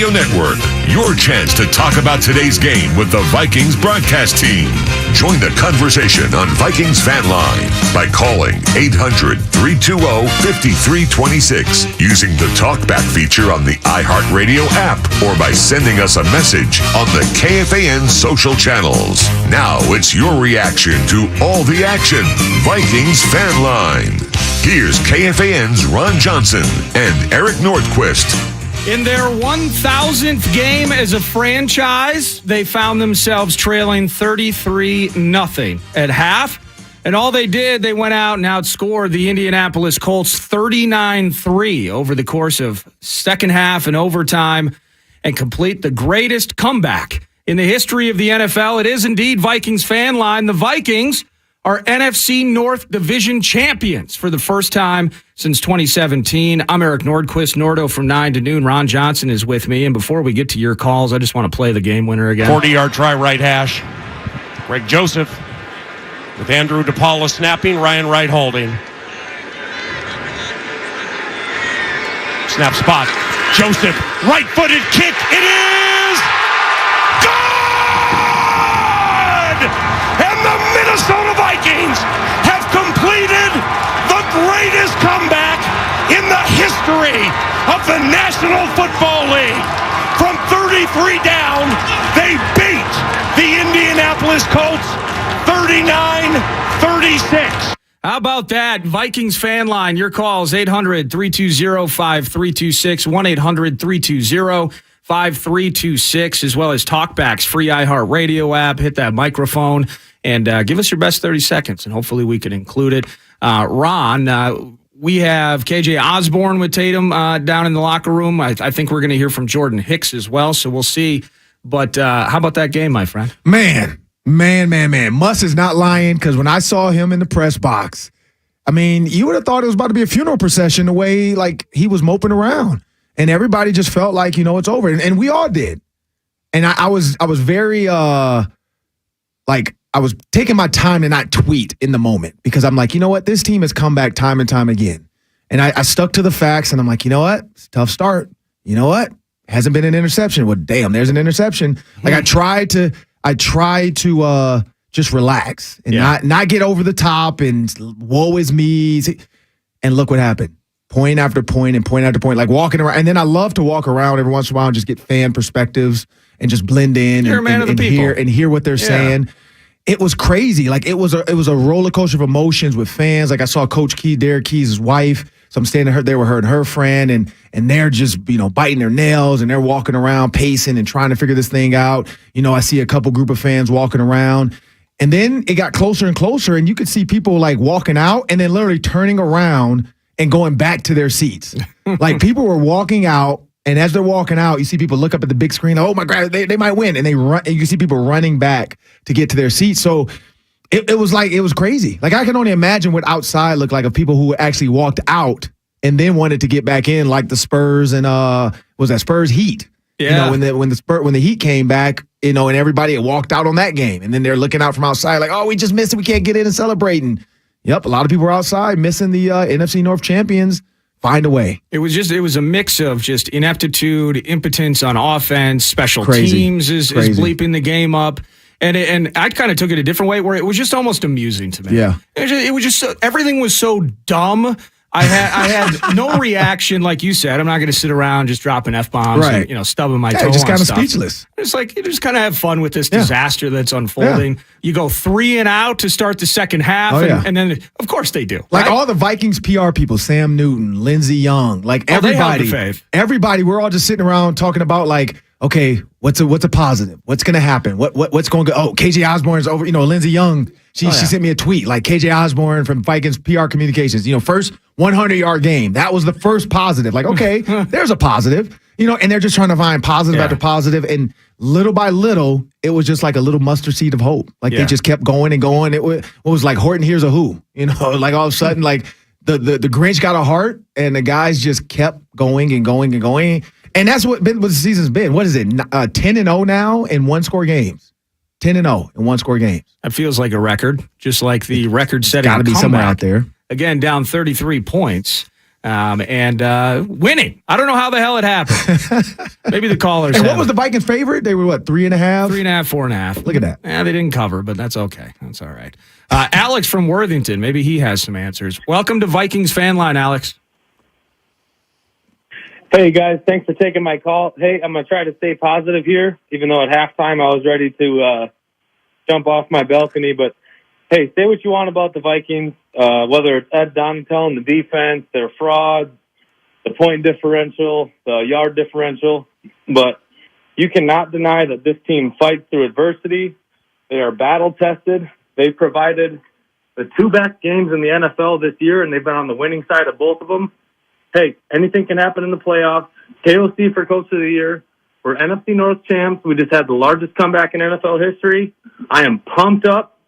Radio Network. Your chance to talk about today's game with the Vikings broadcast team. Join the conversation on Vikings Fan Line by calling 800-320-5326 using the TalkBack feature on the iHeartRadio app or by sending us a message on the KFAN social channels. Now it's your reaction to all the action. Vikings Fan Line. Here's KFAN's Ron Johnson and Eric Nordquist. In their 1,000th game as a franchise, they found themselves trailing 33-0 at half. And all they did, they went out and outscored the Indianapolis Colts 39-3 over the course of second half and overtime and complete the greatest comeback in the history of the NFL. It is indeed Vikings Fan Line. The Vikings are NFC North Division champions for the first time since 2017. I'm Eric Nordquist, Nordo from 9 to noon. Ron Johnson is with me. And before we get to your calls, I just want to play the game winner again. 40-yard try right hash. Greg Joseph with Andrew DePaula snapping, Ryan Wright holding. Snap spot. Joseph, right-footed kick. It is good! And the Minnesota Vikings have completed the greatest comeback in the history of the National Football League. From 33 down, they beat the Indianapolis Colts 39-36. How about that? Vikings Fan Line, your calls, 800-320-5326, 1-800-320-5326, as well as TalkBack's free iHeartRadio app. Hit that microphone and give us your best 30 seconds, and hopefully we can include it. Ron, we have KJ Osborne with Tatum down in the locker room. I think we're going to hear from Jordan Hicks as well, so we'll see. But how about that game, my friend? Man. Muss is not lying, because when I saw him in the press box, I mean, you would have thought it was about to be a funeral procession the way, like, he was moping around. And everybody just felt like, it's over. And we all did. And I was very, I was taking my time to not tweet in the moment, because I'm like, you know what? This team has come back time and time again. And I stuck to the facts, and I'm like, you know what? It's a tough start. You know what? Hasn't been an interception. Well, damn, there's an interception. Like, I tried to just relax and not get over the top and woe is me. And look what happened. Point after point and point after point, like walking around. And then I love to walk around every once in a while and just get fan perspectives and just blend in and hear what they're saying. It was crazy. Like, it was a roller coaster of emotions with fans. Like, I saw Coach Derek Key's wife. So I'm standing there with her and her friend, and they're just, biting their nails, and they're walking around pacing and trying to figure this thing out. I see a couple group of fans walking around, and then it got closer and closer, and you could see people like walking out and then literally turning around and going back to their seats. Like, people were walking out, and as they're walking out, you see people look up at the big screen. Oh my God, they might win, and they run, and you can see people running back to get to their seats. So it was crazy. Like, I can only imagine what outside looked like of people who actually walked out and then wanted to get back in, like the Spurs and was that Spurs Heat? Yeah. When the Heat came back, and everybody had walked out on that game, and then they're looking out from outside like, oh, we just missed it, we can't get in and celebrating. Yep, a lot of people were outside missing the NFC North champions. Find a way. It was a mix of just ineptitude, impotence on offense, special teams is bleeping the game up. And I kind of took it a different way, where it was just almost amusing to me. Yeah. It was just everything was so dumb. I had no reaction, like you said. I'm not going to sit around just dropping F-bombs and, stubbing my toe on just kind of stuff. Speechless. It's like, you just kind of have fun with this disaster that's unfolding. Yeah. You go 3 and out to start the second half, and then, of course, they do. Like, all the Vikings PR people, Sam Newton, Lindsey Young, like everybody, we're all just sitting around talking about, like, okay, what's a positive? What's going to happen? What's going to go? Oh, KJ Osborne's over. Lindsey Young, she sent me a tweet, like, KJ Osborne from Vikings PR Communications, first 100-yard game. That was the first positive. Like, okay, there's a positive, and they're just trying to find positive after positive. And little by little, it was just like a little mustard seed of hope. Like, they just kept going and going. It was like Horton Hears a Who, like all of a sudden, like the Grinch got a heart, and the guys just kept going and going and going. And that's what the season's been. What is it? 10-0 now in one-score games. 10-0 in one-score games. That feels like a record, just like the record-setting comeback. Got to be somewhere out there. Again, down 33 points. and winning. I don't know how the hell it happened. Maybe the callers. And what was the Vikings' favorite? They were what, 3.5? 3.5, 4.5. Look at that. Yeah, they didn't cover, but that's okay. That's all right. Alex from Worthington, maybe he has some answers. Welcome to Vikings Fan Line, Alex. Hey, guys. Thanks for taking my call. Hey, I'm going to try to stay positive here, even though at halftime I was ready to jump off my balcony. But, hey, say what you want about the Vikings, whether it's Ed Donatel and the defense, their frauds, the point differential, the yard differential. But you cannot deny that this team fights through adversity. They are battle-tested. They provided the 2 best games in the NFL this year, and they've been on the winning side of both of them. Hey, anything can happen in the playoffs. KOC for Coach of the Year. We're NFC North champs. We just had the largest comeback in NFL history. I am pumped up.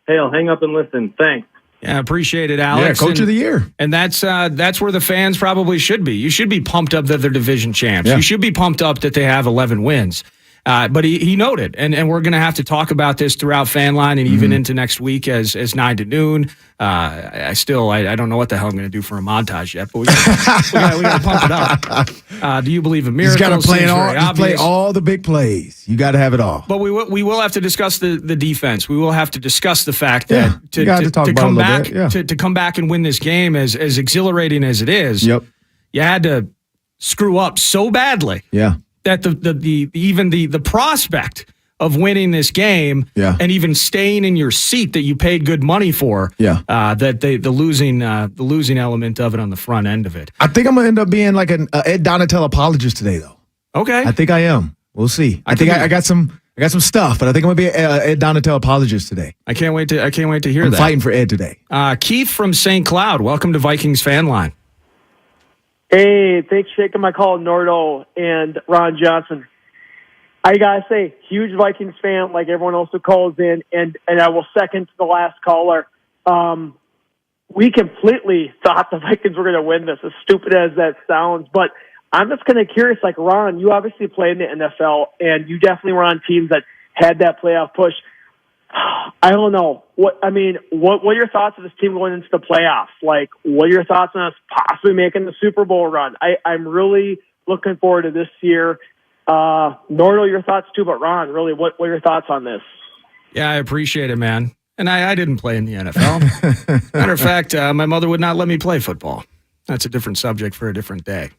Hey, I'll hang up and listen. Thanks. Yeah, appreciate it, Alex. Yeah, Coach of the Year. And that's where the fans probably should be. You should be pumped up that they're division champs. Yeah. You should be pumped up that they have 11 wins. But he noted, and we're going to have to talk about this throughout Fan Line and even into next week as 9 to noon. I don't know what the hell I'm going to do for a montage yet, but we got to pump it up. Do you believe in miracles? He's got to play Play all the big plays. You got to have it all. But we will have to discuss the defense. We will have to discuss the fact that to come back and win this game, as exhilarating as it is, Yep. you had to screw up so badly. Yeah. That the prospect of winning this game and even staying in your seat that you paid good money for, that the losing element of it on the front end of it. I think I'm gonna end up being like an Ed Donatel apologist today, though. Okay, I think I am. We'll see. I think I got some stuff, but I think I'm gonna be an Ed Donatel apologist today. I can't wait to hear I'm that. fighting for Ed today. Keith from St. Cloud, welcome to Vikings Fan Line. Hey, thanks for taking my call, Nordo and Ron Johnson. I gotta say, huge Vikings fan, like everyone else who calls in, and I will second to the last caller. We completely thought the Vikings were going to win this, as stupid as that sounds. But I'm just kind of curious, like Ron, you obviously played in the NFL, and you definitely were on teams that had that playoff push. I don't know. What are your thoughts of this team going into the playoffs? Like, what are your thoughts on us possibly making the Super Bowl run? I'm really looking forward to this year. Nordo, your thoughts too, but Ron, really, what are your thoughts on this? Yeah, I appreciate it, man. And I didn't play in the NFL. Matter of fact, my mother would not let me play football. That's a different subject for a different day.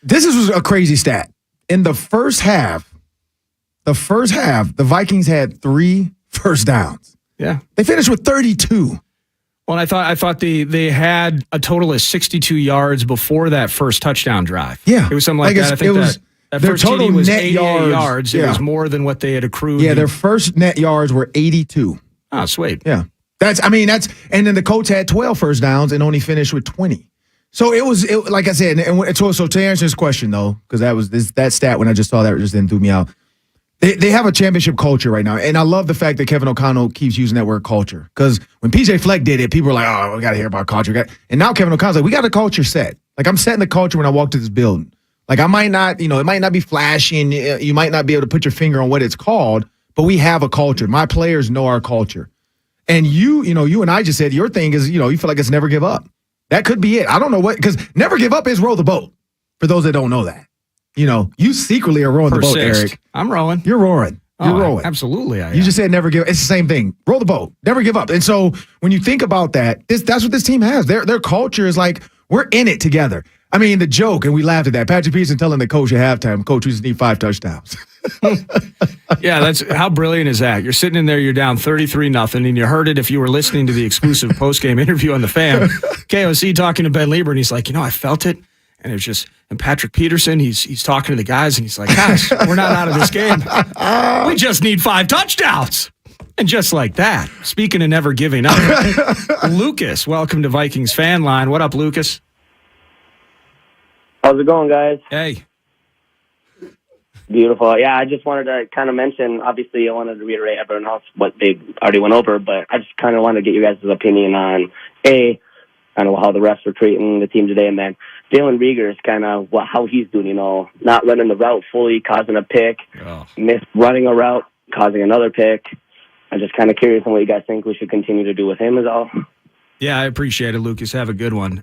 This is a crazy stat. In the first half, the Vikings had 3 first downs. Yeah. They finished with 32. Well, I thought they had a total of 62 yards before that first touchdown drive. Yeah. It was something like that. I think that their first total TD was net 88 yards. Yeah. It was more than what they had accrued. Yeah, their first net yards were 82. Oh, sweet. Yeah. And then the Colts had 12 first downs and only finished with 20. So it was like I said, and so to answer this question though, because that stat when I just saw that just then threw me out. They have a championship culture right now, and I love the fact that Kevin O'Connell keeps using that word culture. Because when PJ Fleck did it, people were like, "Oh, we got to hear about culture." And now Kevin O'Connell's like, "We got a culture set. Like I'm setting the culture when I walk to this building. Like I might not, it might not be flashy, and you might not be able to put your finger on what it's called, but we have a culture. My players know our culture. And you and I just said your thing is, you feel like it's never give up. That could be it. I don't know what, because never give up is row the boat. For those that don't know that. You secretly are rowing the boat, Eric. I'm rowing. You're rowing. You're rowing. Absolutely. You just said never give up. It's the same thing. Row the boat. Never give up. And so when you think about that, that's what this team has. Their culture is like, we're in it together. I mean, the joke, and we laughed at that. Patrick Peterson telling the coach at halftime, "Coach, we just need 5 touchdowns." Yeah, that's how brilliant is that? You're sitting in there, you're down 33-0, and you heard it if you were listening to the exclusive post-game interview on the Fan. KOC talking to Ben Lieber, and he's like, I felt it. And it was just, and Patrick Peterson, he's talking to the guys, and he's like, "Guys, we're not out of this game. We just need 5 touchdowns." And just like that, speaking of never giving up, Lucas, welcome to Vikings Fan Line. What up, Lucas? How's it going, guys? Hey. Beautiful. Yeah, I just wanted to kind of mention, obviously I wanted to reiterate everyone else what they already went over, but I just kind of wanted to get you guys' opinion on, kind of how the refs were treating the team today, and then Jalen Rieger's kind of how he's doing, not running the route fully, causing a pick, running a route, causing another pick. I'm just kind of curious on what you guys think we should continue to do with him is all. Yeah, I appreciate it, Lucas. Have a good one.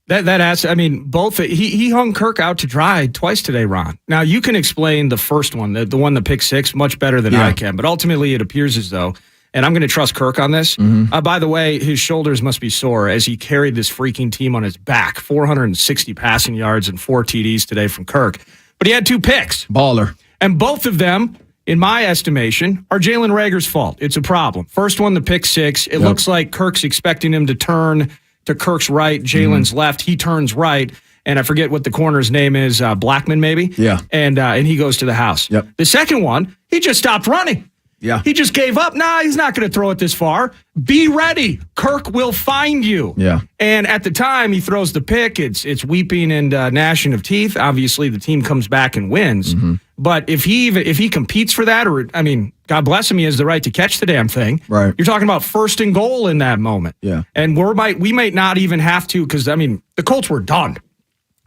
He hung Kirk out to dry twice today, Ron. Now, you can explain the first one, the one, the pick six, much better than I can, but ultimately it appears as though, and I'm going to trust Kirk on this. By the way, his shoulders must be sore as he carried this freaking team on his back. 460 passing yards and 4 TDs today from Kirk. But he had 2 picks. Baller. And both of them, in my estimation, are Jalen Reagor's fault. It's a problem. First one, the pick six. It looks like Kirk's expecting him to turn to Kirk's right, Jalen's left. He turns right, and I forget what the corner's name is, Blackman maybe? Yeah. And he goes to the house. Yep. The second one, he just stopped running. Yeah. He just gave up. Nah, he's not going to throw it this far. Be ready. Kirk will find you. Yeah. And at the time he throws the pick, it's weeping and gnashing of teeth. Obviously, the team comes back and wins. But if he competes for that, or God bless him, he has the right to catch the damn thing. Right. You're talking about 1st and goal in that moment. Yeah. And we might not even have to, because the Colts were done.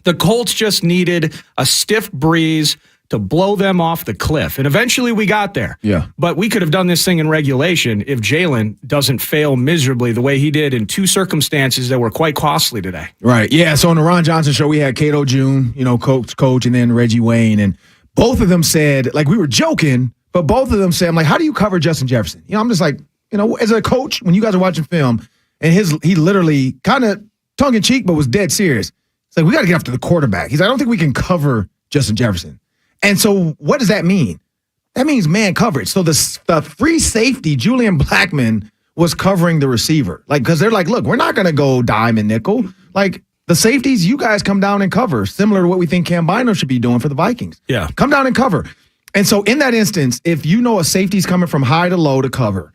The Colts just needed a stiff breeze to blow them off the cliff. And eventually we got there. Yeah. But we could have done this thing in regulation if Jalen doesn't fail miserably the way he did in 2 circumstances that were quite costly today. Right. Yeah. So on the Ron Johnson show, we had Cato June, coach, and then Reggie Wayne. And both of them said, we were joking, but both of them said, I'm like, how do you cover Justin Jefferson? I'm just like, as a coach, when you guys are watching film, and he literally kind of tongue-in-cheek, but was dead serious. It's like, we got to get after the quarterback. He's like, I don't think we can cover Justin Jefferson. And so what does that mean? That means man coverage. So the free safety, Julian Blackman, was covering the receiver. Because they're like, look, we're not going to go dime and nickel. The safeties, you guys come down and cover, similar to what we think Cam Bynum should be doing for the Vikings. Yeah. Come down and cover. And so in that instance, if you know a safety's coming from high to low to cover,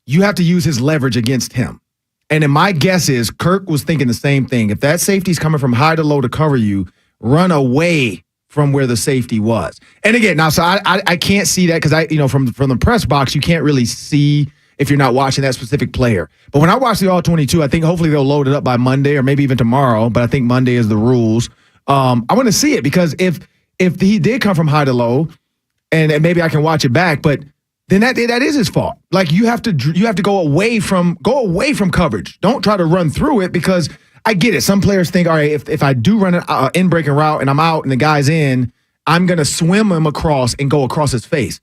you have to use his leverage against him. And then my guess is Kirk was thinking the same thing. If that safety's coming from high to low to cover you, run away from where the safety was. And again, now, so I can't see that because from the press box, you can't really see if you're not watching that specific player. But when I watch the All-22, I think hopefully they'll load it up by Monday or maybe even tomorrow, but I think Monday is the rules. I want to see it because if he did come from high to low, and maybe I can watch it back, but then that is his fault. You have to go away from coverage. Don't try to run through it because I get it. Some players think, all right, if I do run an in-breaking route and I'm out and the guy's in, I'm going to swim him across and go across his face.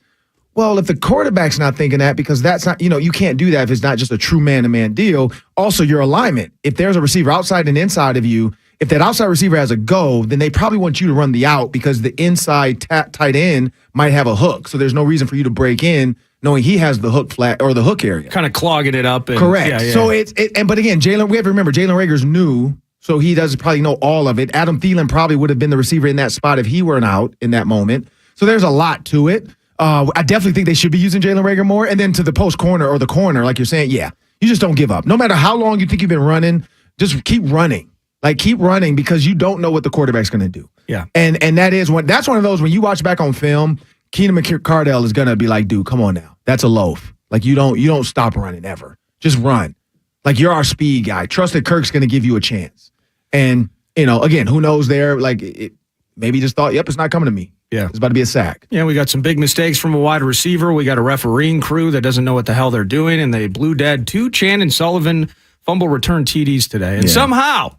Well, if the quarterback's not thinking that, because that's not, you can't do that if it's not just a true man-to-man deal. Also, your alignment. If there's a receiver outside and inside of you, if that outside receiver has a go, then they probably want you to run the out because the inside tight end might have a hook. So there's no reason for you to break in knowing he has the hook flat or the hook area. Kind of clogging it up. Correct. Yeah. So but again, we have to remember, Jalen Reagor's new, so he doesn't probably know all of it. Adam Thielen probably would have been the receiver in that spot if he weren't out in that moment. So there's a lot to it. I definitely think they should be using Jalen Reagor more. And then to the post corner or the corner, like you're saying, you just don't give up. No matter how long you think you've been running, just keep running. Keep running because you don't know what the quarterback's going to do. Yeah. And that's one of those when you watch back on film, Keenan McCardell is going to be like, dude, come on now. That's a loaf. You don't stop running ever. Just run. You're our speed guy. Trust that Kirk's going to give you a chance. And, again, who knows there? Maybe just thought, yep, it's not coming to me. Yeah. It's about to be a sack. Yeah, we got some big mistakes from a wide receiver. We got a refereeing crew that doesn't know what the hell they're doing, and they blew dead 2 Chan and Sullivan fumble return TDs today. And somehow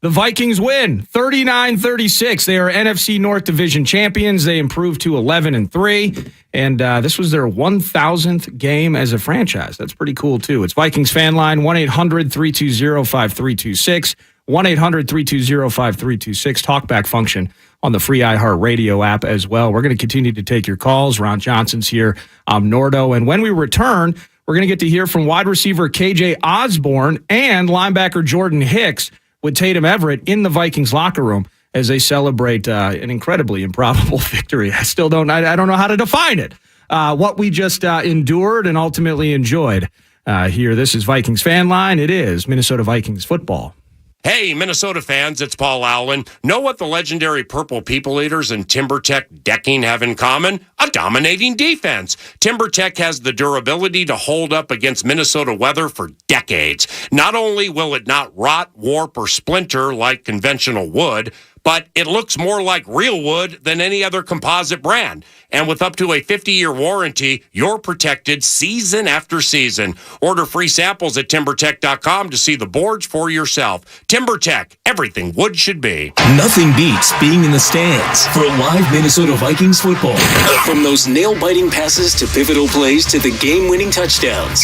the Vikings win 39-36. They are NFC North Division champions. They improved to 11-3, and this was their 1,000th game as a franchise. That's pretty cool, too. It's Vikings fan line, 1-800-320-5326, 1-800-320-5326, talkback function on the free iHeartRadio app as well. We're going to continue to take your calls. Ron Johnson's here. I'm Nordo, and when we return, we're going to get to hear from wide receiver KJ Osborne and linebacker Jordan Hicks with Tatum Everett in the Vikings locker room as they celebrate an incredibly improbable victory. I don't know how to define it. What we just endured and ultimately enjoyed here. This is Vikings Fan Line. It is Minnesota Vikings football. Hey, Minnesota fans, it's Paul Allen. Know what the legendary Purple People Eaters and TimberTech decking have in common? A dominating defense. TimberTech has the durability to hold up against Minnesota weather for decades. Not only will it not rot, warp, or splinter like conventional wood, but it looks more like real wood than any other composite brand. And with up to a 50-year warranty, you're protected season after season. Order free samples at TimberTech.com to see the boards for yourself. TimberTech, everything wood should be. Nothing beats being in the stands for live Minnesota Vikings football. From those nail-biting passes to pivotal plays to the game-winning touchdowns.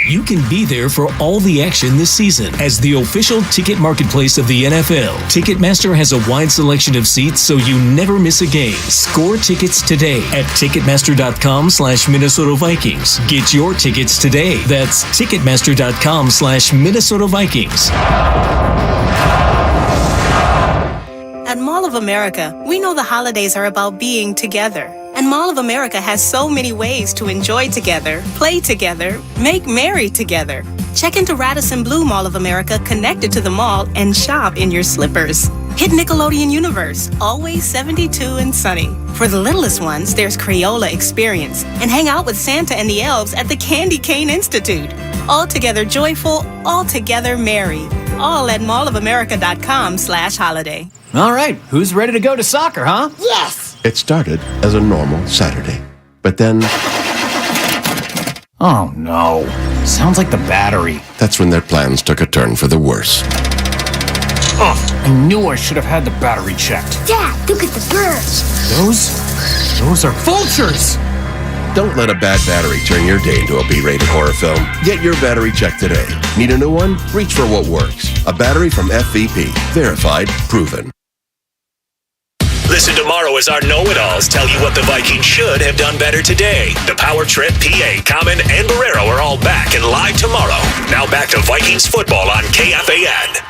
You can be there for all the action this season. As the official ticket marketplace of the NFL, Ticketmaster has a wide selection of seats so you never miss a game. Score tickets today at Ticketmaster.com/Minnesota Vikings. Get your tickets today. That's Ticketmaster.com/Minnesota Vikings. At Mall of America, we know the holidays are about being together. And Mall of America has so many ways to enjoy together, play together, make merry together. Check into Radisson Blue Mall of America connected to the mall and shop in your slippers. Hit Nickelodeon Universe, always 72 and sunny. For the littlest ones, there's Crayola Experience. And hang out with Santa and the elves at the Candy Cane Institute. All together joyful, all together merry. All at mallofamerica.com/holiday. All right, who's ready to go to soccer, huh? Yes! It started as a normal Saturday, but then... Oh, no. Sounds like the battery. That's when their plans took a turn for the worse. Oh, I knew I should have had the battery checked. Dad, look at the birds. Those are vultures! Don't let a bad battery turn your day into a B-rated horror film. Get your battery checked today. Need a new one? Reach for what works. A battery from FVP. Verified, proven. Listen tomorrow as our know-it-alls tell you what the Vikings should have done better today. The Power Trip, PA, Common, and Barrero are all back and live tomorrow. Now back to Vikings football on KFAN.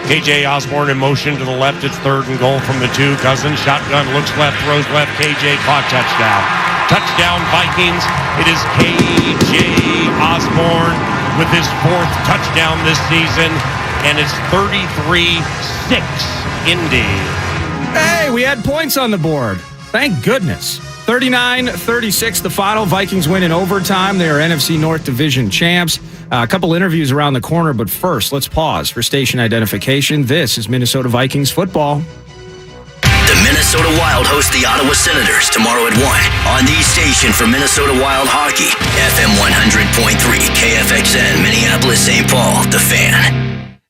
KJ Osborne in motion to the left. It's 3rd and goal from the 2. Cousins shotgun, looks left, throws left. KJ caught, touchdown. Touchdown Vikings. It is KJ Osborne with his 4th touchdown this season. And it's 33-6 Indy. Hey, we had points on the board. Thank goodness. 39-36, the final. Vikings win in overtime. They are NFC North Division champs. A couple interviews around the corner, but first, let's pause for station identification. This is Minnesota Vikings football. The Minnesota Wild host the Ottawa Senators tomorrow at 1 on the station for Minnesota Wild hockey. FM 100.3, KFXN, Minneapolis, St. Paul, The Fan.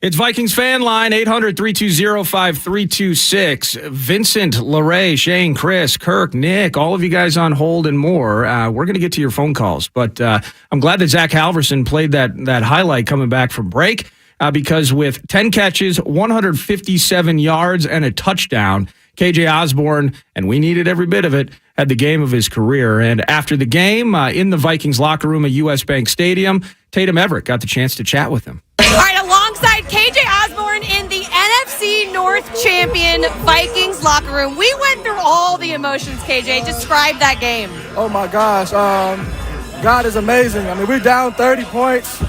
It's Vikings fan line, 800-320-5326. Vincent, Larray, Shane, Chris, Kirk, Nick, all of you guys on hold and more. We're going to get to your phone calls, but I'm glad that Zach Halverson played that highlight coming back from break because with 10 catches, 157 yards, and a touchdown, KJ Osborne, and we needed every bit of it, had the game of his career. And after the game, in the Vikings locker room at US Bank Stadium, Tatum Everett got the chance to chat with him. All right, alongside KJ Osborne in the NFC North champion Vikings locker room. We went through all the emotions, KJ. Describe that game. Oh, my gosh. God is amazing. I mean, we're down 30 points.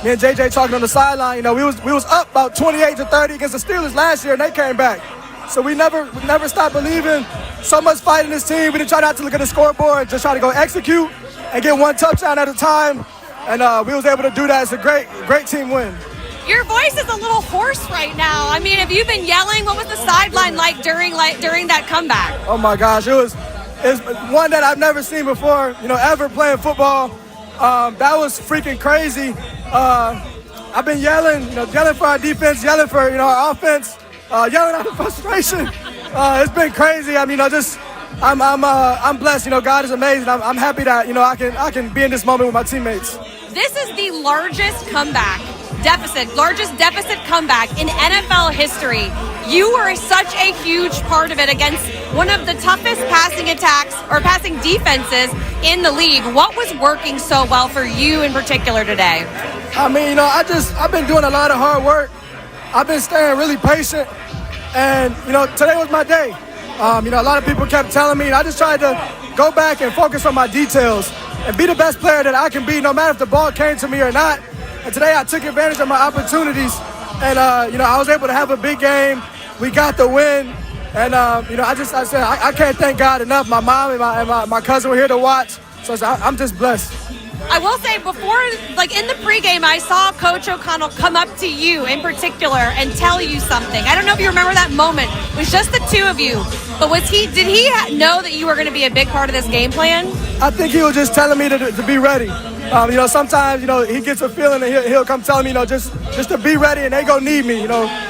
Me and JJ talking on the sideline. You know, we was up about 28-30 against the Steelers last year, and they came back. So we never stopped believing. So much fight in this team. We didn't try not to look at the scoreboard, just try to go execute and get one touchdown at a time. And we was able to do that. It's a great team win. Your voice is a little hoarse right now. I mean, have you been yelling? What was the sideline like during that comeback? Oh my gosh, it's one that I've never seen before. You know, ever playing football. That was freaking crazy. I've been yelling for our defense, yelling for our offense, yelling out of frustration. It's been crazy. I mean, I'm blessed. God is amazing. I'm happy that I can be in this moment with my teammates. This is the largest deficit comeback in NFL history. You were such a huge part of it against one of the toughest passing attacks or passing defenses in the league. What was working so well for you in particular today? I mean, I've been doing a lot of hard work. I've been staying really patient, and today was my day. A lot of people kept telling me, and I just tried to go back and focus on my details and be the best player that I can be, no matter if the ball came to me or not. And today I took advantage of my opportunities, and I was able to have a big game. We got the win, and I said I can't thank God enough. My mom and my cousin were here to watch, so I'm just blessed. I will say before, like in the pregame, I saw Coach O'Connell come up to you in particular and tell you something. I don't know if you remember that moment. It was just the two of you. But did he know that you were going to be a big part of this game plan? I think he was just telling me to be ready. Sometimes, he gets a feeling and he'll come tell me, just to be ready and they going to need me.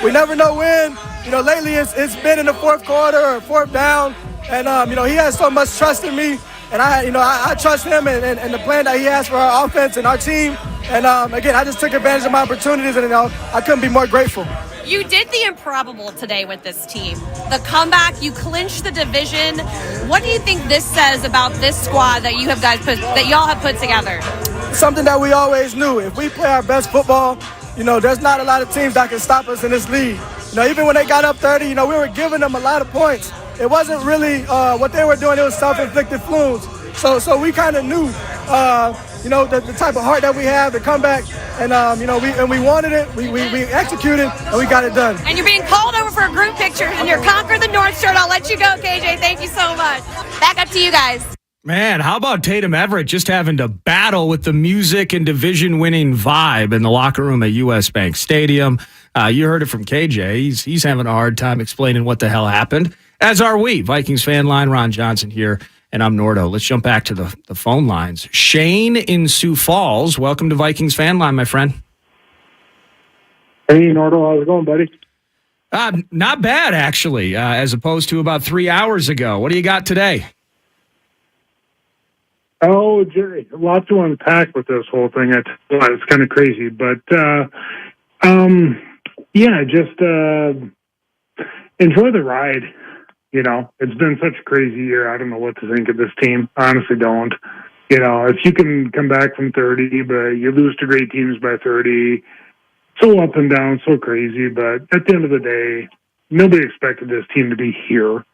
We never know when. Lately it's been in the fourth quarter or fourth down. And, he has so much trust in me. And I trust him and the plan that he has for our offense and our team. And, again, I just took advantage of my opportunities and, I couldn't be more grateful. You did the improbable today with this team. The comeback, you clinched the division. What do you think this says about this squad that y'all have put together? Something that we always knew. If we play our best football, there's not a lot of teams that can stop us in this league. Even when they got up 30, we were giving them a lot of points. It wasn't really what they were doing. It was self-inflicted flumes. So we kind of knew, the type of heart that we have to come back. And, we wanted it. We executed, and we got it done. And you're being called over for a group picture in your Conquer the North shirt. I'll let you go, KJ. Thank you so much. Back up to you guys. Man, how about Tatum Everett just having to battle with the music and division-winning vibe in the locker room at US Bank Stadium? You heard it from KJ. He's having a hard time explaining what the hell happened, as are we. Vikings fan line, Ron Johnson here, and I'm Nordo. Let's jump back to the phone lines. Shane in Sioux Falls, welcome to Vikings fan line, my friend. Hey, Nordo, how's it going, buddy? Not bad, actually, as opposed to about 3 hours ago. What do you got today? Oh, Jerry, a lot to unpack with this whole thing. It's kind of crazy, but just enjoy the ride. It's been such a crazy year. I don't know what to think of this team. I honestly don't. If you can come back from 30, but you lose to great teams by 30, so up and down, so crazy. But at the end of the day, nobody expected this team to be here.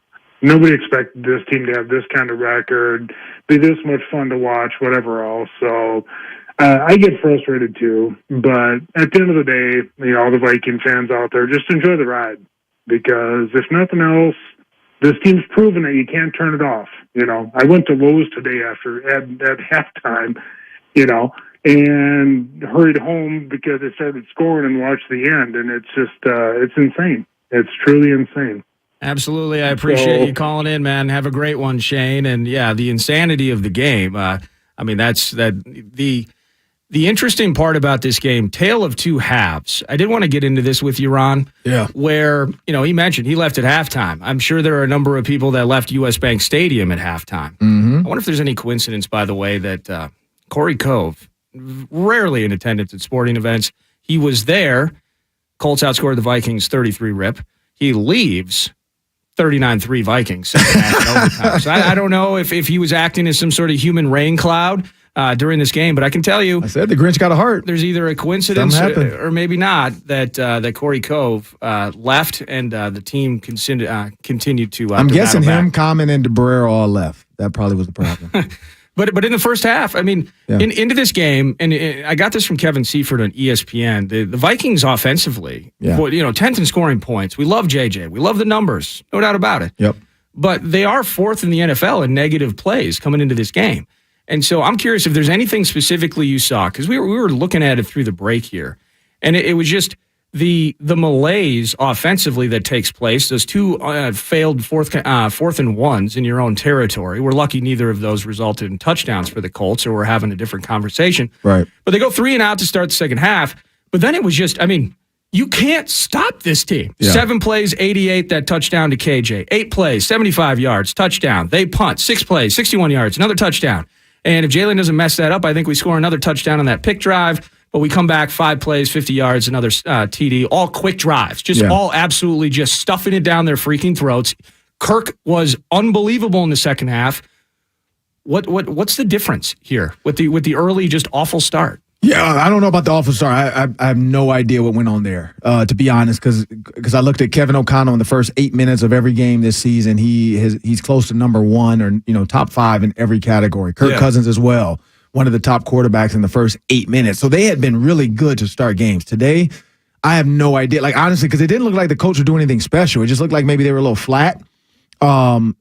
Nobody expected this team to have this kind of record, be this much fun to watch, whatever else. So I get frustrated too. But at the end of the day, all the Viking fans out there, just enjoy the ride. Because if nothing else, this team's proven that you can't turn it off. I went to Lowe's today at halftime, and hurried home because they started scoring and watched the end. And it's just, it's insane. It's truly insane. Absolutely. I appreciate you calling in, man. Have a great one, Shane. And yeah, the insanity of the game. The interesting part about this game, tale of two halves. I did want to get into this with you, Ron. Yeah. Where, he mentioned he left at halftime. I'm sure there are a number of people that left US Bank Stadium at halftime. Mm-hmm. I wonder if there's any coincidence, by the way, that Corey Cove, rarely in attendance at sporting events, he was there. Colts outscored the Vikings 33-rip. He leaves 39-3 Vikings. So I don't know if he was acting as some sort of human rain cloud during this game, but I can tell you, I said the Grinch got a heart. There's either a coincidence or maybe not that Corey Cove left and the team continued to. I'm guessing him, Common, and DeBrero all left. That probably was the problem. But in the first half, into this game, and I got this from Kevin Seifert on ESPN, the Vikings offensively, 10th in scoring points. We love JJ. We love the numbers. No doubt about it. Yep. But they are fourth in the NFL in negative plays coming into this game. And so I'm curious if there's anything specifically you saw, because we were looking at it through the break here, and it was just the malaise offensively that takes place. Those two failed fourth and ones in your own territory. We're lucky neither of those resulted in touchdowns for the Colts, or we're having a different conversation. Right. But they go 3 and out to start the second half. But then it was just, you can't stop this team. Yeah. 7 plays, 88, that touchdown to KJ. 8 plays, 75 yards, touchdown. They punt. 6 plays, 61 yards, another touchdown. And if Jalen doesn't mess that up, I think we score another touchdown on that pick drive. But we come back 5 plays, 50 yards, another TD, all quick drives, all absolutely just stuffing it down their freaking throats. Kirk was unbelievable in the second half. What's the difference here with the early just awful start? Yeah, I don't know about the awful start. I have no idea what went on there, to be honest, because I looked at Kevin O'Connell in the first 8 minutes of every game this season. He's close to number 1 or top 5 in every category. Kirk Cousins as well. One of the top quarterbacks in the first 8 minutes. So they had been really good to start games. Today, I have no idea. Honestly, because it didn't look like the Colts were doing anything special. It just looked like maybe they were a little flat.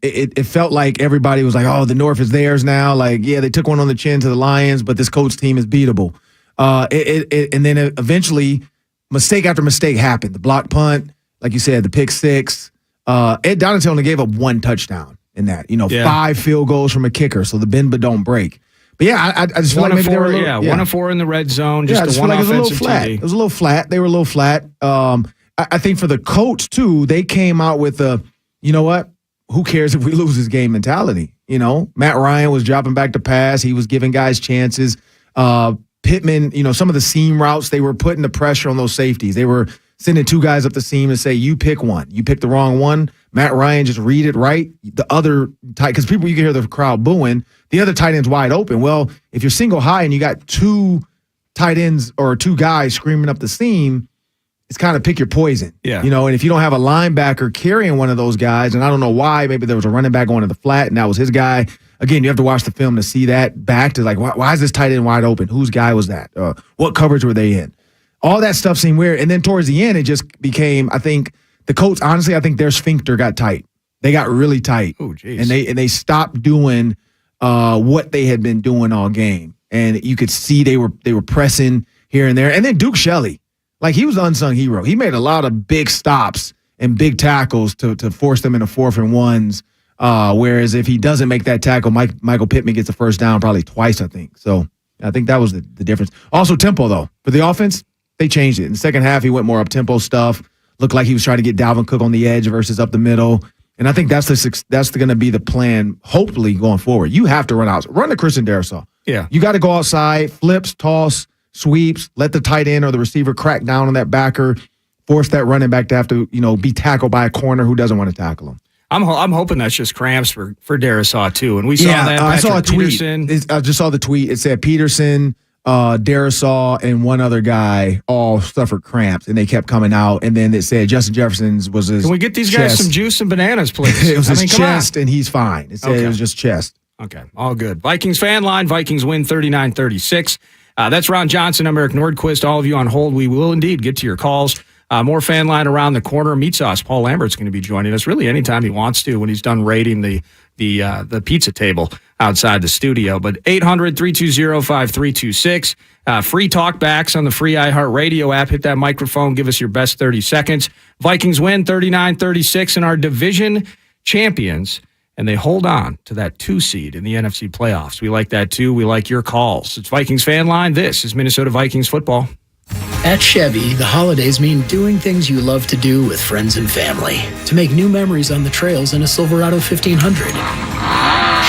it felt like everybody was like, oh, the North is theirs now. Like, yeah, they took one on the chin to the Lions, but this Colts team is beatable. And then eventually, mistake after mistake happened. The block punt, like you said, the pick six. Ed Donatel only gave up one touchdown in that. 5 field goals from a kicker, so the bend but don't break. But yeah, I just feel like maybe they were 1 of 4 in the red zone. Just one offensive it was a little flat. TD. It was a little flat. They were a little flat. I think for the Colts too, they came out with you know what? Who cares if we lose this game mentality? Matt Ryan was dropping back to pass. He was giving guys chances. Pittman, some of the seam routes, they were putting the pressure on those safeties. They were sending 2 guys up the seam and say, you pick one. You pick the wrong one. Matt Ryan just read it right. The other tight, because you can hear the crowd booing. The other tight end's wide open. Well, if you're single high and you got 2 tight ends or 2 guys screaming up the seam, it's kind of pick your poison. Yeah. And if you don't have a linebacker carrying one of those guys, and I don't know why, maybe there was a running back going to the flat and that was his guy. Again, you have to watch the film to see that back to like, why is this tight end wide open? Whose guy was that? What coverage were they in? All that stuff seemed weird. And then towards the end, it just became, I think, the Colts, honestly, I think their sphincter got tight. They got really tight. Oh, geez. And they stopped doing what they had been doing all game. And you could see they were pressing here and there. And then Duke Shelley, like he was the unsung hero. He made a lot of big stops and big tackles to force them into 4th and 1s. Whereas if he doesn't make that tackle, Michael Pittman gets the first down probably twice, I think. So I think that was the difference. Also tempo, though. For the offense, they changed it. In the second half, he went more up-tempo stuff. Looked like he was trying to get Dalvin Cook on the edge versus up the middle. And I think that's going to be the plan, hopefully, going forward. You have to run to Christian Darrisaw. Yeah. You got to go outside, flips, toss, sweeps, let the tight end or the receiver crack down on that backer, force that running back to have to, be tackled by a corner who doesn't want to tackle him. I'm hoping that's just cramps for Darrisaw, too. And we saw that. I saw a tweet. Peterson. I just saw the tweet. It said Peterson, Darrisaw, and one other guy all suffered cramps, and they kept coming out. And then it said Justin Jefferson's was his Can we get these chest. Guys some juice and bananas, please? It was his chest, and he's fine. It said it was just chest. Okay, all good. Vikings fan line. Vikings win 39-36. That's Ron Johnson. I'm Eric Nordquist. All of you on hold. We will indeed get to your calls. More fan line around the corner. Meat Sauce. Paul Lambert's going to be joining us really anytime he wants to when he's done raiding the pizza table outside the studio. But 800-320-5326. Free talkbacks on the free iHeartRadio app. Hit that microphone. Give us your best 30 seconds. Vikings win 39-36 and are division champions. And they hold on to that 2 seed in the NFC playoffs. We like that too. We like your calls. It's Vikings fan line. This is Minnesota Vikings football. At Chevy, the holidays mean doing things you love to do with friends and family. To make new memories on the trails in a Silverado 1500.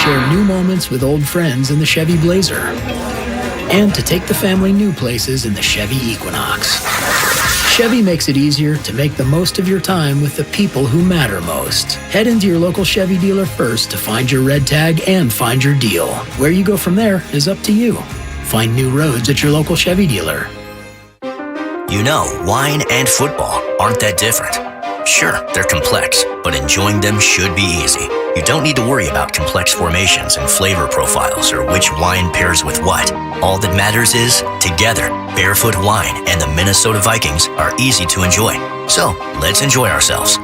Share new moments with old friends in the Chevy Blazer. And to take the family new places in the Chevy Equinox. Chevy makes it easier to make the most of your time with the people who matter most. Head into your local Chevy dealer first to find your red tag and find your deal. Where you go from there is up to you. Find new roads at your local Chevy dealer. Wine and football aren't that different. Sure, they're complex, but enjoying them should be easy. You don't need to worry about complex formations and flavor profiles or which wine pairs with what. All that matters is, together, Barefoot Wine and the Minnesota Vikings are easy to enjoy. So, let's enjoy ourselves.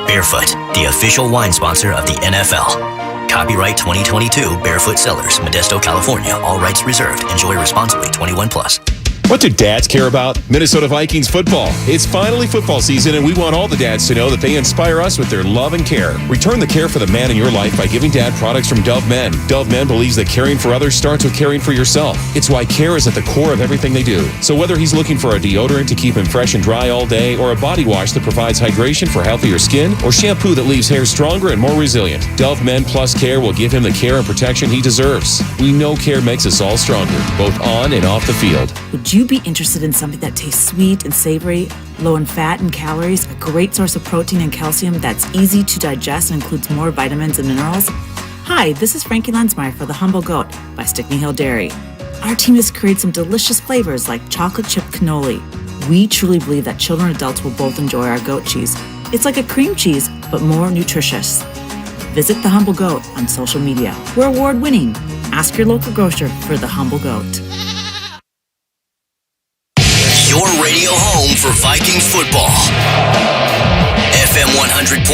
Barefoot, the official wine sponsor of the NFL. Copyright 2022 Barefoot Cellars, Modesto, California. All rights reserved. Enjoy responsibly. 21+. What do dads care about? Minnesota Vikings football. It's finally football season, and we want all the dads to know that they inspire us with their love and care. Return the care for the man in your life by giving dad products from Dove Men. Dove Men believes that caring for others starts with caring for yourself. It's why care is at the core of everything they do. So whether he's looking for a deodorant to keep him fresh and dry all day, or a body wash that provides hydration for healthier skin, or shampoo that leaves hair stronger and more resilient, Dove Men Plus Care will give him the care and protection he deserves. We know care makes us all stronger, both on and off the field. Would you be interested in something that tastes sweet and savory, low in fat and calories, a great source of protein and calcium that's easy to digest and includes more vitamins and minerals? Hi, this is Frankie Lensmeyer for The Humble Goat by Stickney Hill Dairy. Our team has created some delicious flavors like chocolate chip cannoli. We truly believe that children and adults will both enjoy our goat cheese. It's like a cream cheese, but more nutritious. Visit The Humble Goat on social media. We're award-winning. Ask your local grocer for The Humble Goat. Your radio home for Vikings football. FM 100.3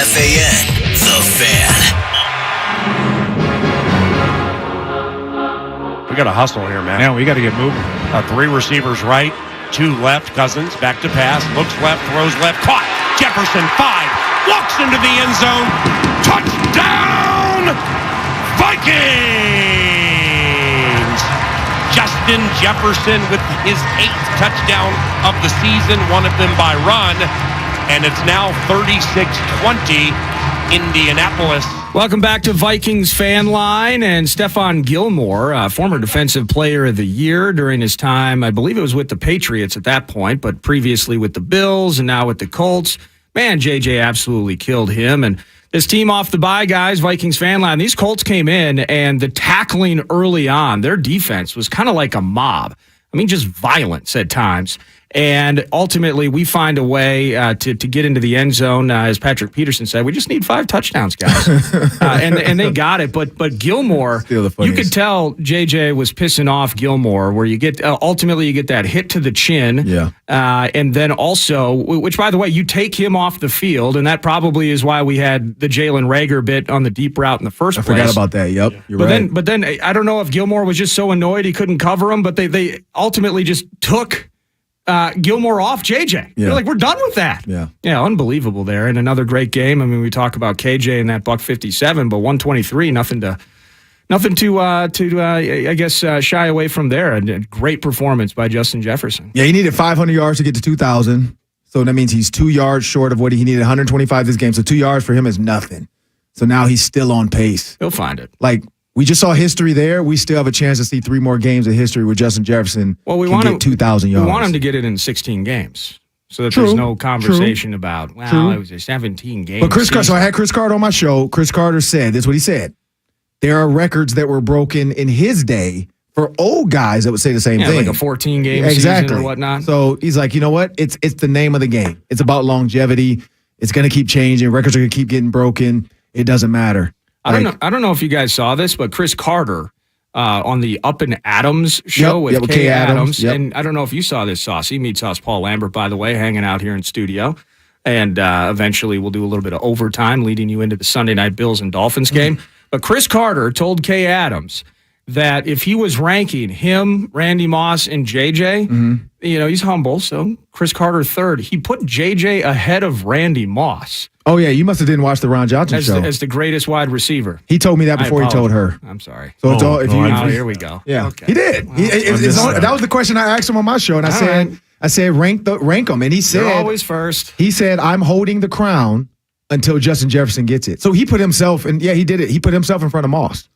KFAN, The Fan. We got to hustle here, man. Yeah, we got to get moving. 3 receivers right, 2 left. Cousins back to pass, looks left, throws left, caught. Jefferson 5, walks into the end zone. Touchdown, Vikings! Justin Jefferson with his 8th touchdown of the season, one of them by run, and it's now 36-20 Indianapolis. Welcome back to Vikings Fan Line. And Stephon Gilmore, former Defensive Player of the Year during his time, I believe it was with the Patriots at that point, but previously with the Bills and now with the Colts. Man, JJ absolutely killed him. And this team off the bye, guys, Vikings Fan Line, these Colts came in, and the tackling early on, their defense was kind of like a mob. I mean, just violence at times. And ultimately, we find a way to get into the end zone. As Patrick Peterson said, we just need 5 touchdowns, guys. and they got it. But Gilmore, you could tell JJ was pissing off Gilmore, where you get ultimately you get that hit to the chin. Yeah. And then also, which, by the way, you take him off the field, and that probably is why we had the Jalen Reagor bit on the deep route in the first place. I forgot about that. Yep. You're right. But then I don't know if Gilmore was just so annoyed he couldn't cover him, but they ultimately just took Gilmore off JJ. Yeah. They're like, we're done with that. Yeah, unbelievable there. And another great game. I mean, we talk about KJ and that $157, but 123, nothing to I guess shy away from there. A great performance by Justin Jefferson. Yeah, he needed 500 yards to get to 2,000. So that means he's 2 yards short of what he needed, 125 this game. So 2 yards for him is nothing. So now he's still on pace. He'll find it. Like, we just saw history there. We still have a chance to see 3 more games of history with Justin Jefferson. Well, we want get 2,000 yards. We want him to get it in 16 games, so that there's no conversation about, it was a 17 games. But so I had Chris Carter on my show. Chris Carter said, this is what he said. There are records that were broken in his day for old guys that would say the same thing. Like a 14-game season or whatnot. So he's like, you know what? It's the name of the game. It's about longevity. It's going to keep changing. Records are going to keep getting broken. It doesn't matter. I don't know if you guys saw this, but Chris Carter on the Up and Adams show with K. Adams. And I don't know if you saw this, Saucy. Meet Sauce Paul Lambert, by the way, hanging out here in studio. And eventually we'll do a little bit of overtime leading you into the Sunday night Bills and Dolphins game. But Chris Carter told K. Adams that if he was ranking him, Randy Moss, and JJ, he's humble, so Chris Carter third. He put JJ ahead of Randy Moss. Oh, yeah, you must have didn't watch the Ron Johnson show. As the greatest wide receiver. He told me that before he told her. I'm sorry. So it's all, here we go. Yeah, okay. He did. Well, that was the question I asked him on my show, and I said rank them, and he said you're always first. He said I'm holding the crown until Justin Jefferson gets it. So he put himself, and he did it. He put himself in front of Moss.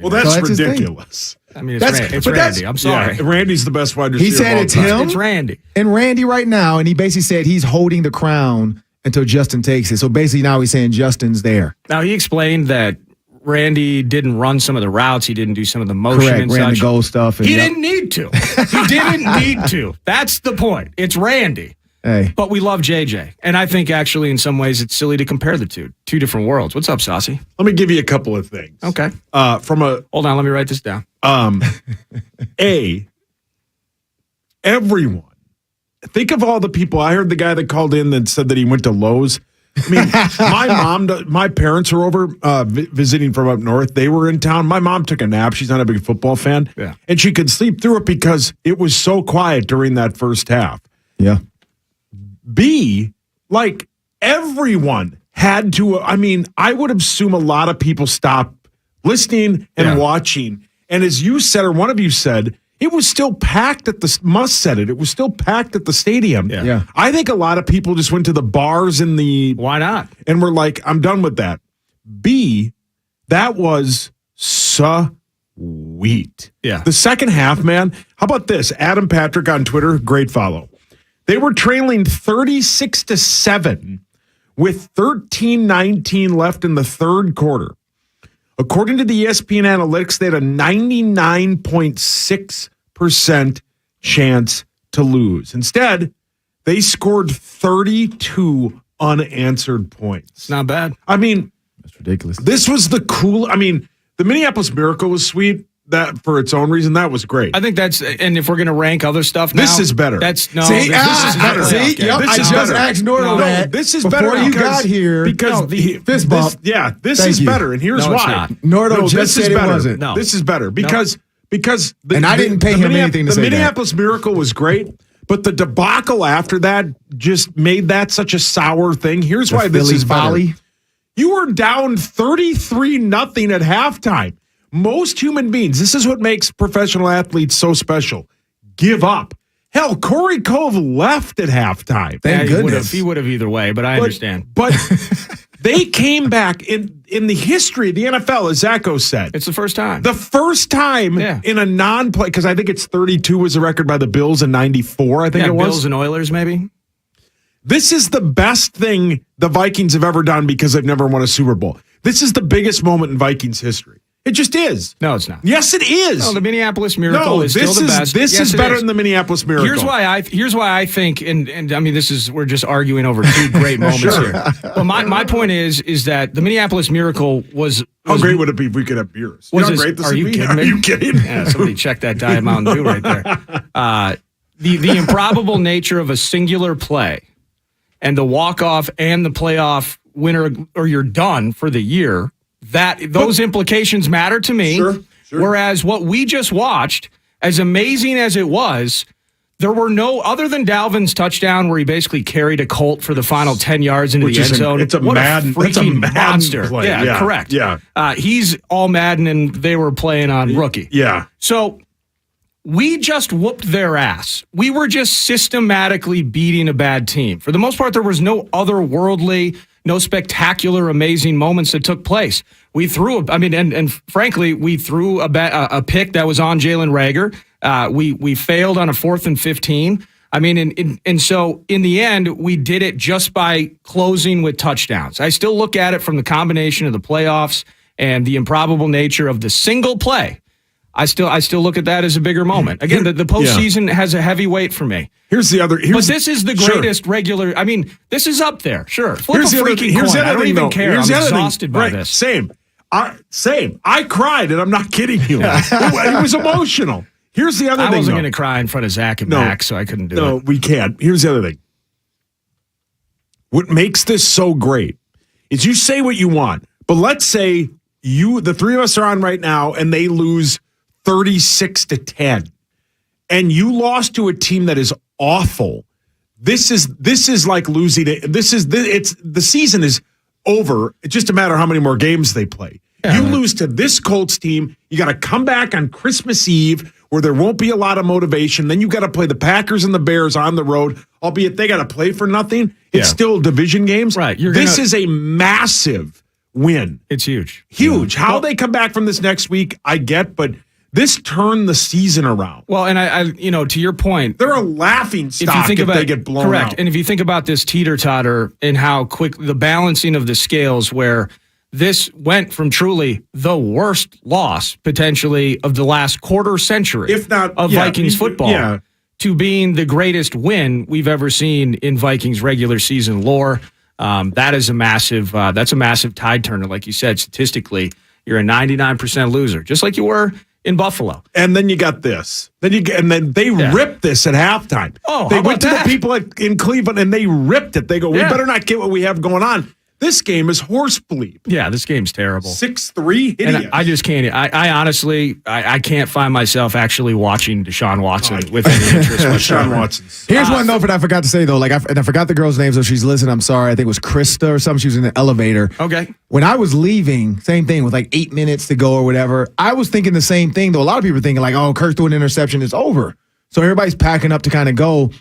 Well, that's ridiculous. I mean, it's Randy. I'm sorry. Yeah, Randy's the best wide receiver. He said it's him. It's Randy. And Randy right now, and he basically said he's holding the crown until Justin takes it. So basically now he's saying Justin's there. Now he explained that Randy didn't run some of the routes. He didn't do some of the motion and ran such. The goal stuff. He didn't need to. He didn't need to. That's the point. It's Randy. Hey. But we love JJ. And I think actually in some ways it's silly to compare the two different worlds. What's up, Saucy? Let me give you a couple of things. Okay. Hold on, let me write this down. Everyone. Think of all the people. I heard the guy that called in that said that he went to Lowe's. I mean, my parents are over visiting from up north. They were in town. My mom took a nap. She's not a big football fan. Yeah. And she could sleep through it because it was so quiet during that first half. Yeah. B, like everyone had to, I would assume a lot of people stopped listening and watching. And as you said, or one of you said, it was still packed at the, Musk said it was still packed at the stadium. Yeah. I think a lot of people just went to the bars and why not? And were like, I'm done with that. B, that was sweet. Yeah. The second half, man, how about this? Adam Patrick on Twitter, great follow. They were trailing 36-7 with 13-19 left in the third quarter. According to the ESPN analytics, they had a 99.6% chance to lose. Instead, they scored 32 unanswered points. It's not bad. I mean, that's ridiculous. This was the cool. I mean, the Minneapolis Miracle was sweet. that for its own reason, that was great. I think that's, and if we're going to rank other stuff now, this is better. This is Yep, I just asked Nordo that. This is before better you got here. because fist bump. This is better, and here's why. Nordo just said it wasn't. No, this is better because and I didn't pay him anything to say that. The Minneapolis Miracle was great, but the debacle after that just made that such a sour thing. Here's why this is better. You were down 33-0 at halftime. Most human beings, this is what makes professional athletes so special, give up. Hell, Corey Cove left at halftime. Thank goodness. He would have either way, but I understand. But they came back in the history of the NFL, as Zacho said. It's the first time. The first time in a non-play, because I think it's 32 was the record by the Bills in 94, I think it was. Bills and Oilers, maybe. This is the best thing the Vikings have ever done because they've never won a Super Bowl. This is the biggest moment in Vikings history. It just is. No, it's not. Yes, it is. No, the Minneapolis Miracle is still the best. This is better than the Minneapolis Miracle. Here's why I think, and I mean, we're just arguing over two great moments here. But my point is that the Minneapolis Miracle was how great would it be if we could have beers? You know how great this would be? Kidding me? Are you kidding? Yeah, somebody check that Diet Mountain Dew right there. The improbable nature of a singular play and the walk-off and the playoff winner, or you're done for the year, those implications matter to me. Sure. Whereas what we just watched, as amazing as it was, there were no, other than Dalvin's touchdown where he basically carried a Colt for the final 10 yards into the end zone. It's a Madden monster. Play. Yeah, correct. Yeah. He's all Madden, and they were playing on rookie. Yeah. So we just whooped their ass. We were just systematically beating a bad team. For the most part, there was no otherworldly, no spectacular, amazing moments that took place. We threw, and frankly, we threw a pick that was on Jalen Reagor. We failed on a 4th and 15. I mean, and so in the end, we did it just by closing with touchdowns. I still look at it from the combination of the playoffs and the improbable nature of the single play. I still look at that as a bigger moment. Again, the postseason has a heavy weight for me. Here's the other. But this is the greatest regular. I mean, this is up there. Sure. Flip here's a freaking coin. I don't even care. I'm exhausted by this. Same. I cried, and I'm not kidding you. It was emotional. Here's the other thing. I wasn't going to cry in front of Zach and Max, so I couldn't do it. No, we can't. Here's the other thing. What makes this so great is you say what you want, but let's say the three of us are on right now, and they lose 36-10, and you lost to a team that is awful. This is like losing it. The season is over. It's just a matter of how many more games they play. Yeah. You lose to this Colts team. You got to come back on Christmas Eve where there won't be a lot of motivation. Then you got to play the Packers and the Bears on the road, albeit they got to play for nothing. It's still division games. Right. This is a massive win. It's huge. Huge. How they come back from this next week, I get, but this turned the season around. Well, and I to your point, they're a laughing stock if they get blown correct. out. And if you think about this teeter-totter and how quick the balancing of the scales, where this went from truly the worst loss potentially of the last quarter century, if not of Vikings football, to being the greatest win we've ever seen in Vikings regular season lore. That is a massive. That's a massive tide turner, like you said. Statistically, you're a 99% loser, just like you were in Buffalo. And then you got this. Then they ripped this at halftime. Oh, they went to the people in Cleveland and they ripped it. They go, we better not get what we have going on. This game is horse bleep. Yeah, this game's terrible. 6-3, hideous. And I just can't. I honestly, I can't find myself actually watching Deshaun Watson with any interest. Deshaun Watson. Here's one though, I forgot to say though. I forgot the girl's name, so she's listening. I'm sorry. I think it was Krista or something. She was in the elevator. Okay. When I was leaving, same thing with 8 minutes to go or whatever. I was thinking the same thing though. A lot of people are thinking oh, Kirk threw an interception, it's over. So everybody's packing up to kind of go.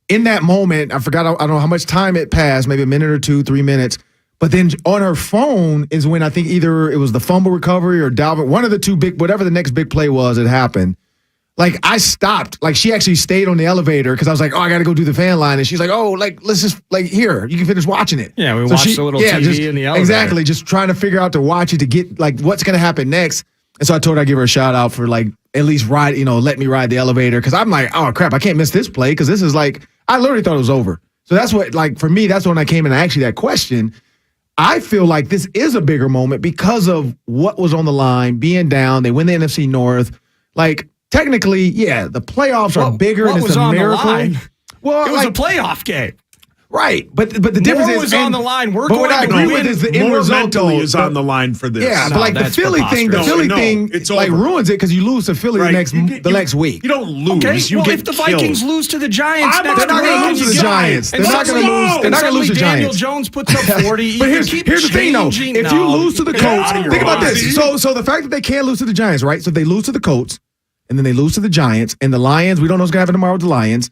In that moment, I forgot. I don't know how much time it passed. Maybe a minute or 2, 3 minutes. But then on her phone is when I think either it was the fumble recovery or Dalvin, one of the two whatever the next big play was, it happened. I stopped. She actually stayed on the elevator because I was like, oh, I got to go do the fan line. And she's like, oh, let's just, here, you can finish watching it. Yeah, we watched a little TV in the elevator. Exactly, just trying to figure out to watch it to get, what's going to happen next. And so I told her I'd give her a shout out for, at least ride, let me ride the elevator. Because I'm like, oh, crap, I can't miss this play because this is I literally thought it was over. So that's what, for me, that's when I came and I asked you that question. I feel like this is a bigger moment because of what was on the line, being down. They win the NFC North. Like, technically, yeah, the playoffs are bigger and it's a miracle. Well, it was a playoff game. Right, but the difference is was on the line. We're but going what I to agree win. with is the end More result mentally though, is on the line for this. Yeah, but like the Philly thing, it's like over. ruins it because you lose to Philly the next week. You don't lose. Okay, You well, get if the killed. Vikings lose to the Giants, I'm next not week, gonna lose to the Giants. They're not going to lose. They're not going to lose to the Daniel Giants. Jones puts up 40. But here's the thing, though. If you lose to the Colts, think about this. So the fact that they can't lose to the Giants, right? So they lose to the Colts, and then they lose to the Giants, and the Lions. We don't know what's going to happen tomorrow with the Lions.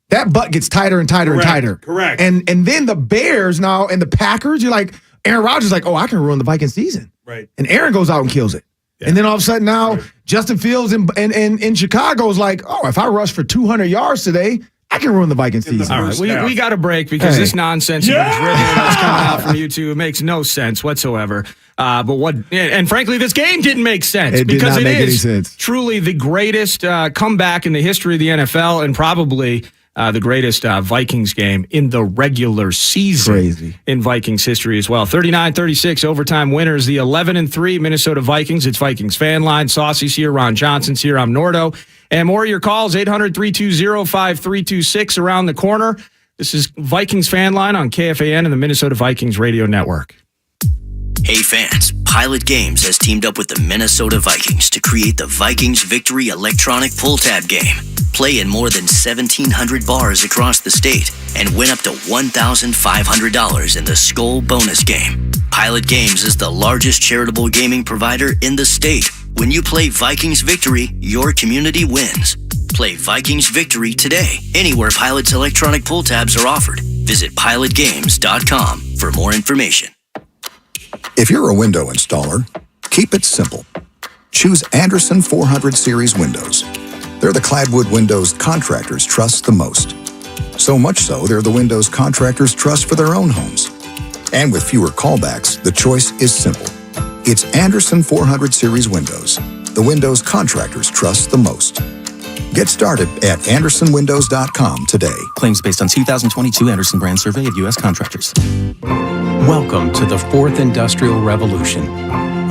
That butt gets tighter and tighter and tighter. Correct. And then the Bears now and the Packers, you're like, Aaron Rodgers is like, oh, I can ruin the Vikings season. Right. And Aaron goes out and kills it. Yeah. And then all of a sudden now, Justin Fields in Chicago is like, oh, if I rush for 200 yards today, I can ruin the Vikings season. All right, we got to break because this nonsense that's coming out from you two, it makes no sense whatsoever. And frankly, this game didn't make sense because it is truly the greatest comeback in the history of the NFL and probably the greatest Vikings game in the regular season in Vikings history as well. 39-36 overtime winners, the 11-3 Minnesota Vikings. It's Vikings Fan Line. Saucy's here, Ron Johnson's here, I'm Nordo. And more of your calls, 800-320-5326 around the corner. This is Vikings Fan Line on KFAN and the Minnesota Vikings Radio Network. Hey fans, Pilot Games has teamed up with the Minnesota Vikings to create the Vikings Victory electronic pull tab game. Play in more than 1,700 bars across the state and win up to $1,500 in the Skull bonus game. Pilot Games is the largest charitable gaming provider in the state. When you play Vikings Victory, your community wins. Play Vikings Victory today, anywhere Pilot's electronic pull tabs are offered. Visit pilotgames.com for more information. If you're a window installer, keep it simple. Choose Anderson 400 Series windows. They're the cladwood windows contractors trust the most. So much so, they're the windows contractors trust for their own homes. And with fewer callbacks, the choice is simple. It's Anderson 400 Series windows, the windows contractors trust the most. Get started at AndersonWindows.com today. Claims based on 2022 Anderson brand survey of U.S. contractors. Welcome to the fourth industrial revolution,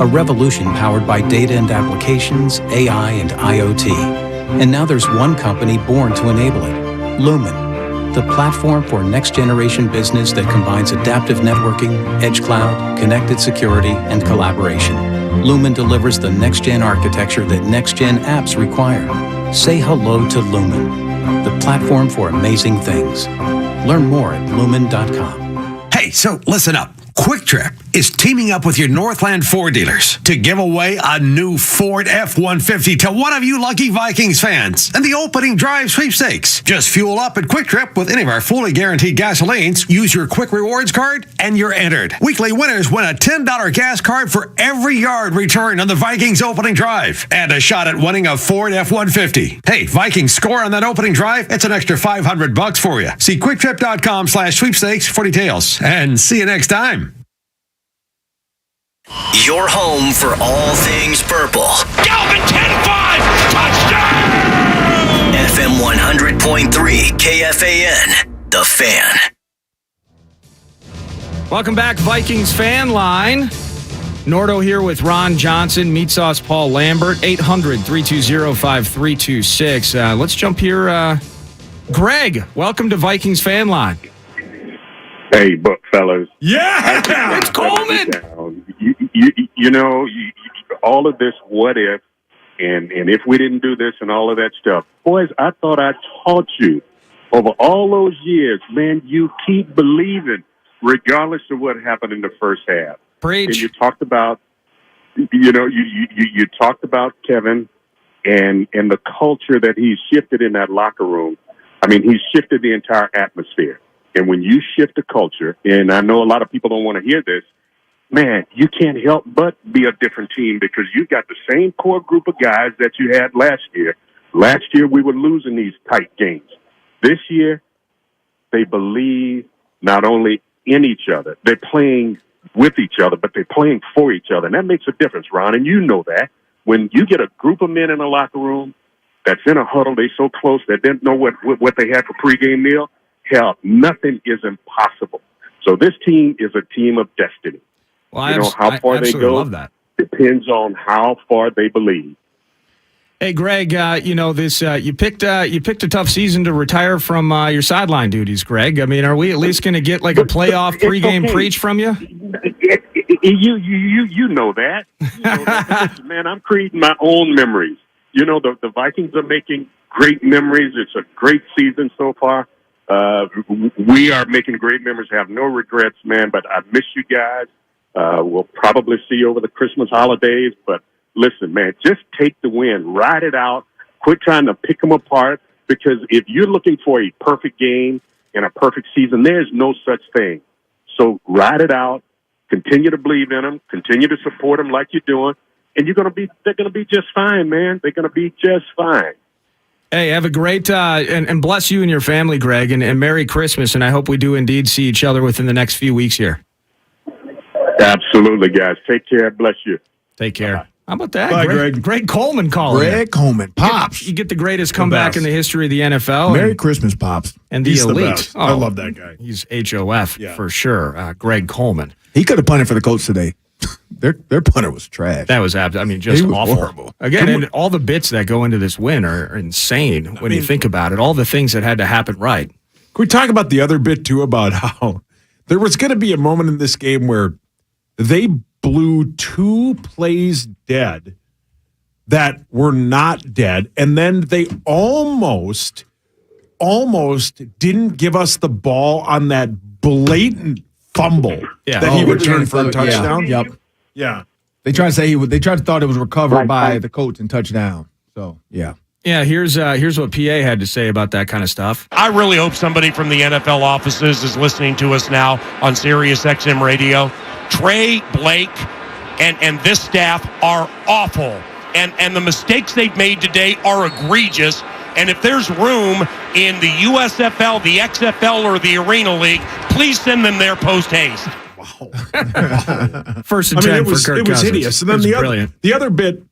a revolution powered by data and applications, AI, and IoT. And now there's one company born to enable it, Lumen, the platform for next-generation business that combines adaptive networking, edge cloud, connected security, and collaboration. Lumen delivers the next-gen architecture that next-gen apps require. Say hello to Lumen, the platform for amazing things. Learn more at lumen.com. Hey, so listen up. Quick Trip is teaming up with your Northland Ford dealers to give away a new Ford F-150 to one of you lucky Vikings fans in the opening drive sweepstakes. Just fuel up at Quick Trip with any of our fully guaranteed gasolines, use your Quick Rewards card, and you're entered. Weekly winners win a $10 gas card for every yard returned on the Vikings opening drive and a shot at winning a Ford F-150. Hey, Vikings score on that opening drive, it's an extra $500 for you. See quicktrip.com/sweepstakes for details, and see you next time. Your home for all things purple. Galvin 10-5! Touchdown! FM 100.3 KFAN, The Fan. Welcome back, Vikings Fan Line. Nordo here with Ron Johnson, Meat Sauce Paul Lambert, 800-320-5326. Let's jump here. Greg, welcome to Vikings Fan Line. Hey, book fellas. Yeah! It's Coleman! You know, all of this what if, and if we didn't do this and all of that stuff. Boys, I thought I taught you over all those years, man, you keep believing regardless of what happened in the first half. Preach. And you talked about, you talked about Kevin and the culture that he's shifted in that locker room. I mean, he's shifted the entire atmosphere. And when you shift the culture, and I know a lot of people don't want to hear this, man, you can't help but be a different team because you got the same core group of guys that you had last year. Last year, we were losing these tight games. This year, they believe not only in each other, they're playing with each other, but they're playing for each other. And that makes a difference, Ron, and you know that. When you get a group of men in a locker room that's in a huddle, they so close that they didn't know what they had for pregame meal, hell, nothing is impossible. So this team is a team of destiny. Well, how far they go love that. depends on how far they believe. Hey, Greg, this you picked a tough season to retire from your sideline duties, Greg. I mean, are we at least going to get like a playoff pregame preach from you? You know that. Listen, man, I'm creating my own memories. The Vikings are making great memories. It's a great season so far. We are making great memories. Have no regrets, man, but I miss you guys. We'll probably see you over the Christmas holidays, but listen, man, just take the win. Ride it out. Quit trying to pick them apart, because if you're looking for a perfect game and a perfect season, there's no such thing. So ride it out. Continue to believe in them. Continue to support them like you're doing, and they're going to be just fine, man. They're going to be just fine. Hey, have a great and bless you and your family, Greg, and Merry Christmas. And I hope we do indeed see each other within the next few weeks here. Absolutely, guys. Take care. Bless you. Take care. Bye. How about that? Bye, Greg. Greg Coleman calling. Greg Coleman. Pops. You get the greatest comeback in the history of the NFL. Merry Christmas, Pops. And the He's elite. The best. I love that guy. He's HOF for sure. Greg Coleman. He could have punted for the Colts today. Their punter was trash. That was just awful. Horrible. Again, and all the bits that go into this win are insane when you think about it. All the things that had to happen right. Can we talk about the other bit, too, about how there was going to be a moment in this game where they blew 2 plays dead that were not dead, and then they almost didn't give us the ball on that blatant fumble that he returned for a touchdown. Yep. Yeah. They tried to thought it was recovered by the Colts and touchdown. So, yeah. Yeah, here's what PA had to say about that kind of stuff. I really hope somebody from the NFL offices is listening to us now on Sirius XM Radio. Trey Blake and this staff are awful. And the mistakes they've made today are egregious. And if there's room in the USFL, the XFL, or the Arena League, please send them there post-haste. Wow. First and 10 for Kirk Cousins. It was hideous. And then the other bit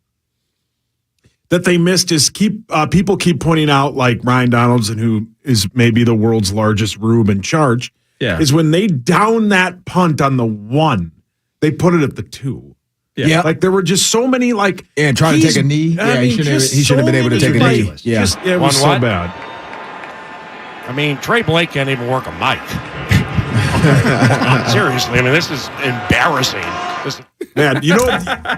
that they missed is people keep pointing out, like Ryan Donaldson, who is maybe the world's largest rube in charge, is when they down that punt on the 1, they put it at the 2. Yeah. Like there were just so many and trying to take a knee. Yeah, he shouldn't have been able to take a knee. Yeah. It was so bad. I mean, Trey Blake can't even work a mic. Seriously, I mean, this is embarrassing. Man,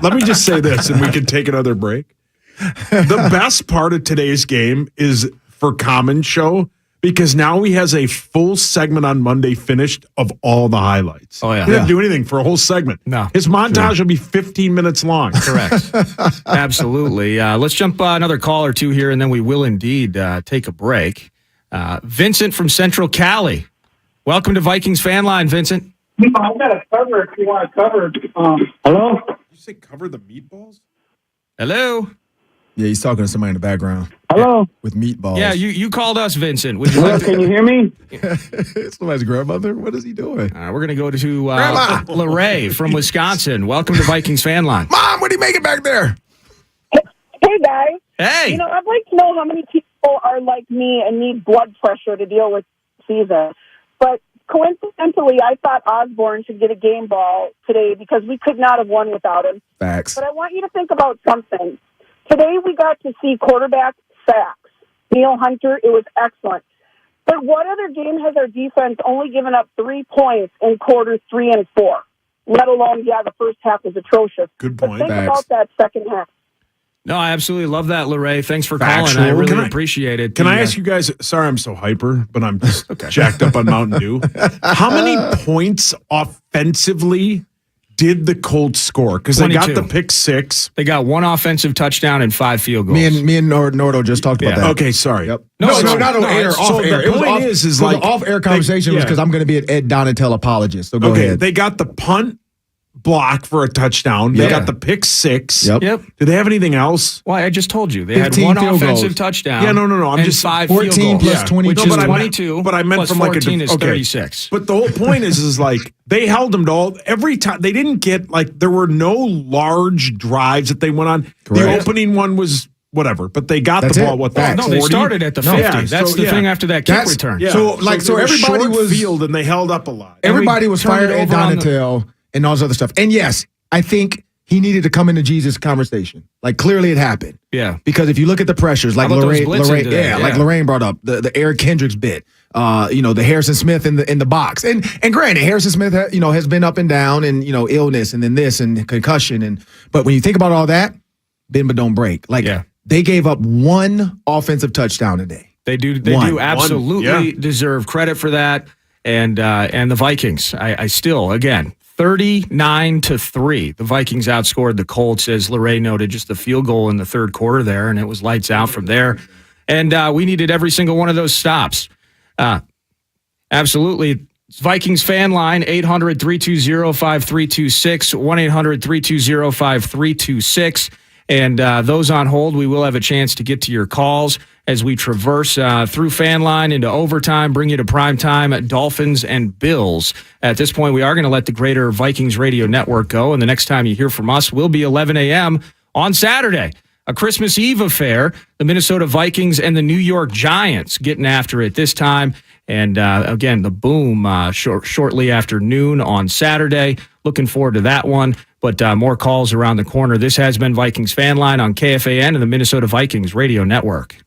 let me just say this, and we can take another break. The best part of today's game is for Common Show, because now he has a full segment on Monday finished of all the highlights. Oh, yeah. He didn't do anything for a whole segment. No. His montage will be 15 minutes long. Correct. Absolutely. Let's jump another call or two here, and then we will indeed take a break. Vincent from Central Cali. Welcome to Vikings Fan Line, Vincent. I've got a cover if you want to cover. Hello? Did you say cover the meatballs? Hello? Yeah, he's talking to somebody in the background. Hello? With meatballs. Yeah, you called us, Vincent. Would you Hello, can you hear me? Somebody's grandmother? What is he doing? We're going to go to Lorraine from Wisconsin. Welcome to Vikings Fan Line. Mom, what are you making back there? Hey, guys. Hey. I'd like to know how many people are like me and need blood pressure to deal with season. But coincidentally, I thought Osborne should get a game ball today because we could not have won without him. Facts. But I want you to think about something. Today we got to see quarterback sacks. Neil Hunter, it was excellent. But what other game has our defense only given up 3 points in quarters 3 and 4? Let alone, the first half was atrocious. Good point. But think about that second half. No, I absolutely love that, Lorraine. Thanks for calling. I really appreciate it. Can I ask you guys, sorry I'm so hyper, but I'm just jacked up on Mountain Dew. How many points offensively did the Colts score? Because they got the pick 6. They got 1 offensive touchdown and 5 field goals. Me and Nordo just talked about that. Okay, sorry. Yep. No, not on air, off air. The point is like the off-air conversation was because I'm going to be an Ed Donatel apologist. So go ahead. They got the punt block for a touchdown. They got the pick 6. Yep. Did they have anything else? Well, I just told you. They had 1 offensive touchdown. Yeah, no. I'm just 5 14 field goals. plus 22. Which is 22. But I meant plus from 14 like is 36. But the whole point is like they held them to all every time. They didn't get there were no large drives that they went on. Correct. The opening one was whatever, but they got That's the ball. it. What Facts. No, they started at the 50. Yeah, That's so, the yeah. thing after that kick return. Yeah. So they everybody were was field and they held up a lot. Everybody was turned it firing at over on the- Donatel and all this other stuff. And yes, I think he needed to come into Jesus' conversation. Like clearly it happened. Yeah. Because if you look at the pressures, like How about those Lorraine, blitzing today? like Yeah. Lorraine brought up the Eric Kendricks bit. The Harrison Smith in the box. And granted, Harrison Smith has been up and down and illness and then this and concussion but when you think about all that, bend but don't break. Like they gave up one offensive touchdown today. They do absolutely deserve credit for that. And the Vikings, I still, again, 39-3. The Vikings outscored the Colts, as Lorraine noted, just the field goal in the third quarter there, and it was lights out from there. And we needed every single one of those stops. Absolutely. Vikings fan line, 800-320-5326, 1-800-320-5326. And those on hold, we will have a chance to get to your calls as we traverse through fan line into overtime, bring you to prime time at Dolphins and Bills. At this point, we are going to let the Greater Vikings Radio Network go, and the next time you hear from us will be 11 a.m. on Saturday. A Christmas Eve affair, the Minnesota Vikings and the New York Giants getting after it this time. And again, the boom shortly after noon on Saturday. Looking forward to that one. But more calls around the corner. This has been Vikings Fan Line on KFAN and the Minnesota Vikings Radio Network.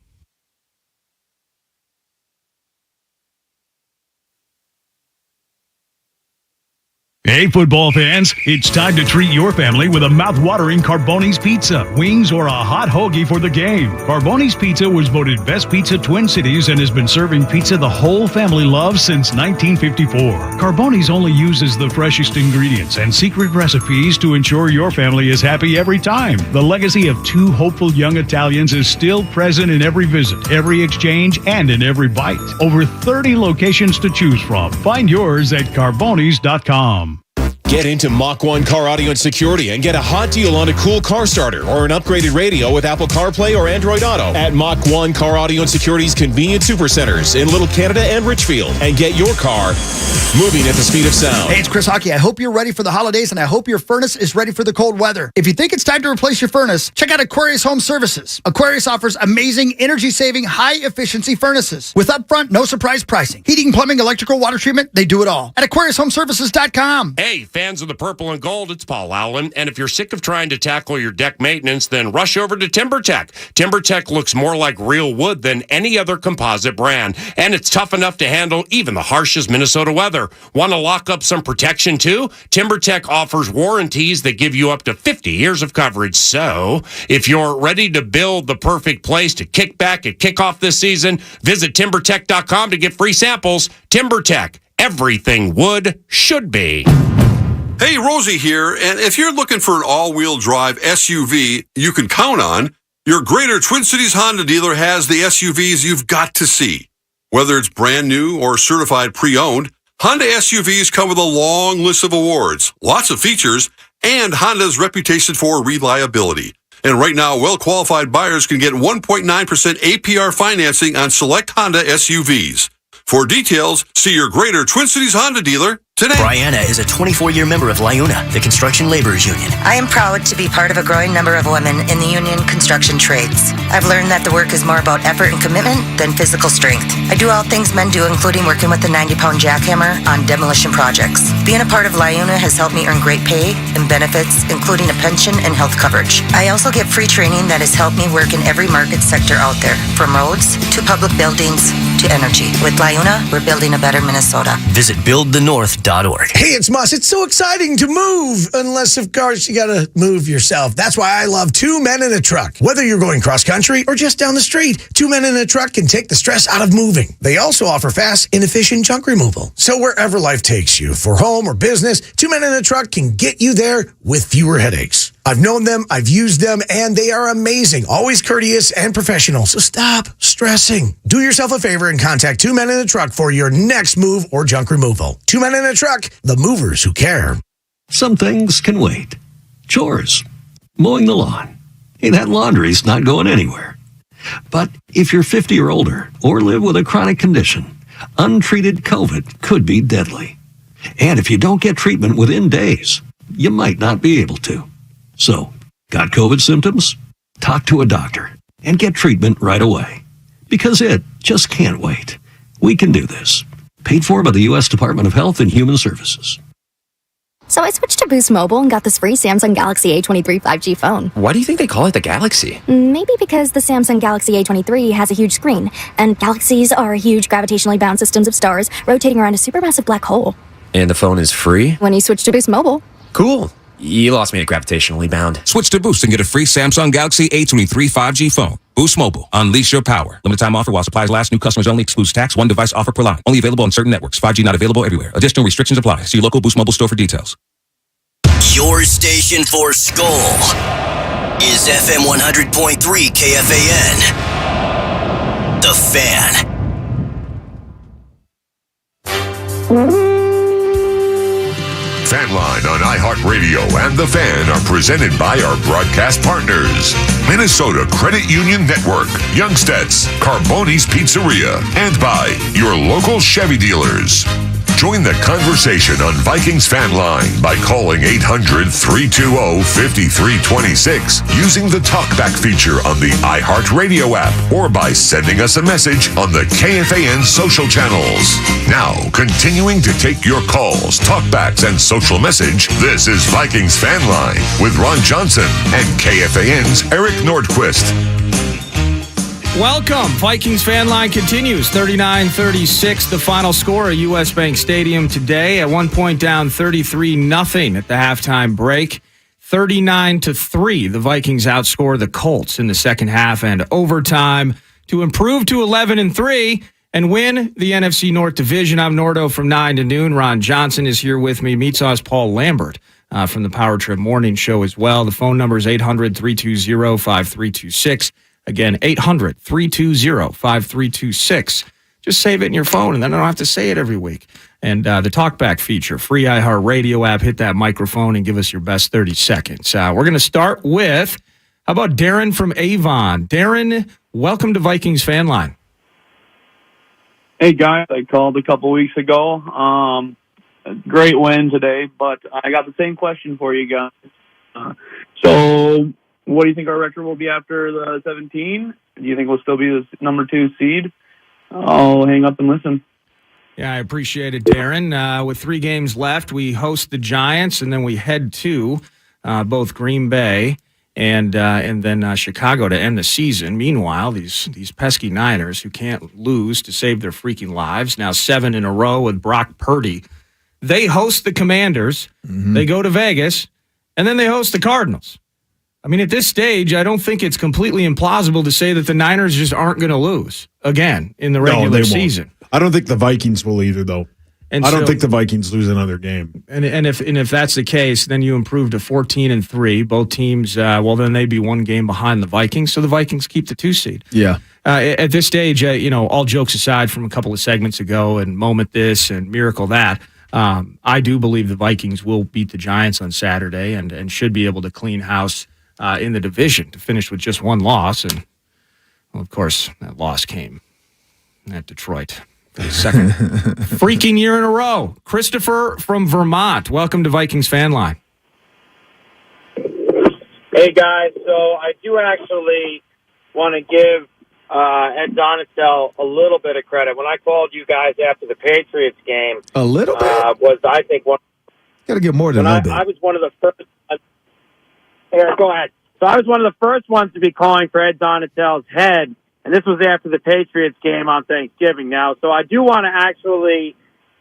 Hey, football fans, it's time to treat your family with a mouth-watering Carboni's Pizza, wings, or a hot hoagie for the game. Carboni's Pizza was voted Best Pizza Twin Cities and has been serving pizza the whole family loves since 1954. Carboni's only uses the freshest ingredients and secret recipes to ensure your family is happy every time. The legacy of two hopeful young Italians is still present in every visit, every exchange, and in every bite. Over 30 locations to choose from. Find yours at carbonis.com. Get into Mach 1 Car Audio and Security and get a hot deal on a cool car starter or an upgraded radio with Apple CarPlay or Android Auto at Mach 1 Car Audio and Security's convenient supercenters in Little Canada and Richfield, and get your car moving at the speed of sound. Hey, it's Chris Hockey. I hope you're ready for the holidays, and I hope your furnace is ready for the cold weather. If you think it's time to replace your furnace, check out Aquarius Home Services. Aquarius offers amazing, energy-saving, high-efficiency furnaces with upfront, no-surprise pricing. Heating, plumbing, electrical, water treatment, they do it all. At AquariusHomeservices.com. Hey, fans of the purple and gold, it's Paul Allen. And if you're sick of trying to tackle your deck maintenance, then rush over to TimberTech. TimberTech looks more like real wood than any other composite brand. And it's tough enough to handle even the harshest Minnesota weather. Want to lock up some protection too? TimberTech offers warranties that give you up to 50 years of coverage. So if you're ready to build the perfect place to kick back at kickoff this season, visit TimberTech.com to get free samples. TimberTech. Everything wood should be. Hey, Rosie here, and if you're looking for an all-wheel drive SUV you can count on, your Greater Twin Cities Honda dealer has the SUVs you've got to see. Whether it's brand new or certified pre-owned, Honda SUVs come with a long list of awards, lots of features, and Honda's reputation for reliability. And right now, well-qualified buyers can get 1.9% APR financing on select Honda SUVs. For details, see your Greater Twin Cities Honda dealer today. Brianna is a 24-year member of LIUNA, the Construction Laborers Union. I am proud to be part of a growing number of women in the union construction trades. I've learned that the work is more about effort and commitment than physical strength. I do all things men do, including working with the 90-pound jackhammer on demolition projects. Being a part of LIUNA has helped me earn great pay and benefits, including a pension and health coverage. I also get free training that has helped me work in every market sector out there, from roads to public buildings to energy. With LIUNA, we're building a better Minnesota. Visit buildthenorth.org. Hey, it's Moss. It's so exciting to move, unless, of course, you got to move yourself. That's why I love Two Men in a Truck. Whether you're going cross-country or just down the street, Two Men in a Truck can take the stress out of moving. They also offer fast and efficient junk removal. So wherever life takes you, for home or business, Two Men in a Truck can get you there with fewer headaches. I've known them, I've used them, and they are amazing. Always courteous and professional. So stop stressing. Do yourself a favor and contact Two Men in a Truck for your next move or junk removal. Two Men in a Truck, the movers who care. Some things can wait. Chores, mowing the lawn. Hey, that laundry's not going anywhere. But if you're 50 or older or live with a chronic condition, untreated COVID could be deadly. And if you don't get treatment within days, you might not be able to. So, got COVID symptoms? Talk to a doctor. and get treatment right away. Because it just can't wait. We can do this. Paid for by the U.S. Department of Health and Human Services. So I switched to Boost Mobile and got this free Samsung Galaxy A23 5G phone. Why do you think they call it the Galaxy? Maybe because the Samsung Galaxy A23 has a huge screen, and galaxies are huge gravitationally bound systems of stars rotating around a supermassive black hole. And the phone is free? When you switch to Boost Mobile. Cool. You lost me at gravitationally bound. Switch to Boost and get a free Samsung Galaxy A23 5G phone. Boost Mobile. Unleash your power. Limited time offer while supplies last. New customers only. Excludes tax. One device offer per line. Only available on certain networks. 5G not available everywhere. Additional restrictions apply. See your local Boost Mobile store for details. Your station for Skull is FM 100.3 KFAN. The Fan. Fan Line on iHeartRadio and The Fan are presented by our broadcast partners. Minnesota Credit Union Network, Youngsteds, Carboni's Pizzeria, and by your local Chevy dealers. Join the conversation on Vikings Fan Line by calling 800-320-5326 using the TalkBack feature on the iHeartRadio app or by sending us a message on the KFAN social channels. Now, continuing to take your calls, talkbacks, and social message, this is Vikings Fan Line with Ron Johnson and KFAN's Eric Nordquist. Welcome. Vikings Fan Line continues. 39-36, the final score at U.S. Bank Stadium today. At one point down 33-0 at the halftime break. 39-3, the Vikings outscore the Colts in the second half and overtime to improve to 11-3 and win the NFC North Division. I'm Nordo from 9 to noon. Ron Johnson is here with me. Meets us Paul Lambert from the Power Trip Morning Show as well. The phone number is 800-320-5326. Again, 800-320-5326. Just save it in your phone, and then I don't have to say it every week. And the TalkBack feature, free iHeartRadio app, hit that microphone and give us your best 30 seconds. We're going to start with, how about Darren from Avon? Darren, welcome to Vikings Fan Line. Hey, guys. I called a couple weeks ago. Great win today, but I got the same question for you guys. So what do you think our record will be after the 17? Do you think we'll still be the number 2 seed? I'll hang up and listen. Yeah, I appreciate it, Darren. With 3 games left, we host the Giants, and then we head to both Green Bay and then Chicago to end the season. Meanwhile, these pesky Niners who can't lose to save their freaking lives, now 7 in a row with Brock Purdy, they host the Commanders, they go to Vegas, and then they host the Cardinals. I mean, at this stage, I don't think it's completely implausible to say that the Niners just aren't going to lose again in the regular season. I don't think the Vikings will either, though. And I don't think the Vikings lose another game. And if that's the case, then you improve to 14-3. Both teams, then they'd be 1 game behind the Vikings, so the Vikings keep the 2 seed. Yeah. At this stage, all jokes aside from a couple of segments ago and moment this and miracle that, I do believe the Vikings will beat the Giants on Saturday and should be able to clean house in the division to finish with just 1 loss. And, well, of course, that loss came at Detroit for the second freaking year in a row. Christopher from Vermont, welcome to Vikings Fan Line. Hey, guys. So I do actually want to give Ed Donatel a little bit of credit. When I called you guys after the Patriots game, a little bit was, I think, one. Got to get more than a little bit. I was one of the first. Eric, go ahead. So I was one of the first ones to be calling for Ed Donatel's head, and this was after the Patriots game on Thanksgiving now. So I do want to actually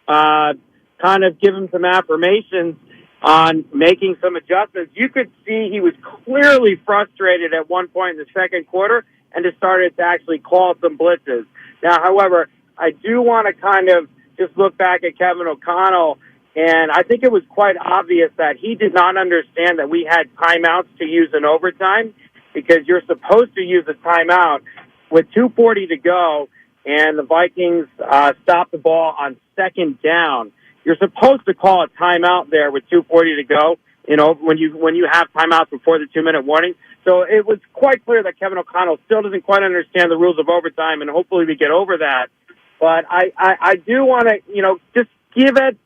kind of give him some affirmations on making some adjustments. You could see he was clearly frustrated at one point in the second quarter and just started to actually call some blitzes. Now, however, I do want to kind of just look back at Kevin O'Connell, and I think it was quite obvious that he did not understand that we had timeouts to use in overtime, because you're supposed to use a timeout with 2:40 to go, and the Vikings stopped the ball on second down. You're supposed to call a timeout there with 2:40 to go, when you have timeouts before the 2-minute warning. So it was quite clear that Kevin O'Connell still doesn't quite understand the rules of overtime, and hopefully we get over that. But I do want to, just give Ed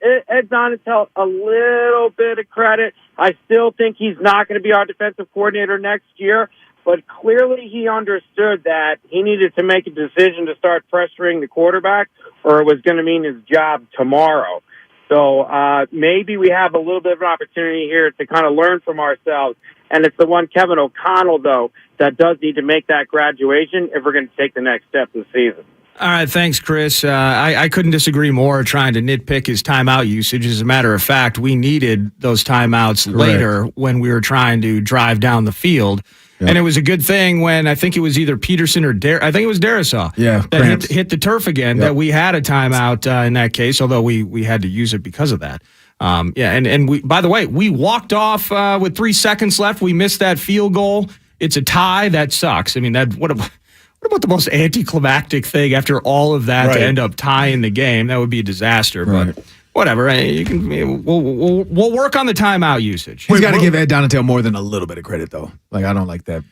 Donatel a little bit of credit. I still think he's not going to be our defensive coordinator next year, but clearly he understood that he needed to make a decision to start pressuring the quarterback, or it was going to mean his job tomorrow. So maybe we have a little bit of an opportunity here to kind of learn from ourselves. And it's the one Kevin O'Connell, though, that does need to make that graduation if we're going to take the next step this season. All right, thanks, Chris. I couldn't disagree more trying to nitpick his timeout usage. As a matter of fact, we needed those timeouts later when we were trying to drive down the field. Yep. And it was a good thing when I think it was either Peterson or I think it was Darisaw that hit the turf again, that we had a timeout in that case, although we had to use it because of that. And we, by the way, we walked off with 3 seconds left. We missed that field goal. It's a tie. That sucks. I mean, what about the most anticlimactic thing after all of that to end up tying the game? That would be a disaster. But whatever. We'll work on the timeout usage. He's got to give Ed Donatel more than a little bit of credit, though. Like, I don't like that.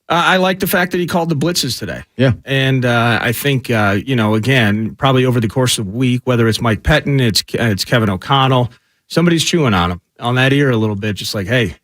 I like the fact that he called the blitzes today. Yeah. And I think, again, probably over the course of the week, whether it's Mike Pettin, it's Kevin O'Connell, somebody's chewing on that ear a little bit, just like, hey,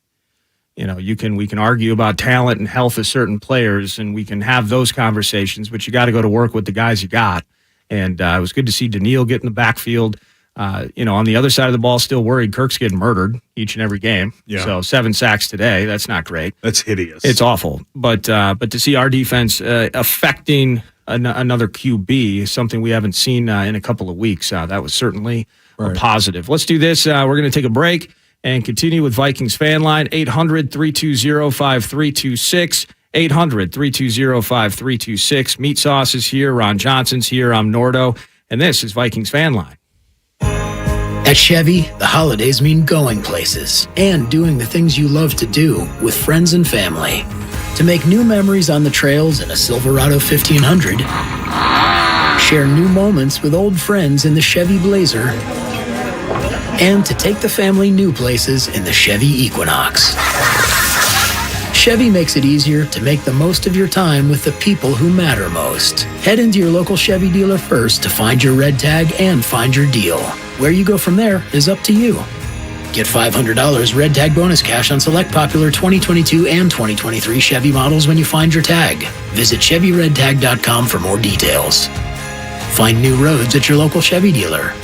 we can argue about talent and health of certain players, and we can have those conversations, but you got to go to work with the guys you got. And it was good to see Daniil get in the backfield. On the other side of the ball, still worried Kirk's getting murdered each and every game. Yeah. So 7 sacks today, that's not great. That's hideous. It's awful. But to see our defense affecting another QB is something we haven't seen in a couple of weeks. That was certainly a positive. Let's do this. We're going to take a break and continue with Vikings Fan Line, 800-320-5326. 800-320-5326. Meat Sauce is here. Ron Johnson's here. I'm Nordo. And this is Vikings Fan Line. At Chevy, the holidays mean going places and doing the things you love to do with friends and family. To make new memories on the trails in a Silverado 1500, share new moments with old friends in the Chevy Blazer, and to take the family new places in the Chevy Equinox. Chevy makes it easier to make the most of your time with the people who matter most. Head into your local Chevy dealer first to find your red tag and find your deal. Where you go from there is up to you. Get $500 red tag bonus cash on select popular 2022 and 2023 Chevy models when you find your tag. Visit ChevyRedTag.com for more details. Find new roads at your local Chevy dealer.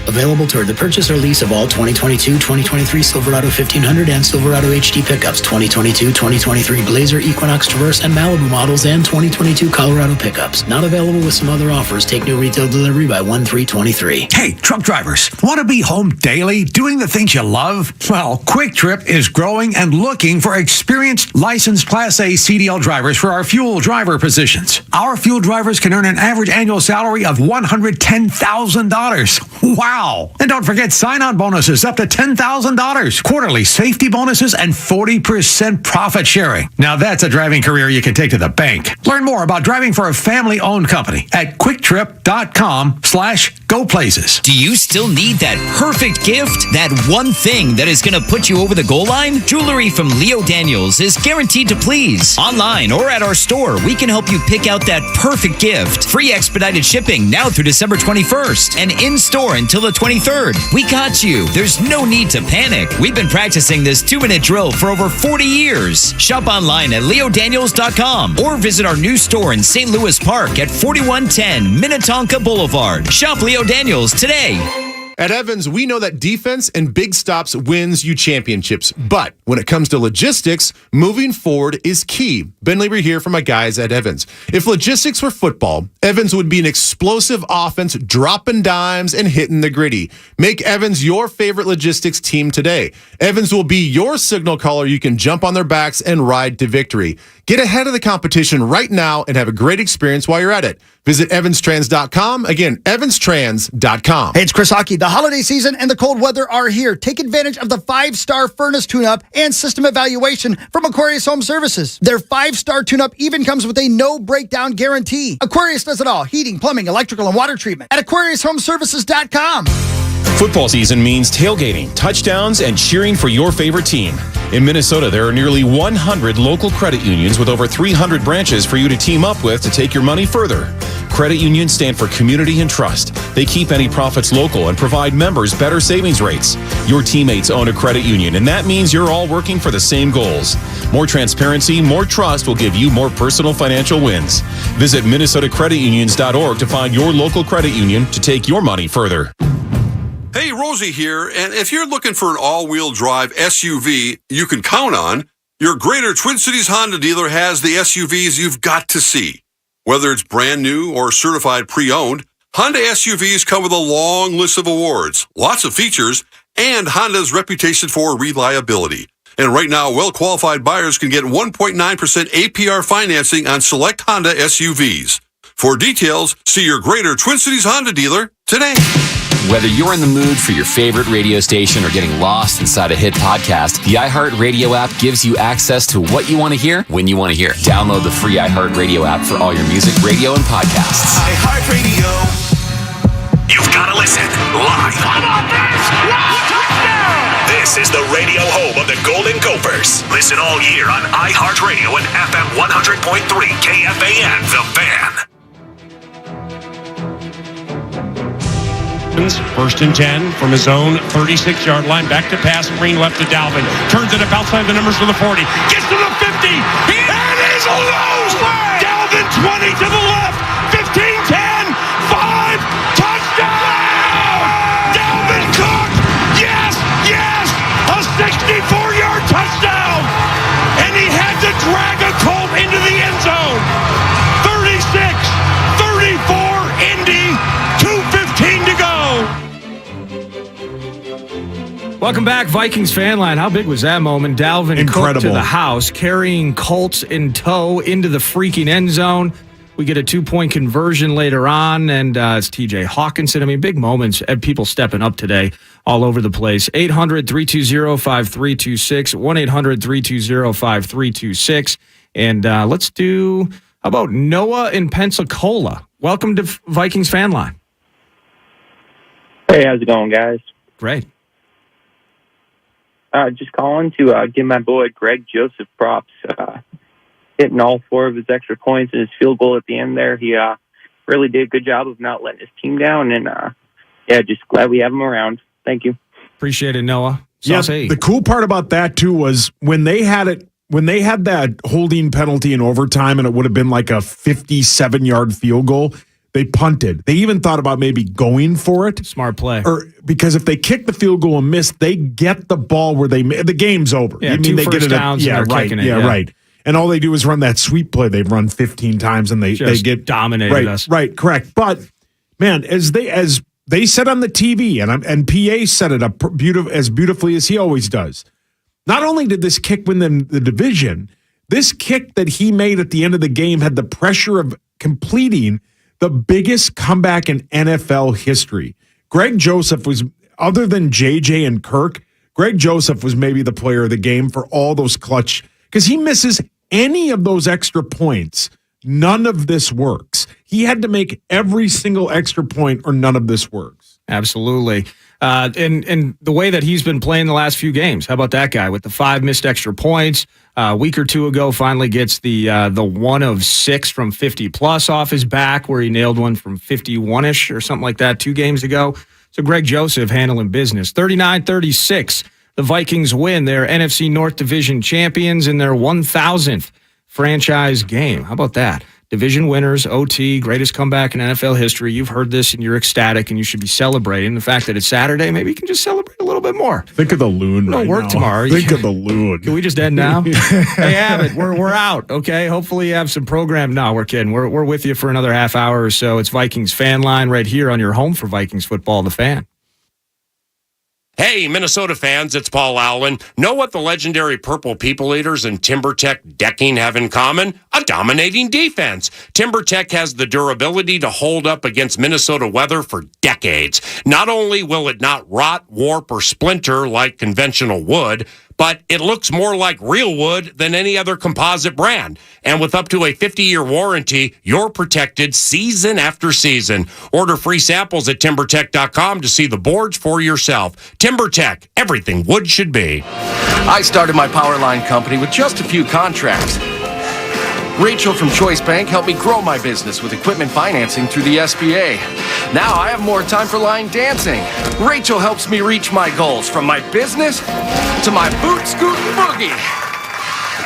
Available toward the purchase or lease of all 2022, 2023 Silverado 1500 and Silverado HD pickups, 2022, 2023 Blazer, Equinox, Traverse, and Malibu models, and 2022 Colorado pickups. Not available with some other offers. Take new retail delivery by 1/3/23. Hey, truck drivers, want to be home daily doing the things you love? Well, Quick Trip is growing and looking for experienced licensed Class A CDL drivers for our fuel driver positions. Our fuel drivers can earn an average annual salary of $110,000. Wow. And don't forget sign-on bonuses up to $10,000, quarterly safety bonuses, and 40% profit sharing. Now that's a driving career you can take to the bank. Learn more about driving for a family-owned company at quicktrip.com/goplaces. Do you still need that perfect gift? That one thing that is going to put you over the goal line? Jewelry from Leo Daniels is guaranteed to please. Online or at our store, we can help you pick out that perfect gift. Free expedited shipping now through December 21st and in-store until the 23rd. We got you. There's no need to panic. We've been practicing this 2-minute drill for over 40 years. Shop online at leodaniels.com or visit our new store in St. Louis Park at 4110 Minnetonka Boulevard. Shop Leo Daniels today. At Evans, we know that defense and big stops wins you championships. But when it comes to logistics, moving forward is key. Ben Lieber here for my guys at Evans. If logistics were football, Evans would be an explosive offense, dropping dimes and hitting the gritty. Make Evans your favorite logistics team today. Evans will be your signal caller you can jump on their backs and ride to victory. Get ahead of the competition right now and have a great experience while you're at it. Visit evanstrans.com. Again, evanstrans.com. Hey, it's Chris Hockey. The holiday season and the cold weather are here. Take advantage of the 5-star furnace tune-up and system evaluation from Aquarius Home Services. Their 5-star tune-up even comes with a no-breakdown guarantee. Aquarius does it all. Heating, plumbing, electrical, and water treatment at AquariusHomeservices.com. Football season means tailgating, touchdowns, and cheering for your favorite team. In Minnesota, there are nearly 100 local credit unions with over 300 branches for you to team up with to take your money further. Credit unions stand for community and trust. They keep any profits local and provide members better savings rates. Your teammates own a credit union, and that means you're all working for the same goals. More transparency, more trust will give you more personal financial wins. Visit MinnesotaCreditUnions.org to find your local credit union to take your money further. Hey, Rosie here, and if you're looking for an all-wheel drive SUV you can count on, your Greater Twin Cities Honda dealer has the SUVs you've got to see. Whether it's brand new or certified pre-owned, Honda SUVs come with a long list of awards, lots of features, and Honda's reputation for reliability. And right now, well-qualified buyers can get 1.9% APR financing on select Honda SUVs. For details, see your Greater Twin Cities Honda dealer today. Whether you're in the mood for your favorite radio station or getting lost inside a hit podcast, the iHeartRadio app gives you access to what you want to hear when you want to hear it. Download the free iHeartRadio app for all your music, radio, and podcasts. iHeartRadio. You've got to listen live. How about this? Touchdown! This is the radio home of the Golden Gophers. Listen all year on iHeartRadio and FM 100.3 KFAN, The Fan. First and 10 from his own 36-yard line. Back to pass. Green left to Dalvin. Turns it up outside the numbers to the 40. Gets to the 50. And is loose. Dalvin 20 to the left. 15, 10, 5. Touchdown! Dalvin Cook. Yes, yes. A 64-yard touchdown. And he had to drag a Colt into the end zone. 36, 34, Indy. 2:15 to go. Welcome back, Vikings fan line. How big was that moment? Dalvin Cook to the house, carrying Colts in tow into the freaking end zone. We get a 2-point conversion later on, and it's TJ Hawkinson. I mean, big moments. People stepping up today all over the place. 800-320-5326, 1-800-320-5326. And let's do, how about Noah in Pensacola? Welcome to Vikings fan line. Hey, how's it going, guys? Great. Just calling to give my boy Greg Joseph props. Hitting all 4 of his extra points and his field goal at the end there. He really did a good job of not letting his team down. And, just glad we have him around. Thank you. Appreciate it, Noah. Yes, the cool part about that, too, was when they had that holding penalty in overtime and it would have been like a 57-yard field goal, they punted. They even thought about maybe going for it. Smart play. Because if they kick the field goal and miss, they get the ball where the game's over. Yeah, they get it downs. Yeah, right. Right. And all they do is run that sweep play. They've run 15 times and they get dominated us. Right, correct. But man, as they said on the TV, and PA set it up as beautifully as he always does. Not only did this kick win them the division, this kick that he made at the end of the game had the pressure of completing the biggest comeback in NFL history. Greg Joseph was, other than JJ and Kirk, Greg Joseph was maybe the player of the game for all those clutch, because he misses any of those extra points. None of this works. He had to make every single extra point or none of this works. Absolutely. And the way that he's been playing the last few games. How about that guy with the 5 missed extra points? A week or two ago, finally gets the 1 of 6 from 50+ off his back, where he nailed one from 51-ish or something like that 2 games ago. So Greg Joseph handling business. 39-36. The Vikings win. Their NFC North Division champions in their 1,000th franchise game. How about that? Division winners, OT, greatest comeback in NFL history. You've heard this and you're ecstatic and you should be celebrating. The fact that it's Saturday, maybe you can just celebrate a little bit more. Think of the loon right now. We don't work tomorrow. Think of the loon. Can we just end now? Hey, Abbott, we're out, okay? Hopefully you have some program. No, we're kidding. We're with you for another half hour or so. It's Vikings Fan Line right here on your home for Vikings football, The Fan. Hey, Minnesota fans, it's Paul Allen. Know what the legendary Purple People Eaters and TimberTech decking have in common? A dominating defense. TimberTech has the durability to hold up against Minnesota weather for decades. Not only will it not rot, warp, or splinter like conventional wood, but it looks more like real wood than any other composite brand. And with up to a 50-year warranty, you're protected season after season. Order free samples at TimberTech.com to see the boards for yourself. TimberTech, everything wood should be. I started my power line company with just a few contracts. Rachel from Choice Bank helped me grow my business with equipment financing through the SBA. Now I have more time for line dancing. Rachel helps me reach my goals, from my business to my boot scoot boogie.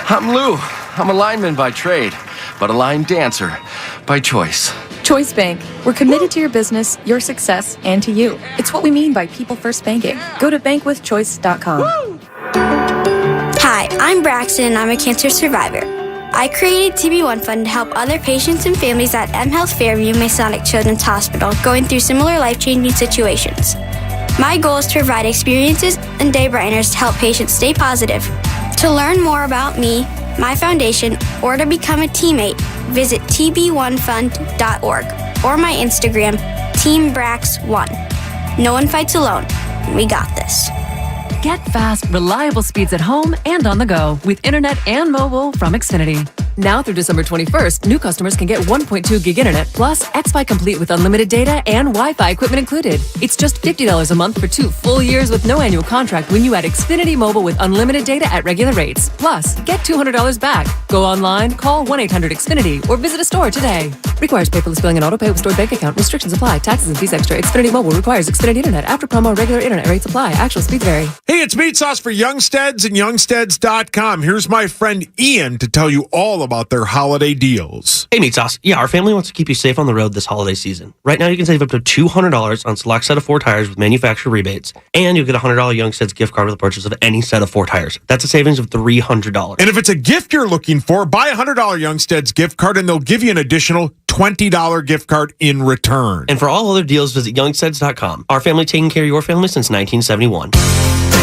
I'm Lou. I'm a lineman by trade, but a line dancer by choice. Choice Bank. We're committed to your business, your success, and to you. It's what we mean by people first banking. Go to bankwithchoice.com. Hi, I'm Braxton and I'm a cancer survivor. I created TB1 Fund to help other patients and families at M Health Fairview Masonic Children's Hospital going through similar life-changing situations. My goal is to provide experiences and day brighteners to help patients stay positive. To learn more about me, my foundation, or to become a teammate, visit tb1fund.org or my Instagram, TeamBrax1. No one fights alone. We got this. Get fast, reliable speeds at home and on the go with internet and mobile from Xfinity. Now through December 21st, new customers can get 1.2 gig internet plus Xfi Complete with unlimited data and Wi-Fi equipment included. It's just $50 a month for 2 full years with no annual contract when you add Xfinity Mobile with unlimited data at regular rates. Plus, get $200 back. Go online, call 1-800-XFINITY or visit a store today. Requires paperless billing and auto pay with stored bank account. Restrictions apply. Taxes and fees extra. Xfinity Mobile requires Xfinity Internet. After promo, regular internet rates apply. Actual speeds vary. Hey, it's Meat Sauce for Youngsteads and Youngsteads.com. Here's my friend Ian to tell you all about their holiday deals. Hey, Meat Sauce. Yeah, our family wants to keep you safe on the road this holiday season. Right now, you can save up to $200 on select set of 4 tires with manufacturer rebates, and you'll get a $100 Youngsteads gift card with the purchase of any set of 4 tires. That's a savings of $300. And if it's a gift you're looking for, buy a $100 Youngsteads gift card, and they'll give you an additional $20 gift card in return. And for all other deals, visit Youngsteads.com. Our family taking care of your family since 1971.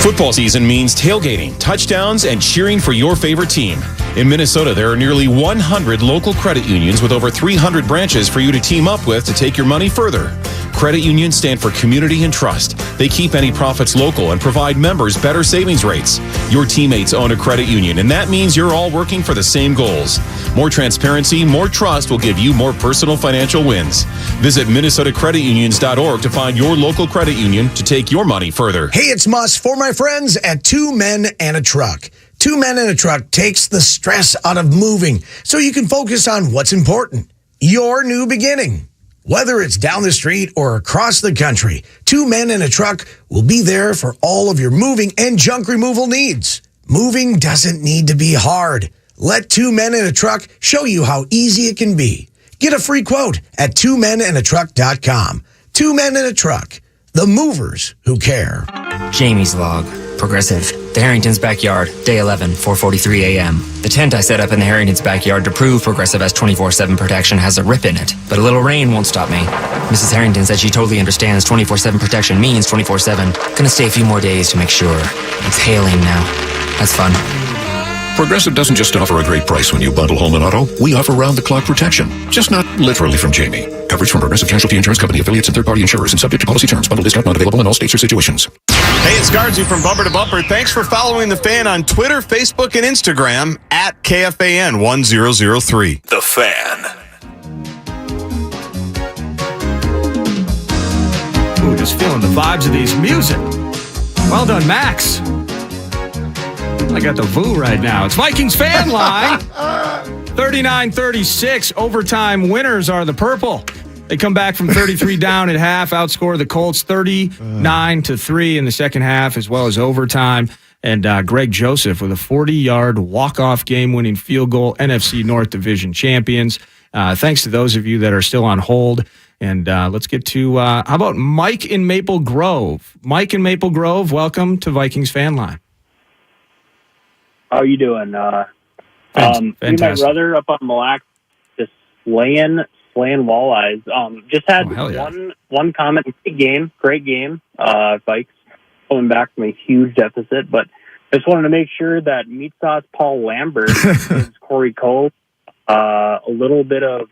Football season means tailgating, touchdowns, and cheering for your favorite team. In Minnesota, there are nearly 100 local credit unions with over 300 branches for you to team up with to take your money further. Credit unions stand for community and trust. They keep any profits local and provide members better savings rates. Your teammates own a credit union, and that means you're all working for the same goals. More transparency, more trust will give you more personal financial wins. Visit MinnesotaCreditUnions.org to find your local credit union to take your money further. Hey, it's Mus for my friends at 2 Men and a Truck. 2 Men and a Truck takes the stress out of moving so you can focus on what's important, your new beginning. Whether it's down the street or across the country, 2 Men and a Truck will be there for all of your moving and junk removal needs. Moving doesn't need to be hard. Let 2 Men and a Truck show you how easy it can be. Get a free quote at 2menandatruck.com. 2 Men and a Truck, the movers who care. Jamie's log. Progressive. The Harringtons' backyard. Day 11, 4:43 a.m. The tent I set up in the Harringtons' backyard to prove Progressive has 24/7 protection has a rip in it. But a little rain won't stop me. Mrs. Harrington said she totally understands 24/7 protection means 24/7. Gonna stay a few more days to make sure. It's hailing now. That's fun. Progressive doesn't just offer a great price when you bundle home and auto. We offer round-the-clock protection. Just not literally from Jamie. Coverage from Progressive Casualty Insurance Company, affiliates, and third-party insurers, and subject to policy terms. Bundle discount not available in all states or situations. Hey, it's Guardsy from Bumper to Bumper. Thanks for following The Fan on Twitter, Facebook, and Instagram at KFAN 1003. The Fan. Ooh, just feeling the vibes of these music. Well done, Max. I got the VOO right now. It's Vikings Fan Line. 39-36. Overtime winners are the Purple. They come back from 33 down at half, outscore the Colts 39-3 in the second half, as well as overtime. And Greg Joseph with a 40-yard walk-off game-winning field goal, NFC North Division champions. Thanks to those of you that are still on hold. And let's get to, how about Mike in Maple Grove? Mike in Maple Grove, welcome to Vikings Fan Line. How you doing? Me and my brother up on Mille Lacs just slaying walleyes. Just had one comment. Great game. Vikes coming back from a huge deficit, but just wanted to make sure that Meat Sauce Paul Lambert gives Corey Cole a little bit of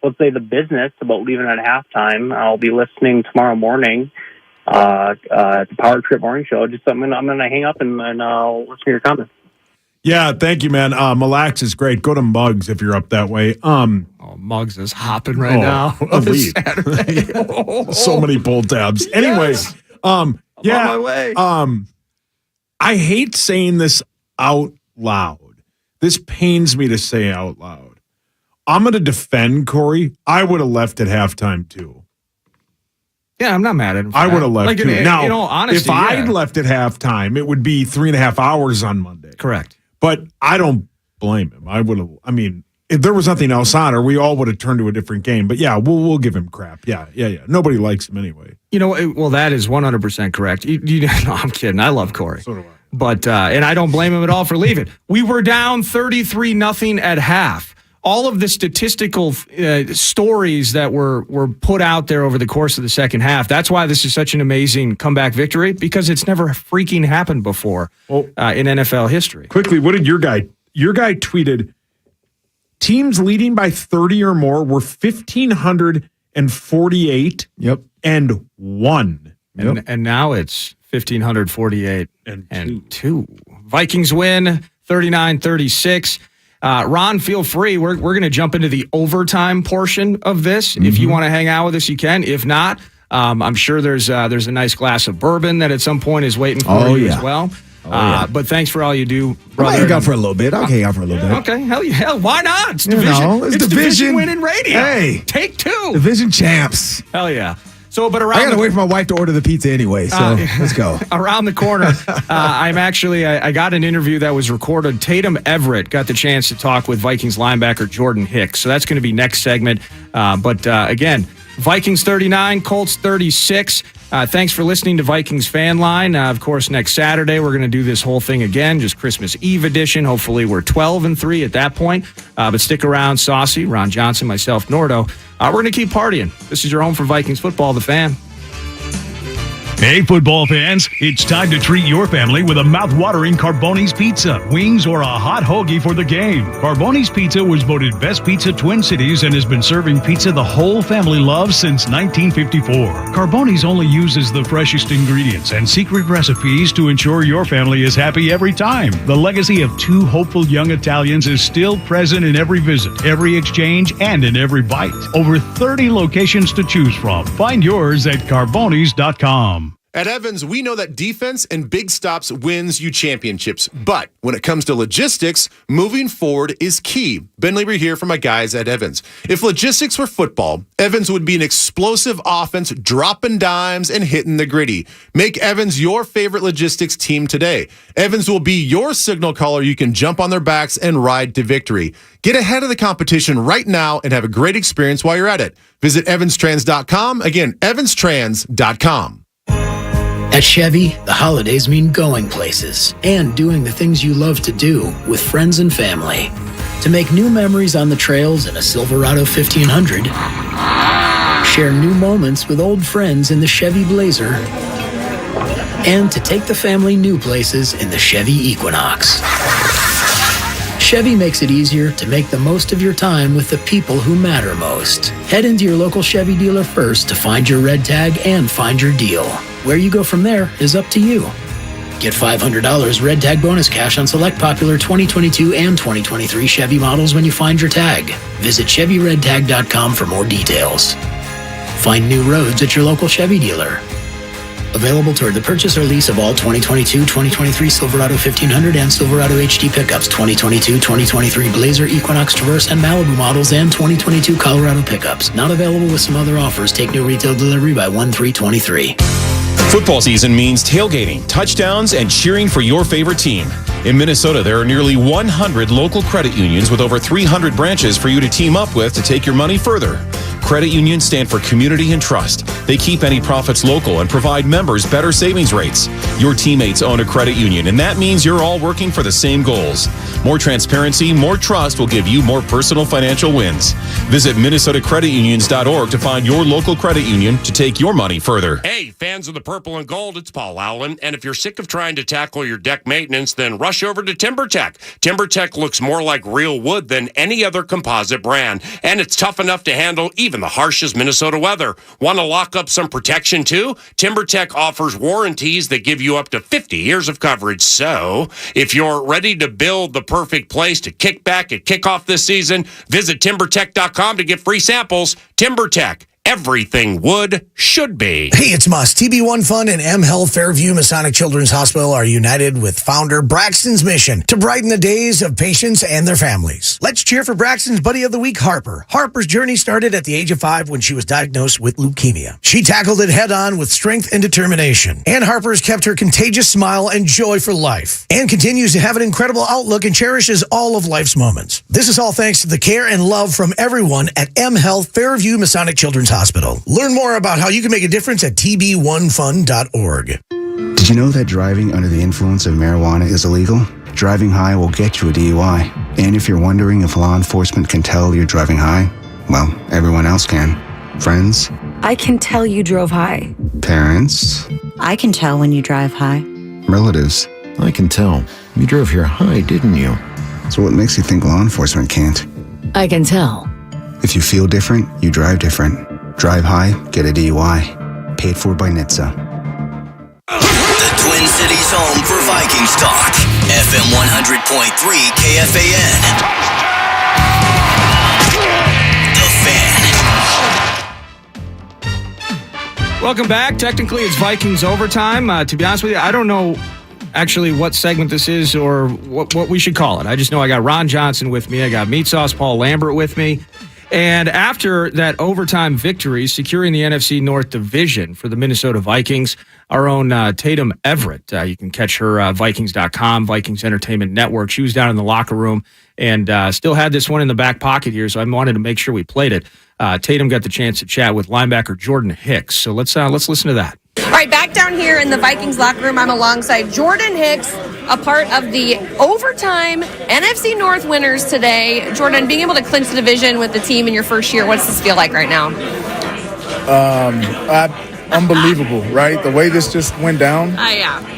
let's say the business about leaving at halftime. I'll be listening tomorrow morning. the Power Trip Morning Show. Just something I'm going to hang up and listen to your comments. Yeah, thank you, man. Mille Lacs is great. Go to Muggs if you're up that way. Muggs is hopping right now. Elite. Saturday. So many pull tabs. Anyways, on my way. I hate saying this out loud. This pains me to say out loud. I'm going to defend Corey. I would have left at halftime too. Yeah, I'm not mad at him. I would have left too. Now, in all honesty, if I'd left at halftime, it would be 3.5 hours on Monday. Correct. But I don't blame him. I would have. I mean, if there was nothing else on, or we all would have turned to a different game. But yeah, we'll give him crap. Yeah. Nobody likes him anyway. Well, that is 100% correct. No, I'm kidding. I love Corey. So do I. But and I don't blame him at all for leaving. We were down 33-0 at half. All of the statistical stories that were put out there over the course of the second half. That's why this is such an amazing comeback victory, because it's never freaking happened before in NFL history. Quickly, what did your guy tweeted? Teams leading by 30 or more were 1,548. Yep. And 1. Yep. And now it's 1,548 and 2. Vikings win 39-36. Ron, feel free. We're going to jump into the overtime portion of this. If you want to hang out with us, you can. If not, I'm sure there's a nice glass of bourbon that at some point is waiting for you as well. But thanks for all you do, brother. I'll hang out for a little bit. Okay, hell, why not? It's division. It's division winning radio. Hey, take 2. Division champs. Hell yeah. So, but around I gotta wait for my wife to order the pizza anyway. So let's go. Around the corner, I got an interview that was recorded. Tatum Everett got the chance to talk with Vikings linebacker Jordan Hicks. So that's going to be next segment. But again, Vikings 39, Colts 36. Thanks for listening to Vikings Fan Line. Of course, next Saturday, we're going to do this whole thing again, just Christmas Eve edition. Hopefully, we're 12-3 at that point. But stick around, Saucy, Ron Johnson, myself, Nordo. We're going to keep partying. This is your home for Vikings football, The Fan. Hey, football fans, it's time to treat your family with a mouth-watering Carboni's Pizza, wings, or a hot hoagie for the game. Carboni's Pizza was voted Best Pizza Twin Cities and has been serving pizza the whole family loves since 1954. Carboni's only uses the freshest ingredients and secret recipes to ensure your family is happy every time. The legacy of 2 hopeful young Italians is still present in every visit, every exchange, and in every bite. Over 30 locations to choose from. Find yours at carbonis.com. At Evans, we know that defense and big stops wins you championships. But when it comes to logistics, moving forward is key. Ben Lieber here for my guys at Evans. If logistics were football, Evans would be an explosive offense, dropping dimes and hitting the gritty. Make Evans your favorite logistics team today. Evans will be your signal caller you can jump on their backs and ride to victory. Get ahead of the competition right now and have a great experience while you're at it. Visit evanstrans.com. Again, evanstrans.com. At Chevy, the holidays mean going places and doing the things you love to do with friends and family. To make new memories on the trails in a Silverado 1500, share new moments with old friends in the Chevy Blazer, and to take the family new places in the Chevy Equinox. Chevy makes it easier to make the most of your time with the people who matter most. Head into your local Chevy dealer first to find your red tag and find your deal. Where you go from there is up to you. Get $500 red tag bonus cash on select popular 2022 and 2023 Chevy models when you find your tag. Visit ChevyRedTag.com for more details. Find new roads at your local Chevy dealer. Available toward the purchase or lease of all 2022, 2023 Silverado 1500 and Silverado HD pickups, 2022, 2023 Blazer, Equinox, Traverse, and Malibu models, and 2022 Colorado pickups. Not available with some other offers. Take new retail delivery by 1/3/23. Football season means tailgating, touchdowns, and cheering for your favorite team. In Minnesota, there are nearly 100 local credit unions with over 300 branches for you to team up with to take your money further. Credit unions stand for community and trust. They keep any profits local and provide members better savings rates. Your teammates own a credit union, and that means you're all working for the same goals. More transparency, more trust will give you more personal financial wins. Visit MinnesotaCreditUnions.org to find your local credit union to take your money further. Hey, fans of the purple and gold, it's Paul Allen. And if you're sick of trying to tackle your deck maintenance, then rush over to TimberTech. TimberTech looks more like real wood than any other composite brand, and it's tough enough to handle even the harshest Minnesota weather. Want to lock lock up some protection too? TimberTech offers warranties that give you up to 50 years of coverage. So if you're ready to build the perfect place to kick back at kickoff this season, visit TimberTech.com to get free samples. TimberTech. Everything wood should be. Hey, it's Musk. TB1 Fund and M Health Fairview Masonic Children's Hospital are united with founder Braxton's mission to brighten the days of patients and their families. Let's cheer for Braxton's Buddy of the Week, Harper. Harper's journey started at the age of 5 when she was diagnosed with leukemia. She tackled it head on with strength and determination. And Harper's kept her contagious smile and joy for life and continues to have an incredible outlook and cherishes all of life's moments. This is all thanks to the care and love from everyone at M Health Fairview Masonic Children's Hospital. Learn more about how you can make a difference at tb1fund.org. Did you know that driving under the influence of marijuana is illegal? Driving high will get you a DUI. And if you're wondering if law enforcement can tell you're driving high, well, everyone else can. Friends? I can tell you drove high. Parents? I can tell when you drive high. Relatives? I can tell. You drove here high, didn't you? So what makes you think law enforcement can't? I can tell. If you feel different, you drive different. Drive high, get a DUI. Paid for by NHTSA. The Twin Cities home for Vikings talk. FM 100.3 KFAN. The Fan. Welcome back. Technically, it's Vikings overtime. To be honest with you, I don't know actually what segment this is or what we should call it. I just know I got Ron Johnson with me. I got Meat Sauce Paul Lambert with me. And after that overtime victory, securing the NFC North Division for the Minnesota Vikings, our own Tatum Everett, you can catch her Vikings.com, Vikings Entertainment Network. She was down in the locker room and still had this one in the back pocket here, so I wanted to make sure we played it. Tatum got the chance to chat with linebacker Jordan Hicks. So let's listen to that. All right, back down here in the Vikings locker room, I'm alongside Jordan Hicks, a part of the overtime NFC North winners today. Jordan, being able to clinch the division with the team in your first year, what's this feel like right now? Unbelievable, right? The way this just went down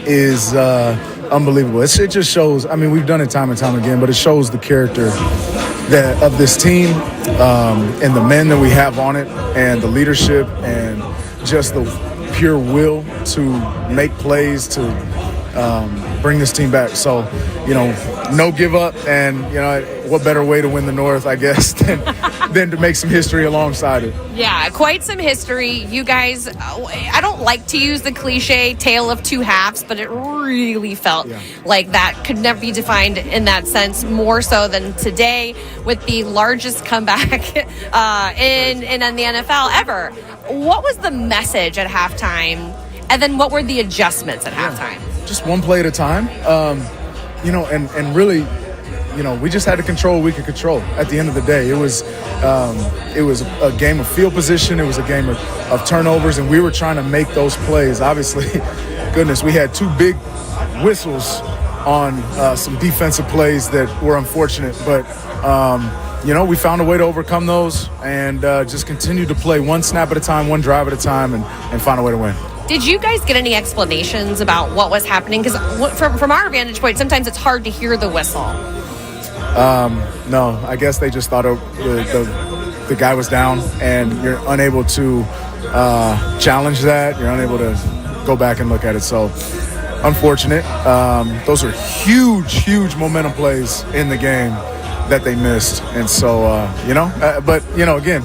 is unbelievable. It just shows, I mean, we've done it time and time again, but it shows the character of this team and the men that we have on it and the leadership and just the pure will to make plays to bring this team back. So, no give up, and what better way to win the North, I guess, than to make some history alongside it. Yeah, quite some history. You guys, I don't like to use the cliche tale of two halves, but it really felt like that could never be defined in that sense, more so than today with the largest comeback in the NFL ever. What was the message at halftime, and then what were the adjustments at halftime? Just one play at a time, and really, we just had to control what we could control. At the end of the day, it was a game of field position. It was a game of turnovers, and we were trying to make those plays. Obviously, goodness, we had two big whistles on some defensive plays that were unfortunate, but we found a way to overcome those and just continue to play one snap at a time, one drive at a time, and find a way to win. Did you guys get any explanations about what was happening? Because from our vantage point, sometimes it's hard to hear the whistle. No, I guess they just thought the guy was down, and you're unable to challenge that. You're unable to go back and look at it. So, unfortunate. Those are huge momentum plays in the game that they missed. And so, again,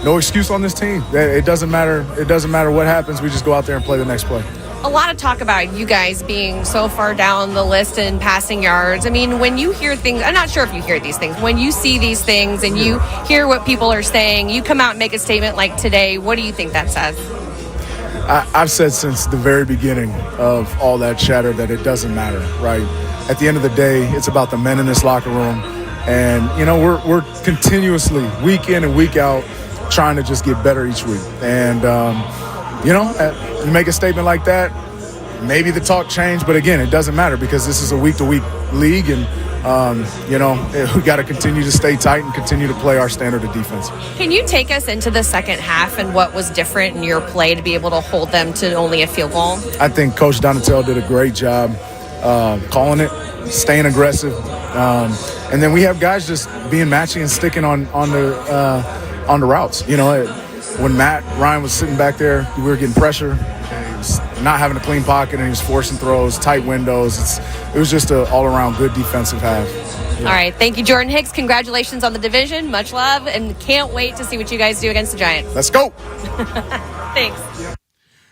no excuse on this team. It doesn't matter. It doesn't matter what happens. We just go out there and play the next play. A lot of talk about you guys being so far down the list in passing yards. I mean, when you hear things, I'm not sure if you hear these things. When you see these things and you hear what people are saying, you come out and make a statement like today. What do you think that says? I've said since the very beginning of all that chatter that it doesn't matter, right? At the end of the day, it's about the men in this locker room. And, we're continuously, week in and week out, trying to just get better each week. And, you make a statement like that, maybe the talk changed, but again, it doesn't matter because this is a week-to-week league, and, we got to continue to stay tight and continue to play our standard of defense. Can you take us into the second half and what was different in your play to be able to hold them to only a field goal? I think Coach Donatello did a great job calling it, staying aggressive, and then we have guys just being matchy and sticking on the routes. when Matt Ryan was sitting back there, we were getting pressure. And he was not having a clean pocket, and he was forcing throws, tight windows. It was just an all-around good defensive half. All right. Thank you, Jordan Hicks. Congratulations on the division. Much love, and can't wait to see what you guys do against the Giants. Let's go. Thanks.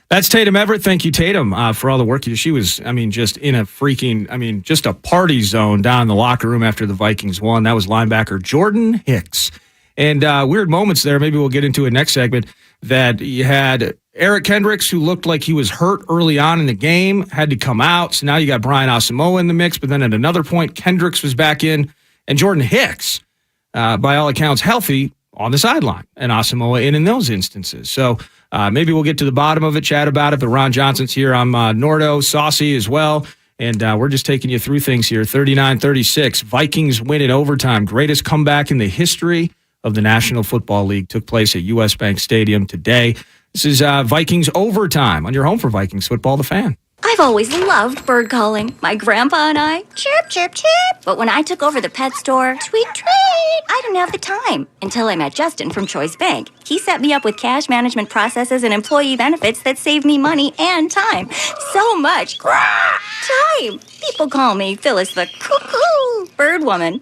That's Tatum Everett. Thank you, Tatum, for all the work you did. She was, just in a freaking, just a party zone down in the locker room after the Vikings won. That was linebacker Jordan Hicks. And weird moments there. Maybe we'll get into it next segment. That you had Eric Kendricks, who looked like he was hurt early on in the game, had to come out. So now you got Brian Asamoah in the mix. But then at another point, Kendricks was back in. And Jordan Hicks, by all accounts, healthy on the sideline. And Asamoah in those instances. So maybe we'll get to the bottom of it, chat about it. But Ron Johnson's here. I'm Nordo, Saucy as well. And we're just taking you through things here. 39-36. Vikings win in overtime. Greatest comeback in the history of the National Football League. Took place at U.S. Bank Stadium today. This is Vikings Overtime on your home for Vikings football, The Fan. I've always loved bird calling. My grandpa and I, chirp, chirp, chirp. But when I took over the pet store, tweet, tweet, I didn't have the time. Until I met Justin from Choice Bank. He set me up with cash management processes and employee benefits that saved me money and time. So much time. People call me Phyllis the cuckoo bird woman.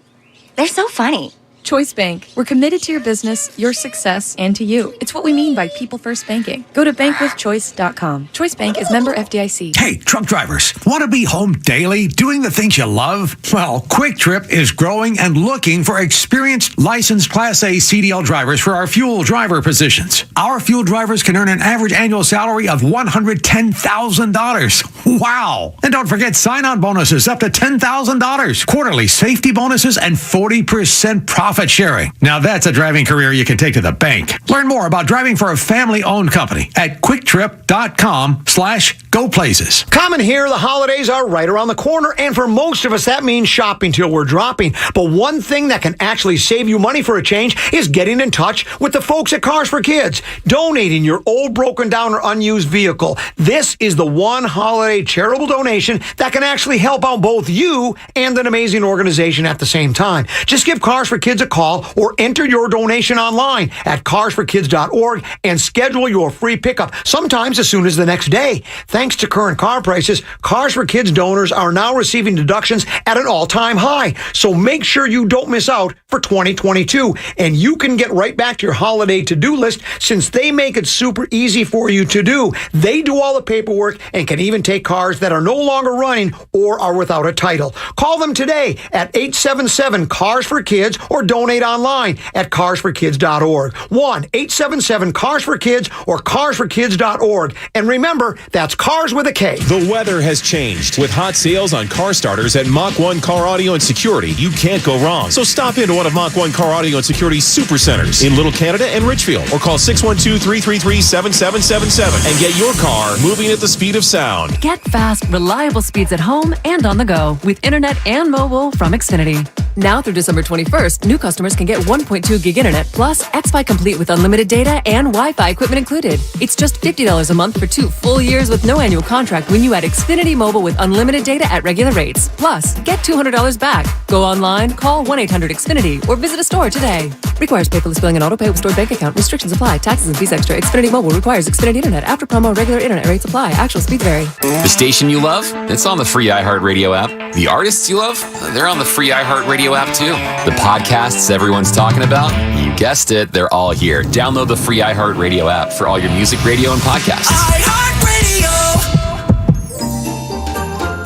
They're so funny. Choice Bank. We're committed to your business, your success, and to you. It's what we mean by people first banking. Go to bankwithchoice.com. Choice Bank is member FDIC. Hey, truck drivers, want to be home daily doing the things you love? Well, Quick Trip is growing and looking for experienced licensed Class A CDL drivers for our fuel driver positions. Our fuel drivers can earn an average annual salary of $110,000. Wow. And don't forget sign-on bonuses up to $10,000, quarterly safety bonuses, and 40% profit sharing. Now that's a driving career you can take to the bank. Learn more about driving for a family-owned company at quicktrip.com/goplaces. Common here, the holidays are right around the corner, and for most of us, that means shopping till we're dropping. But one thing that can actually save you money for a change is getting in touch with the folks at Cars for Kids, donating your old, broken down, or unused vehicle. This is the one holiday charitable donation that can actually help out both you and an amazing organization at the same time. Just give Cars for Kids a call or enter your donation online at carsforkids.org and schedule your free pickup, sometimes as soon as the next day. Thanks to current car prices, Cars for Kids donors are now receiving deductions at an all-time high. So make sure you don't miss out for 2022. And you can get right back to your holiday to-do list since they make it super easy for you to do. They do all the paperwork and can even take cars that are no longer running or are without a title. Call them today at 877-CARS-FOR-KIDS or donate online at carsforkids.org. 1-877-CARS-FOR-KIDS or carsforkids.org. And remember, that's cars with a K. The weather has changed. With hot sales on car starters at Mach 1 Car Audio and Security, you can't go wrong. So stop into one of Mach 1 Car Audio and Security's super centers in Little Canada and Richfield, or call 612-333-7777 and get your car moving at the speed of sound. Get fast, reliable speeds at home and on the go with internet and mobile from Xfinity. Now through December 21st, new customers can get 1.2 gig internet plus Xfi Complete with unlimited data and Wi-Fi equipment included. It's just $50 a month for 2 full years with no annual contract when you add Xfinity Mobile with unlimited data at regular rates. Plus, get $200 back. Go online, call 1-800-XFINITY or visit a store today. Requires paperless billing and auto pay with stored bank account. Restrictions apply. Taxes and fees extra. Xfinity Mobile requires Xfinity Internet. After promo, regular internet rates apply. Actual speeds vary. The station you love? It's on the free iHeartRadio app. The artists you love? They're on the free iHeartRadio app too. The podcasts everyone's talking about? You guessed it, they're all here. Download the free iHeartRadio app for all your music, radio, and podcasts.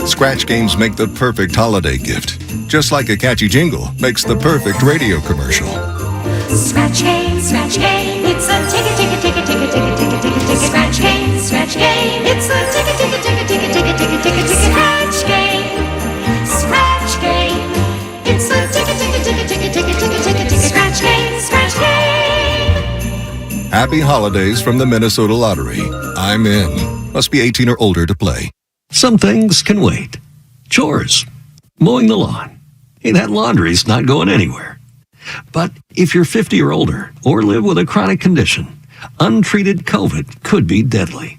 Scratch games make the perfect holiday gift. Just like a catchy jingle makes the perfect radio commercial. Scratch game, it's a ticket, ticket, ticket, ticket, ticket, ticket, ticket. Scratch game, it's a ticket, ticket, ticket, ticket, ticket, ticket, ticket. Scratch game, it's a ticket, ticket, ticket, ticket, ticket, ticket, ticket. Scratch game. Happy holidays from the Minnesota Lottery. I'm in. Must be 18 or older to play. Some things can wait. Chores, mowing the lawn. Hey, that laundry's not going anywhere. But if you're 50 or older or live with a chronic condition, untreated COVID could be deadly.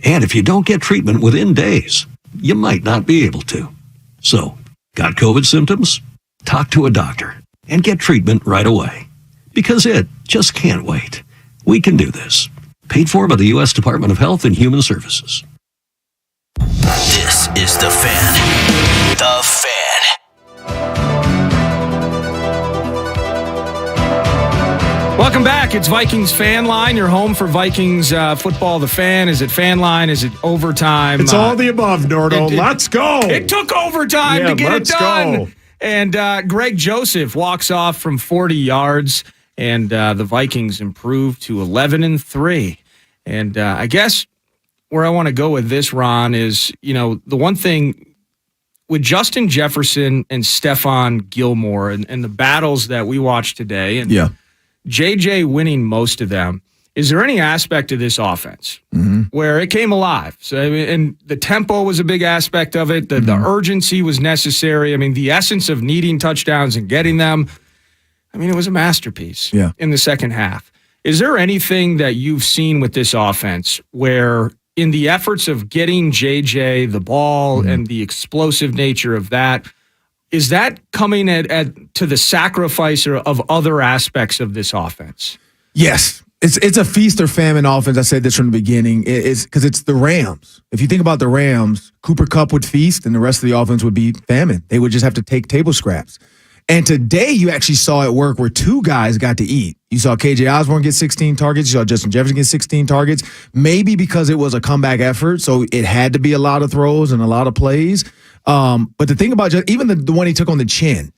And if you don't get treatment within days, you might not be able to. So, got COVID symptoms? Talk to a doctor and get treatment right away. Because it just can't wait. We can do this. Paid for by the U.S. Department of Health and Human Services. This is The Fan. The Fan. Welcome back. It's Vikings Fan Line, your home for Vikings football. The Fan. Is it Fan Line? Is it overtime? It's all the above, Nordo. Let's go. It took overtime to get it done. Go. And Greg Joseph walks off from 40 yards, and the Vikings improve to 11-3. And I guess where I want to go with this, Ron, is, the one thing with Justin Jefferson and Stephon Gilmore and the battles that we watched today, and JJ winning most of them, is there any aspect of this offense where it came alive? So, and the tempo was a big aspect of it. The urgency was necessary. I mean, the essence of needing touchdowns and getting them, it was a masterpiece in the second half. Is there anything that you've seen with this offense where in the efforts of getting JJ the ball and the explosive nature of that, is that coming to the sacrifice of other aspects of this offense? Yes. It's a feast or famine offense. I said this from the beginning. It's because it's the Rams. If you think about the Rams, Cooper Kupp would feast and the rest of the offense would be famine. They would just have to take table scraps. And today you actually saw it work where two guys got to eat. You saw KJ Osborne get 16 targets. You saw Justin Jefferson get 16 targets. Maybe because it was a comeback effort, so it had to be a lot of throws and a lot of plays. But the thing about even the one he took on the chin,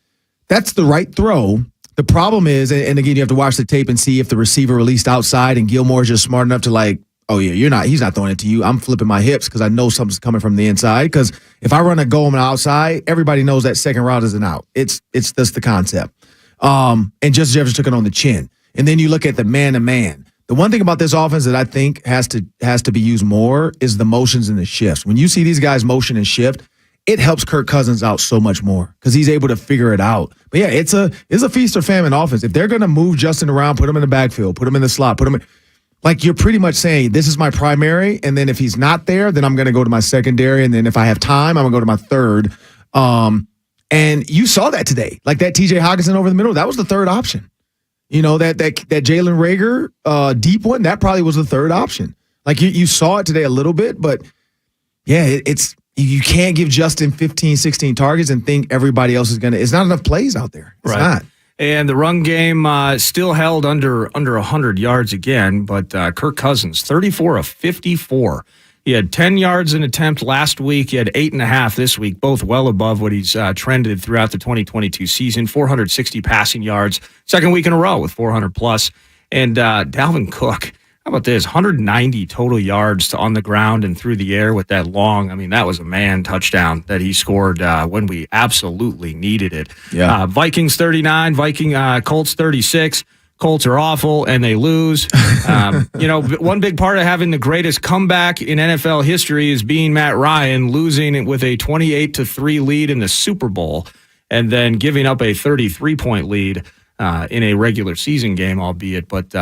that's the right throw. The problem is, and again, you have to watch the tape and see if the receiver released outside and Gilmore's just smart enough to he's not throwing it to you. I'm flipping my hips because I know something's coming from the inside. Because if I run a go on the outside, everybody knows that second route is an out. It's just the concept. And Justin Jefferson took it on the chin. And then you look at the man-to-man. The one thing about this offense that I think has to be used more is the motions and the shifts. When you see these guys motion and shift, it helps Kirk Cousins out so much more because he's able to figure it out. But yeah, it's a feast or famine offense. If they're going to move Justin around, put him in the backfield, put him in the slot, put him in, you're pretty much saying this is my primary, and then if he's not there, then I'm going to go to my secondary, and then if I have time, I'm going to go to my third. And you saw that today, like that T.J. Hockenson over the middle, that was the third option. That Jalen Reagor deep one, that probably was the third option. Like you saw it today a little bit, but yeah, it's. You can't give Justin 15, 16 targets and think everybody else is going to – it's not enough plays out there. It's not. And the run game still held under 100 yards again, but Kirk Cousins, 34 of 54. He had 10 yards an attempt last week. He had 8.5 this week, both well above what he's trended throughout the 2022 season. 460 passing yards, second week in a row with 400+. And Dalvin Cook – how about this? 190 total yards to on the ground and through the air with that long. That was a man touchdown that he scored when we absolutely needed it. Yeah. Vikings 39, Colts 36. Colts are awful and they lose. One big part of having the greatest comeback in NFL history is being Matt Ryan losing with a 28-3 lead in the Super Bowl and then giving up a 33-point lead in a regular season game, albeit, but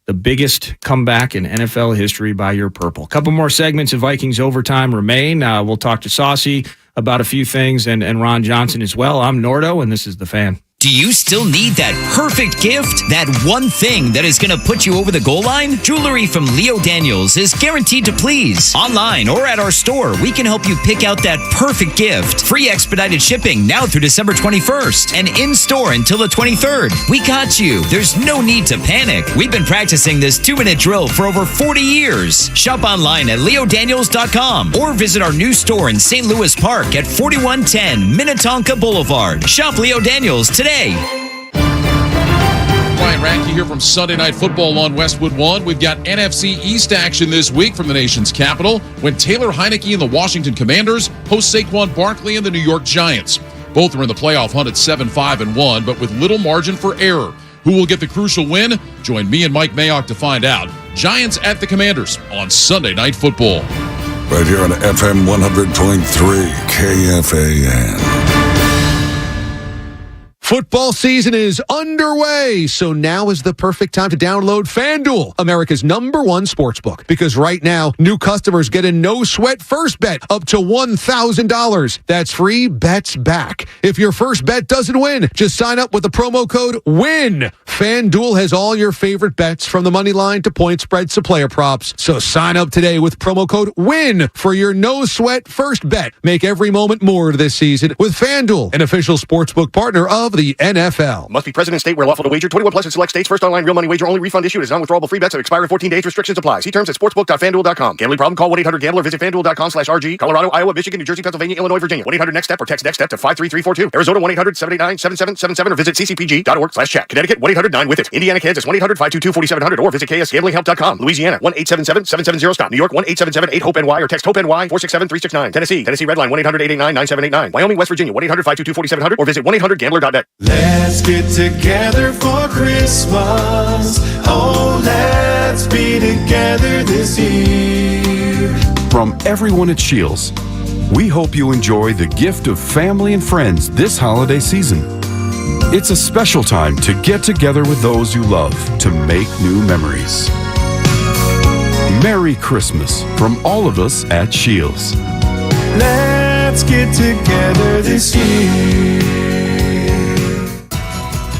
the biggest comeback in NFL history by your purple. A couple more segments of Vikings Overtime remain. We'll talk to Saucy about a few things and Ron Johnson as well. I'm Nordo, and this is The Fan. Do you still need that perfect gift? That one thing that is going to put you over the goal line? Jewelry from Leo Daniels is guaranteed to please. Online or at our store, we can help you pick out that perfect gift. Free expedited shipping now through December 21st and in-store until the 23rd. We got you. There's no need to panic. We've been practicing this 2-minute drill for over 40 years. Shop online at leodaniels.com or visit our new store in St. Louis Park at 4110 Minnetonka Boulevard. Shop Leo Daniels today. Brian Radke here from Sunday Night Football on Westwood One. We've got NFC East action this week from the nation's capital when Taylor Heineke and the Washington Commanders host Saquon Barkley and the New York Giants. Both are in the playoff hunt at 7-5-1, but with little margin for error. Who will get the crucial win? Join me and Mike Mayock to find out. Giants at the Commanders on Sunday Night Football. Right here on FM 100.3 KFAN. Football season is underway, so now is the perfect time to download FanDuel, America's #1 sportsbook. Because right now, new customers get a no-sweat first bet up to $1,000. That's free bets back. If your first bet doesn't win, just sign up with the promo code WIN. FanDuel has all your favorite bets from the money line to point spreads to player props. So sign up today with promo code WIN for your no-sweat first bet. Make every moment more this season with FanDuel, an official sportsbook partner of the NFL. Must be present in state where lawful to wager. 21 plus in select states. First online real money wager only. Refund issued as non-withdrawable free bets that expire in 14 days. Restrictions apply. See terms at sportsbook.fanduel.com. Gambling problem? Call 1-800-GAMBLER. Visit fanduel.com/RG. Colorado, Iowa, Michigan, New Jersey, Pennsylvania, Illinois, Virginia. 1-800-NEXT-STEP or text NEXT-STEP to 53342. Arizona 1-800-789-7777 or visit ccpg.org/check. Connecticut 1-800-9-WITH-IT. Indiana, Kansas 1-800-522-4700 or visit ksgamblinghelp.com. Louisiana 1-877-770-STOP. New York 1-877-8-HOPE-NY or text HOPE-NY 467-369. Tennessee Redline 1-800-889-9789. Wyoming, West Virginia 1-800-522-4700 or visit 1-800-GAMBLER.net. Let's get together for Christmas. Oh, let's be together this year. From everyone at Shields, we hope you enjoy the gift of family and friends this holiday season. It's a special time to get together with those you love to make new memories. Merry Christmas from all of us at Shields. Let's get together this year.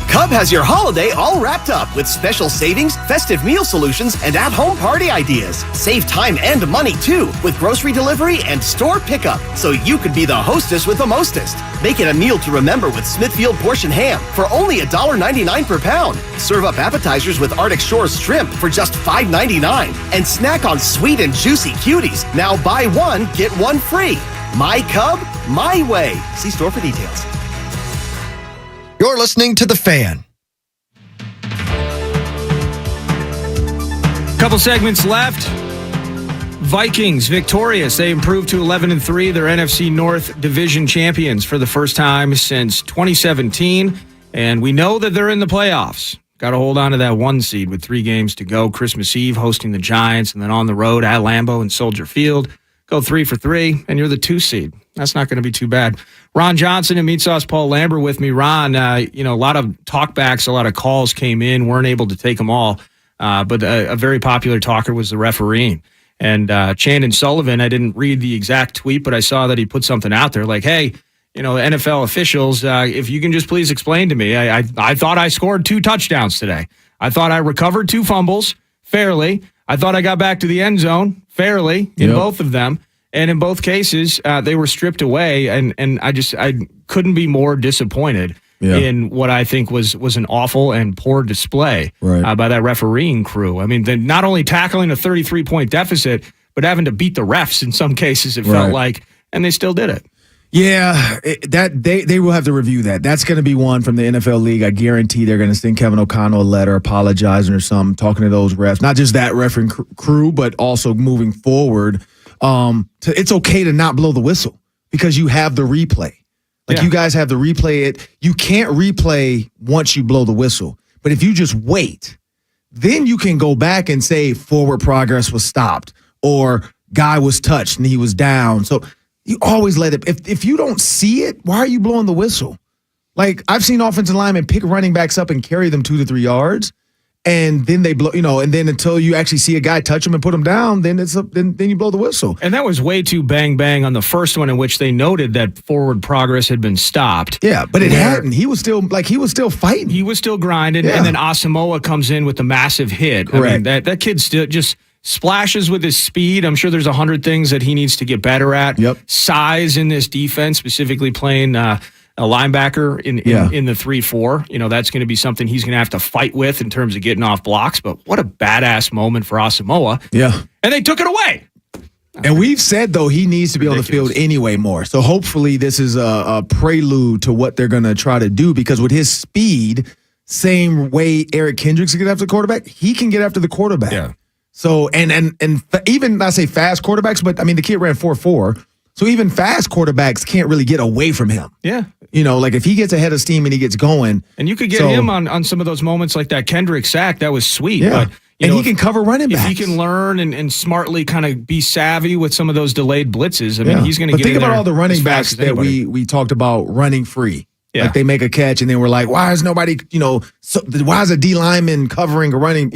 Cub has your holiday all wrapped up with special savings, festive meal solutions, and at-home party ideas. Save time and money, too, with grocery delivery and store pickup, so you could be the hostess with the mostest. Make it a meal to remember with Smithfield portion ham for only $1.99 per pound. Serve up appetizers with Arctic Shores shrimp for just $5.99. And snack on sweet and juicy cuties. Now buy one, get one free. My Cub, my way. See store for details. You're listening to The Fan. Couple segments left. Vikings victorious. They improved to 11-3. They're NFC North Division champions for the first time since 2017. And we know that they're in the playoffs. Got to hold on to that 1 seed with 3 games to go. Christmas Eve hosting the Giants and then on the road at Lambeau and Soldier Field. Go 3 for 3, and you're the 2 seed. That's not going to be too bad. Ron Johnson and Meat Sauce Paul Lambert with me. Ron, a lot of talkbacks, a lot of calls came in. Weren't able to take them all. But a very popular talker was the refereeing. And Chandon Sullivan, I didn't read the exact tweet, but I saw that he put something out there like, hey, NFL officials, if you can just please explain to me, I thought I scored 2 touchdowns today. I thought I recovered 2 fumbles fairly. I thought I got back to the end zone fairly in both of them. And in both cases, they were stripped away. And I couldn't be more disappointed in what I think was an awful and poor display by that refereeing crew. I mean, they're not only tackling a 33-point deficit, but having to beat the refs in some cases, it felt like, and they still did it. Yeah, they will have to review that. That's going to be one from the NFL League. I guarantee they're going to send Kevin O'Connell a letter apologizing or something, talking to those refs. Not just that refereeing crew, but also moving forward. It's okay to not blow the whistle because you have the replay. You guys have the replay. You can't replay once you blow the whistle. But if you just wait, then you can go back and say forward progress was stopped or guy was touched and he was down. So you always let it. If you don't see it, why are you blowing the whistle? Like, I've seen offensive linemen pick running backs up and carry them 2 to 3 yards, and then they blow, and then until you actually see a guy touch them and put them down, then then you blow the whistle. And that was way too bang on the first one, in which they noted that forward progress had been stopped. Yeah, but it hadn't. He was still fighting. He was still grinding, and then Asamoah comes in with the massive hit. Correct. I mean, that kid still just splashes with his speed. I'm sure there's 100 things that he needs to get better at. Size in this defense, specifically playing a linebacker in the 3-4. That's going to be something he's going to have to fight with in terms of getting off blocks. But what a badass moment for Asamoah. Yeah. And they took it away. And we've said, though, he needs to be on the field anyway more. So hopefully this is a prelude to what they're going to try to do, because with his speed, same way Eric Kendricks can get after the quarterback, he can get after the quarterback. Yeah. So, and even, I say fast quarterbacks, but I mean, the kid ran 4.4. So even fast quarterbacks can't really get away from him. Yeah. Like if he gets ahead of steam and he gets going. And you could get him on some of those moments like that Kendrick sack. That was sweet. Yeah. But, he can cover running backs. If he can learn and smartly kind of be savvy with some of those delayed blitzes, I mean, he's going to get in there. But think about all the running backs that we talked about running free. Yeah. Like they make a catch and then we're like, why is nobody, why is a D lineman covering or running,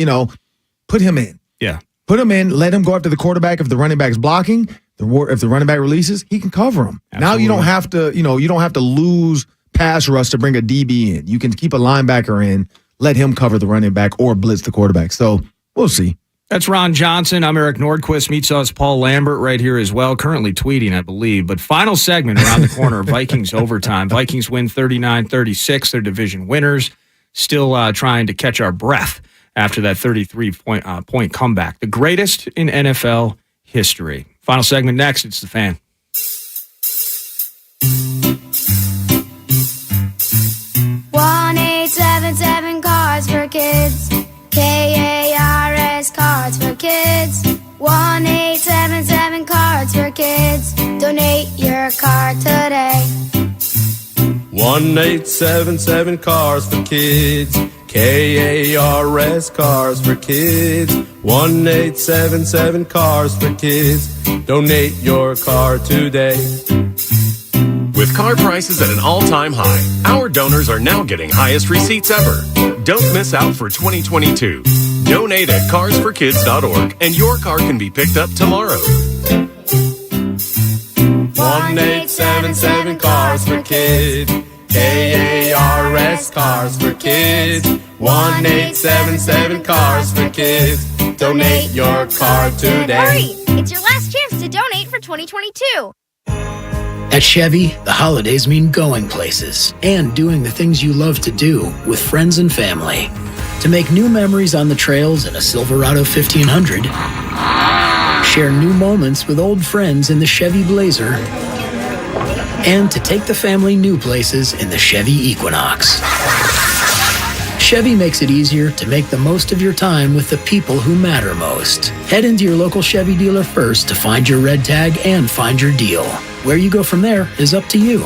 put him in. Yeah. Put him in, let him go after the quarterback. If the running back's blocking, if the running back releases, he can cover him. Absolutely. Now you don't have to, you don't have to lose pass rush to bring a DB in. You can keep a linebacker in, let him cover the running back or blitz the quarterback. So we'll see. That's Ron Johnson. I'm Eric Nordquist. Meets us Paul Lambert right here as well. Currently tweeting, I believe. But final segment around the corner, Vikings overtime. Vikings win 39-36. They're division winners. Still trying to catch our breath after that 33-point comeback. The greatest in NFL history. Final segment next. It's The Fan. One 877 Cars for Kids. KARS Cards for Kids. 1-877 Cards for Kids. Donate your card today. 1-877 Cars for Kids. KARS Cars for Kids. 1-877 Cars for Kids. Donate your car today. With car prices at an all-time high, our donors are now getting highest receipts ever. Don't miss out for 2022. Donate at carsforkids.org and your car can be picked up tomorrow. 1-877 Cars for Kids. KARS Cars for Kids. 1-877 Cars for Kids. Donate your car today. Hurry! It's your last chance to donate for 2022. At Chevy, the holidays mean going places and doing the things you love to do with friends and family. To make new memories on the trails in a Silverado 1500, share new moments with old friends in the Chevy Blazer, and to take the family new places in the Chevy Equinox. Chevy makes it easier to make the most of your time with the people who matter most. Head into your local Chevy dealer first to find your red tag and find your deal. Where you go from there is up to you.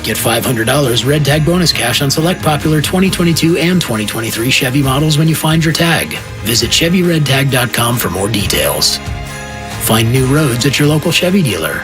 Get $500 red tag bonus cash on select popular 2022 and 2023 Chevy models when you find your tag. Visit ChevyRedTag.com for more details. Find new roads at your local Chevy dealer.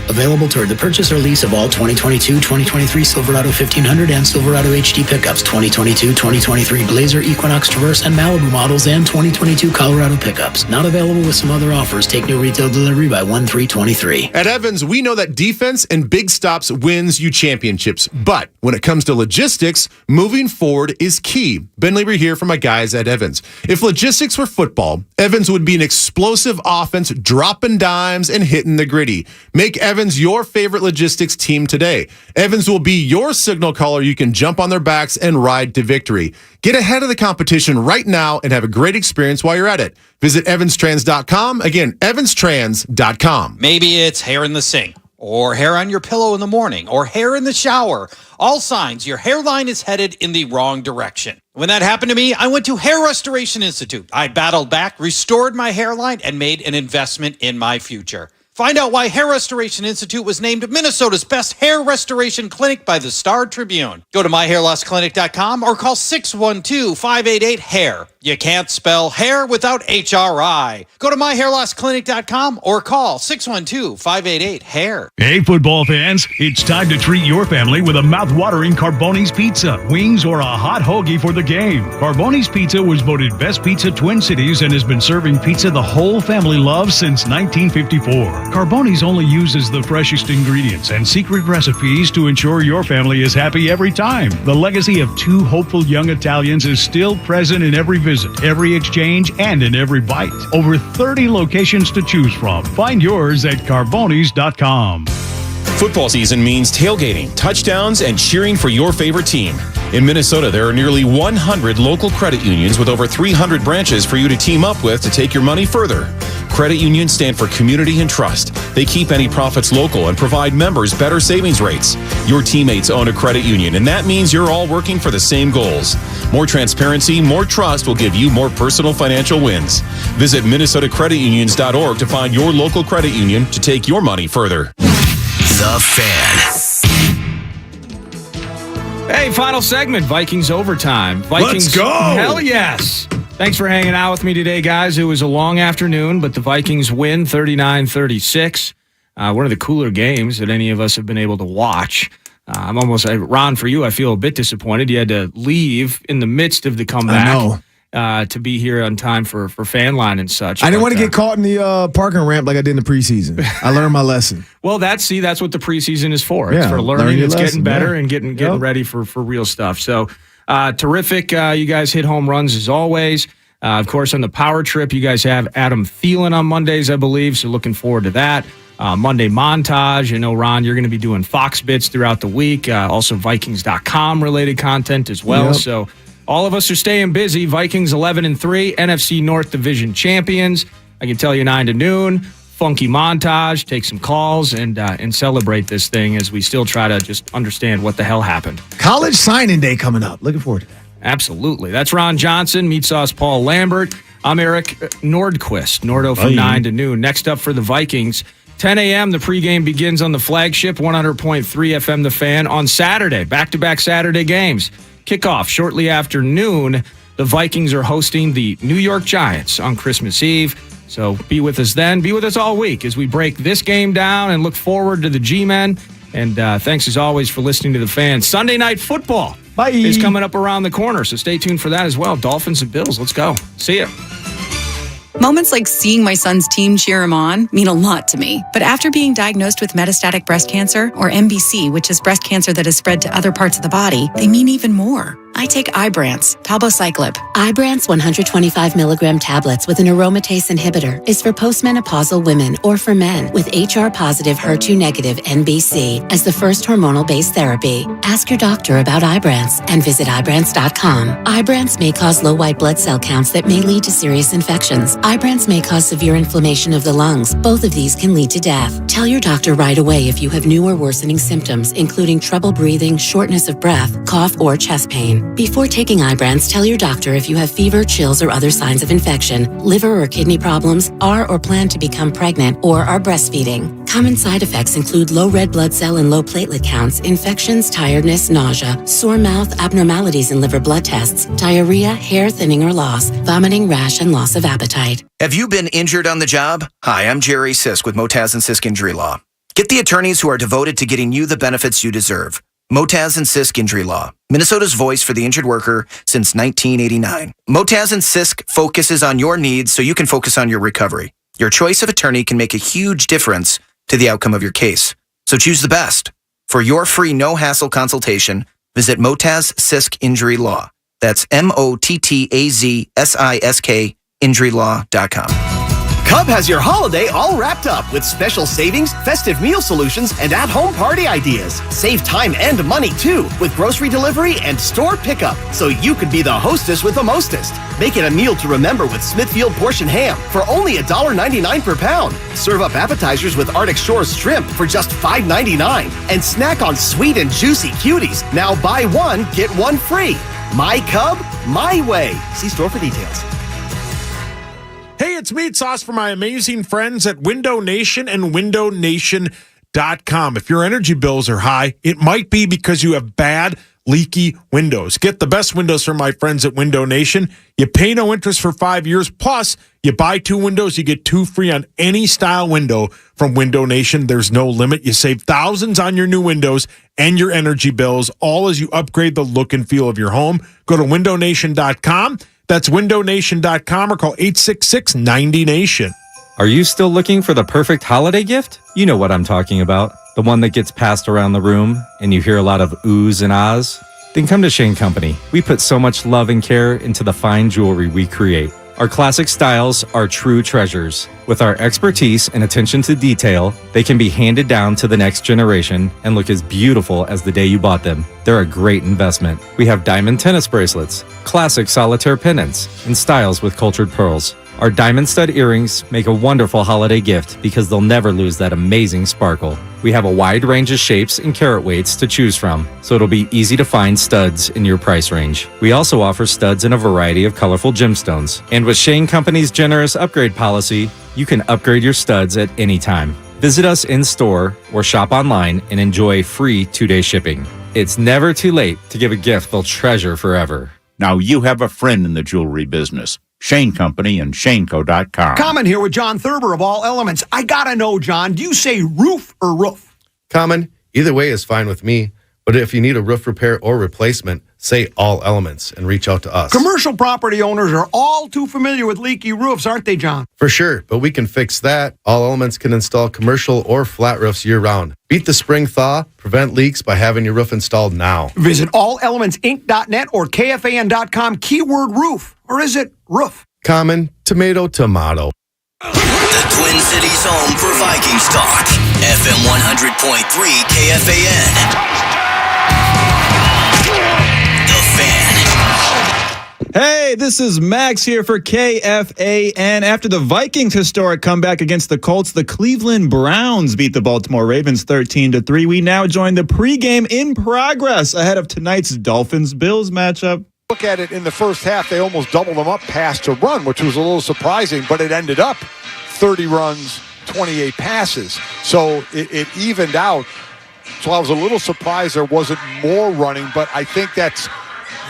Available toward the purchase or lease of all 2022, 2023 Silverado 1500 and Silverado HD pickups, 2022, 2023 Blazer, Equinox, Traverse, and Malibu models, and 2022 Colorado pickups. Not available with some other offers. Take new retail delivery by 1/3/23. At Evans, we know that defense and big stops wins you championships. But when it comes to logistics, moving forward is key. Ben Lieber here for my guys at Evans. If logistics were football, Evans would be an explosive offense, dropping dimes and hitting the gritty. Make Evans your favorite logistics team today. Evans will be your signal caller you can jump on their backs and ride to victory. Get ahead of the competition right now and have a great experience while you're at it. Visit evanstrans.com. Again, evanstrans.com. Maybe it's hair in the sink, or hair on your pillow in the morning, or hair in the shower. All signs your hairline is headed in the wrong direction. When that happened to me, I went to Hair Restoration Institute. I battled back, restored my hairline, and made an investment in my future. Find out why Hair Restoration Institute was named Minnesota's best hair restoration clinic by the Star Tribune. Go to myhairlossclinic.com or call 612-588-HAIR. You can't spell hair without HRI. Go to myhairlossclinic.com or call 612-588-HAIR. Hey, football fans, it's time to treat your family with a mouth-watering Carboni's Pizza, wings, or a hot hoagie for the game. Carboni's Pizza was voted Best Pizza Twin Cities and has been serving pizza the whole family loves since 1954. Carboni's only uses the freshest ingredients and secret recipes to ensure your family is happy every time. The legacy of two hopeful young Italians is still present in every visit, every exchange, and in every bite. Over 30 locations to choose from. Find yours at carbonis.com. Football season means tailgating, touchdowns, and cheering for your favorite team. In Minnesota, there are nearly 100 local credit unions with over 300 branches for you to team up with to take your money further. Credit unions stand for community and trust. They keep any profits local and provide members better savings rates. Your teammates own a credit union, and that means you're all working for the same goals. More transparency, more trust will give you more personal financial wins. Visit MinnesotaCreditUnions.org to find your local credit union to take your money further. The Fan. Hey, final segment, Vikings overtime. Vikings, Let's go! Hell yes. Thanks for hanging out with me today, guys. It was a long afternoon, but the Vikings win 39-36. One of the cooler games that any of us have been able to watch. I'm almost, Ron, for you, I feel a bit disappointed. You had to leave in the midst of the comeback. I know. To be here on time for fan line and such. I didn't want to get caught in the parking ramp like I did in the preseason. I learned my lesson. Well, that's what the preseason is for. It's Yeah, for learn learning. your It's lesson, getting better yeah. and getting ready for real stuff. So terrific. You guys hit home runs as always. Of course, on the power trip, you guys have Adam Thielen on Mondays, I believe. So looking forward to that. Monday montage. I know, Ron, you're going to be doing Fox bits throughout the week. Also Vikings.com related content as well. Yep. So all of us are staying busy. Vikings 11-3, NFC North Division champions. I can tell you 9 to noon. Funky montage, take some calls, and celebrate this thing as we still try to just understand what the hell happened. College signing day coming up. Looking forward to that. Absolutely. That's Ron Johnson, Meat Sauce Paul Lambert. I'm Eric Nordquist, Nordo from 9 to noon. Next up for the Vikings, 10 a.m., the pregame begins on the flagship 100.3 FM The Fan on Saturday. Back-to-back Saturday games. Kickoff shortly after noon. The Vikings are hosting the New York Giants on Christmas Eve. So be with us then. Be with us all week as we break this game down and look forward to the G-Men. And thanks as always for listening to the Fan. Sunday Night Football is coming up around the corner, so stay tuned for that as well. Dolphins and Bills. Let's go. See ya. Moments like seeing my son's team cheer him on mean a lot to me. But after being diagnosed with metastatic breast cancer, or MBC, which is breast cancer that has spread to other parts of the body, they mean even more. I take Ibrance, palbociclib. Ibrance 125 milligram tablets with an aromatase inhibitor is for postmenopausal women or for men with HR-positive, HER2-negative NBC as the first hormonal-based therapy. Ask your doctor about Ibrance and visit Ibrance.com. Ibrance may cause low white blood cell counts that may lead to serious infections. Ibrance may cause severe inflammation of the lungs. Both of these can lead to death. Tell your doctor right away if you have new or worsening symptoms, including trouble breathing, shortness of breath, cough, or chest pain. Before taking Ibrance, tell your doctor if you have fever, chills, or other signs of infection, liver or kidney problems, are or plan to become pregnant, or are breastfeeding. Common side effects include low red blood cell and low platelet counts, infections, tiredness, nausea, sore mouth, abnormalities in liver blood tests, diarrhea, hair thinning or loss, vomiting, rash, and loss of appetite. Have you been injured on the job? Hi, I'm Jerry Sisk with Motaz and Sisk Injury Law. Get the attorneys who are devoted to getting you the benefits you deserve. Motaz and Sisk Injury Law, Minnesota's voice for the injured worker since 1989. Motaz and Sisk focuses on your needs so you can focus on your recovery. Your choice of attorney can make a huge difference to the outcome of your case. So choose the best. For your free no-hassle consultation, visit Motaz Sisk Injury Law. That's MOTTAZSISK injurylaw.com. Cub has your holiday all wrapped up with special savings, festive meal solutions, and at-home party ideas. Save time and money, too, with grocery delivery and store pickup, so you could be the hostess with the mostest. Make it a meal to remember with Smithfield portion ham for only $1.99 per pound. Serve up appetizers with Arctic Shores shrimp for just $5.99. And snack on sweet and juicy cuties. Now buy one, get one free. My Cub, my way. See store for details. Hey, it's Meat Sauce for my amazing friends at Window Nation and WindowNation.com. If your energy bills are high, it might be because you have bad, leaky windows. Get the best windows from my friends at Window Nation. You pay no interest for 5 years. Plus, you buy 2 windows, you get 2 free on any style window from Window Nation. There's no limit. You save thousands on your new windows and your energy bills, all as you upgrade the look and feel of your home. Go to WindowNation.com. That's WindowNation.com or call 866-90-NATION. Are you still looking for the perfect holiday gift? You know what I'm talking about. The one that gets passed around the room and you hear a lot of oohs and ahs? Then come to Shane Company. We put so much love and care into the fine jewelry we create. Our classic styles are true treasures. With our expertise and attention to detail, they can be handed down to the next generation and look as beautiful as the day you bought them. They're a great investment. We have diamond tennis bracelets, classic solitaire pendants, and styles with cultured pearls. Our diamond stud earrings make a wonderful holiday gift because they'll never lose that amazing sparkle. We have a wide range of shapes and carat weights to choose from, so it'll be easy to find studs in your price range. We also offer studs in a variety of colorful gemstones. And with Shane Company's generous upgrade policy, you can upgrade your studs at any time. Visit us in store or shop online and enjoy free 2-day shipping. It's never too late to give a gift they'll treasure forever. Now you have a friend in the jewelry business. Shane Company and ShaneCo.com. Common here with John Thurber of All Elements. I gotta know, John, do you say roof or roof? Common, either way is fine with me. But if you need a roof repair or replacement, say All Elements and reach out to us. Commercial property owners are all too familiar with leaky roofs, aren't they, John? For sure, but we can fix that. All Elements can install commercial or flat roofs year-round. Beat the spring thaw, prevent leaks by having your roof installed now. Visit allelementsinc.net or KFAN.com, keyword roof. Or is it roof? Common, tomato, tomato. The Twin Cities home for Vikings talk. FM 100.3 KFAN. Hey, this is Max here for KFAN. After the Vikings' historic comeback against the Colts, the Cleveland Browns beat the Baltimore Ravens 13-3. We now join the pregame in progress ahead of tonight's Dolphins-Bills matchup. Look at it in the first half, they almost doubled them up pass to run, which was a little surprising, but it ended up 30 runs, 28 passes. So it evened out. So I was a little surprised there wasn't more running, but I think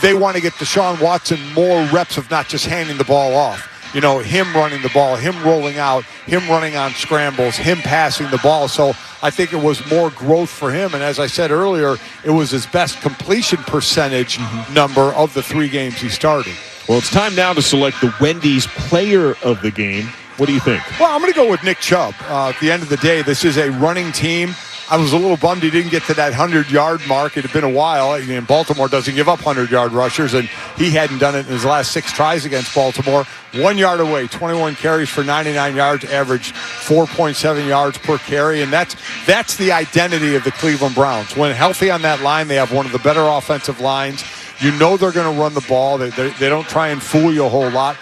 they want to get Deshaun Watson more reps of not just handing the ball off. You know, him running the ball, him rolling out, him running on scrambles, him passing the ball. So I think it was more growth for him. And as I said earlier, it was his best completion percentage number of the 3 games he started. Well, it's time now to select the Wendy's player of the game. What do you think? Well, I'm going to go with Nick Chubb. At the end of the day, this is a running team. I was a little bummed he didn't get to that 100-yard mark. It had been a while. And Baltimore doesn't give up 100-yard rushers, and he hadn't done it in his last 6 tries against Baltimore. 1 yard away, 21 carries for 99 yards, average 4.7 yards per carry, and that's the identity of the Cleveland Browns. When healthy on that line, they have one of the better offensive lines. You know they're going to run the ball. They don't try and fool you a whole lot.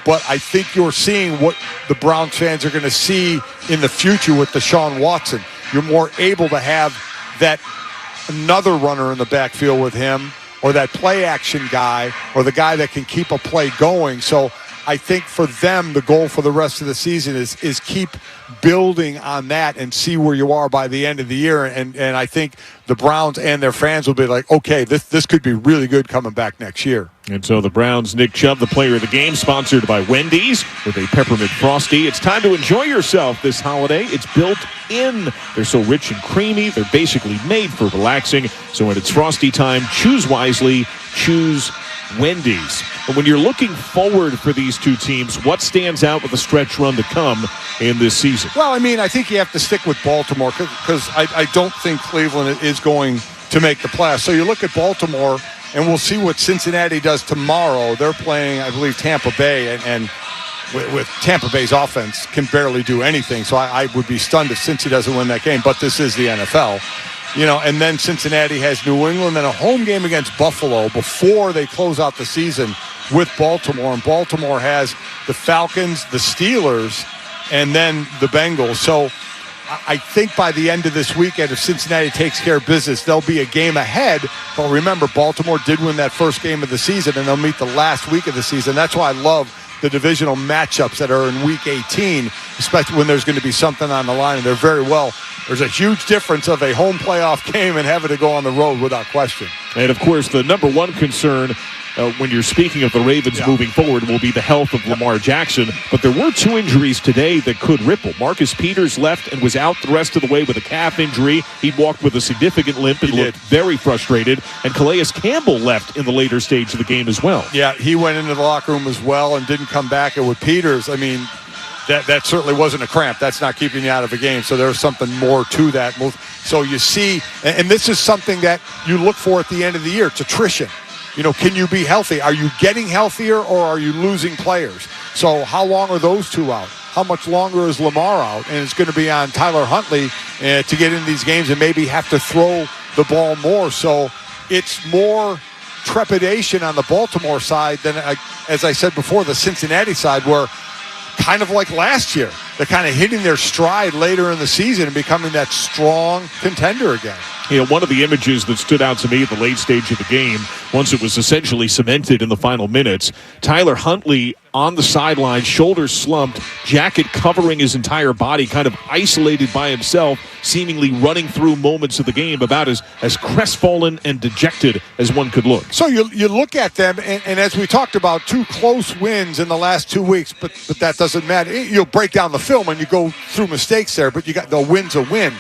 But I think you're seeing what the Browns fans are going to see in the future with Deshaun Watson. You're more able to have that another runner in the backfield with him, or that play action guy, or the guy that can keep a play going. So I think for them, the goal for the rest of the season is keep building on that and see where you are by the end of the year. And I think the Browns and their fans will be like, okay, this could be really good coming back next year. And so the Browns' Nick Chubb, the player of the game, sponsored by Wendy's with a peppermint frosty. It's time to enjoy yourself this holiday. It's built in. They're so rich and creamy. They're basically made for relaxing. So when it's frosty time, choose wisely. Choose Wendy's. And when you're looking forward for these two teams, what stands out with the stretch run to come in this season? Well, I mean, I think you have to stick with Baltimore because I don't think Cleveland is going to make the playoffs. So you look at Baltimore, and we'll see what Cincinnati does tomorrow. They're playing, I believe, Tampa Bay, and with Tampa Bay's offense can barely do anything. So I would be stunned if Cincy doesn't win that game, but this is the NFL. You know, and then Cincinnati has New England and a home game against Buffalo before they close out the season with Baltimore. And Baltimore has the Falcons, the Steelers, and then the Bengals. So I think by the end of this weekend, if Cincinnati takes care of business, they'll be a game ahead. But remember, Baltimore did win that first game of the season, and they'll meet the last week of the season. That's why I love the divisional matchups that are in Week 18, especially when there's going to be something on the line. And they're very well. There's a huge difference of a home playoff game and having to go on the road without question. And, of course, the number one concern when you're speaking of the Ravens moving forward will be the health of Lamar Jackson. But there were 2 injuries today that could ripple. Marcus Peters left and was out the rest of the way with a calf injury. He walked with a significant limp and looked very frustrated. And Calais Campbell left in the later stage of the game as well. Yeah, he went into the locker room as well and didn't come back. And with Peters, I mean, that certainly wasn't a cramp. That's not keeping you out of a game. So there's something more to that. So you see, and this is something that you look for at the end of the year. It's attrition. You know, can you be healthy? Are you getting healthier or are you losing players? So how long are those 2 out? How much longer is Lamar out? And it's going to be on Tyler Huntley to get into these games and maybe have to throw the ball more. So it's more trepidation on the Baltimore side than, as I said before, the Cincinnati side, where kind of like last year, they're kind of hitting their stride later in the season and becoming that strong contender again. You know, one of the images that stood out to me at the late stage of the game, once it was essentially cemented in the final minutes, Tyler Huntley on the sideline, shoulders slumped, jacket covering his entire body, kind of isolated by himself, seemingly running through moments of the game, about as crestfallen and dejected as one could look. So you look at them, and as we talked about, 2 close wins in the last 2 weeks, but that doesn't matter. You'll break down the film and you go through mistakes there, but you got the win's a win.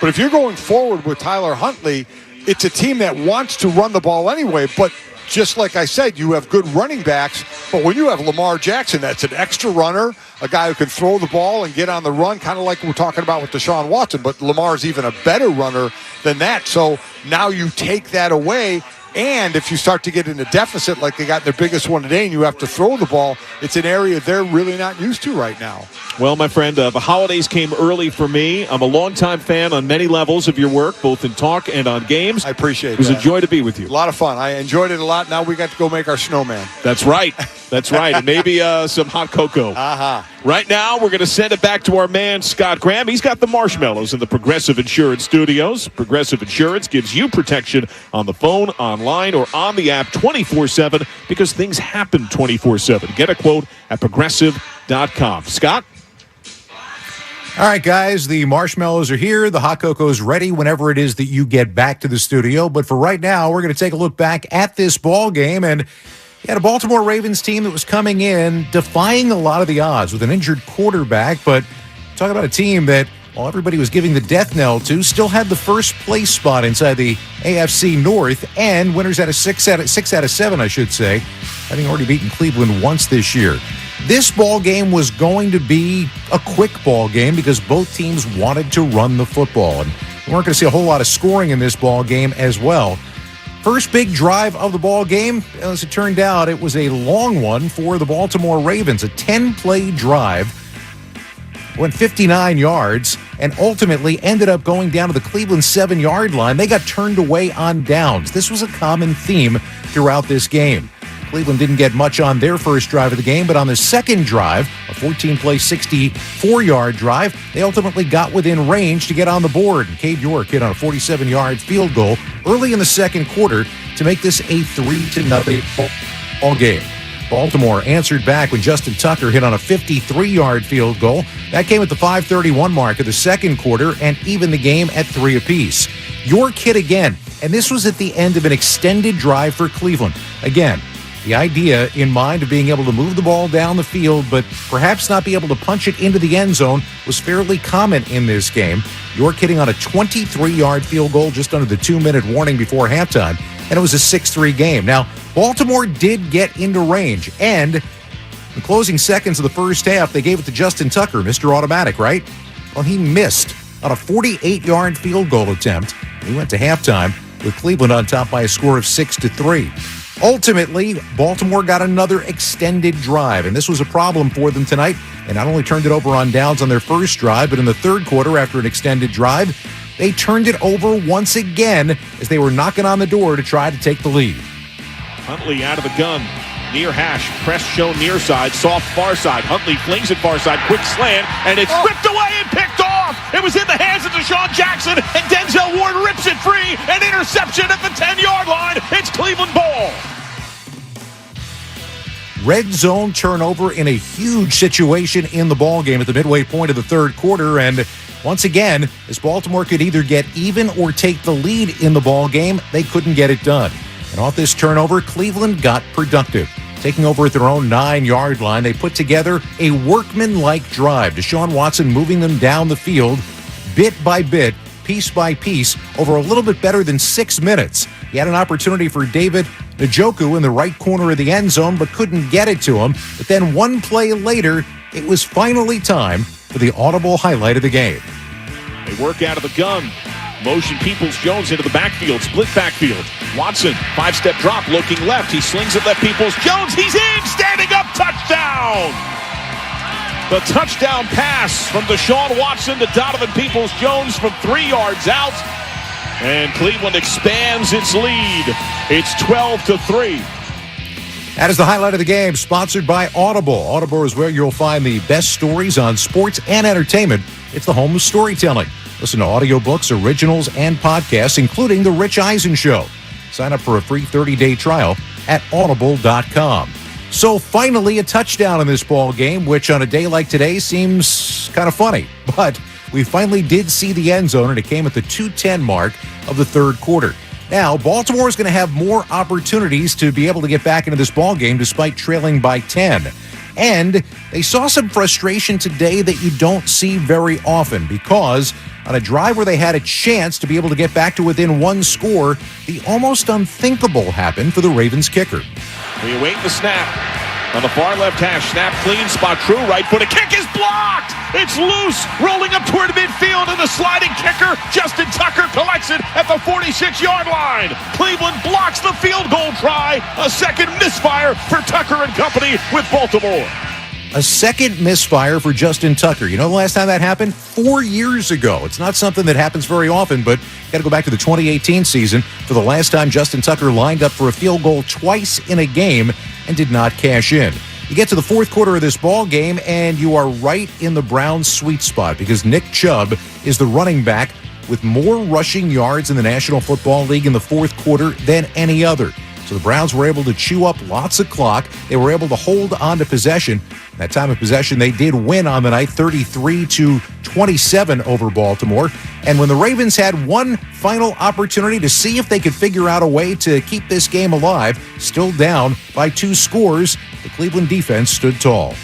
But if you're going forward with Tyler Huntley, it's a team that wants to run the ball anyway, but just like I said, you have good running backs, but when you have Lamar Jackson, that's an extra runner, a guy who can throw the ball and get on the run, kind of like we're talking about with Deshaun Watson, but Lamar's even a better runner than that. So now you take that away, and if you start to get in a deficit like they got their biggest one today and you have to throw the ball, it's an area they're really not used to right now. Well, my friend, the holidays came early for me. I'm a longtime fan on many levels of your work, both in talk and on games. I appreciate it. It was a joy to be with you. A lot of fun. I enjoyed it a lot. Now we got to go make our snowman. That's right. That's right. And maybe some hot cocoa. Right now, we're going to send it back to our man, Scott Graham. He's got the marshmallows in the Progressive Insurance Studios. Progressive Insurance gives you protection on the phone, online, or on the app 24/7 because things happen 24/7. Get a quote at Progressive.com. Scott? All right, guys, the marshmallows are here. The hot cocoa is ready whenever it is that you get back to the studio. But for right now, we're going to take a look back at this ball game. And you had a Baltimore Ravens team that was coming in, defying a lot of the odds with an injured quarterback. But talk about a team that, while everybody was giving the death knell to, still had the first place spot inside the AFC North and winners at a 6 out of 7, I should say, having already beaten Cleveland once this year. This ball game was going to be a quick ball game because both teams wanted to run the football, and we weren't going to see a whole lot of scoring in this ball game as well. First big drive of the ball game, as it turned out, it was a long one for the Baltimore Ravens, a 10-play drive. Went 59 yards and ultimately ended up going down to the Cleveland 7-yard line. They got turned away on downs. This was a common theme throughout this game. Cleveland didn't get much on their first drive of the game, but on the second drive, a 14-play, 64-yard drive, they ultimately got within range to get on the board. And Cade York hit on a 47-yard field goal early in the second quarter to make this a 3-0 ball game. Baltimore answered back when Justin Tucker hit on a 53-yard field goal. That came at the 5:31 mark of the second quarter and evened the game at 3 apiece. York hit again, and this was at the end of an extended drive for Cleveland. Again, the idea in mind of being able to move the ball down the field, but perhaps not be able to punch it into the end zone was fairly common in this game. York hitting on a 23-yard field goal just under the 2-minute warning before halftime, and it was a 6-3 game. Now, Baltimore did get into range, and in the closing seconds of the first half, they gave it to Justin Tucker, Mr. Automatic, right? Well, he missed on a 48-yard field goal attempt. He went to halftime with Cleveland on top by a score of 6-3. Ultimately, Baltimore got another extended drive, and this was a problem for them tonight. They not only turned it over on downs on their first drive, but in the third quarter, after an extended drive, they turned it over once again as they were knocking on the door to try to take the lead. Huntley out of the gun. Near hash. Press shown near side. Soft far side. Huntley flings it far side. Quick slant. And it's ripped away and picked off. It was in the hands of Deshaun Jackson. And Denzel Ward rips it free. An interception at the 10-yard line. It's Cleveland ball. Red zone turnover in a huge situation in the ballgame at the midway point of the third quarter. And once again, as Baltimore could either get even or take the lead in the ballgame, they couldn't get it done. And off this turnover, Cleveland got productive. Taking over at their own 9-yard line, they put together a workman-like drive. Deshaun Watson moving them down the field bit by bit, piece by piece, over a little bit better than 6 minutes. He had an opportunity for David Njoku in the right corner of the end zone, but couldn't get it to him. But then one play later, it was finally time for the audible highlight of the game. They work out of the gun. Motion Peoples-Jones into the backfield, split backfield. Watson, 5-step drop, looking left. He slings it left. Peoples-Jones, he's in, standing up, touchdown! The touchdown pass from Deshaun Watson to Donovan Peoples-Jones from 3 yards out. And Cleveland expands its lead. It's 12-3. That is the highlight of the game, sponsored by Audible. Audible is where you'll find the best stories on sports and entertainment. It's the home of storytelling. Listen to audiobooks, originals, and podcasts, including The Rich Eisen Show. Sign up for a free 30-day trial at audible.com. So finally, a touchdown in this ball game, which on a day like today seems kind of funny. But we finally did see the end zone, and it came at the 2:10 mark of the third quarter. Now, Baltimore is going to have more opportunities to be able to get back into this ball game despite trailing by 10. And they saw some frustration today that you don't see very often, because on a drive where they had a chance to be able to get back to within one score, the almost unthinkable happened for the Ravens kicker. We await the snap. On the far left hash, snap clean, spot true, right foot. A kick is blocked! It's loose, rolling up toward midfield, and the sliding kicker, Justin Tucker, collects it at the 46-yard line. Cleveland blocks the field goal try. A second misfire for Tucker and company with Baltimore. A second misfire for Justin Tucker. You know the last time that happened? 4 years ago. It's not something that happens very often, but got to go back to the 2018 season for the last time Justin Tucker lined up for a field goal twice in a game and did not cash in. You get to the fourth quarter of this ball game, and you are right in the Browns' sweet spot, because Nick Chubb is the running back with more rushing yards in the National Football League in the fourth quarter than any other. So the Browns were able to chew up lots of clock. They were able to hold on to possession. That time of possession, they did win on the night, 33-27 over Baltimore. And when the Ravens had one final opportunity to see if they could figure out a way to keep this game alive, still down by 2 scores, the Cleveland defense stood tall.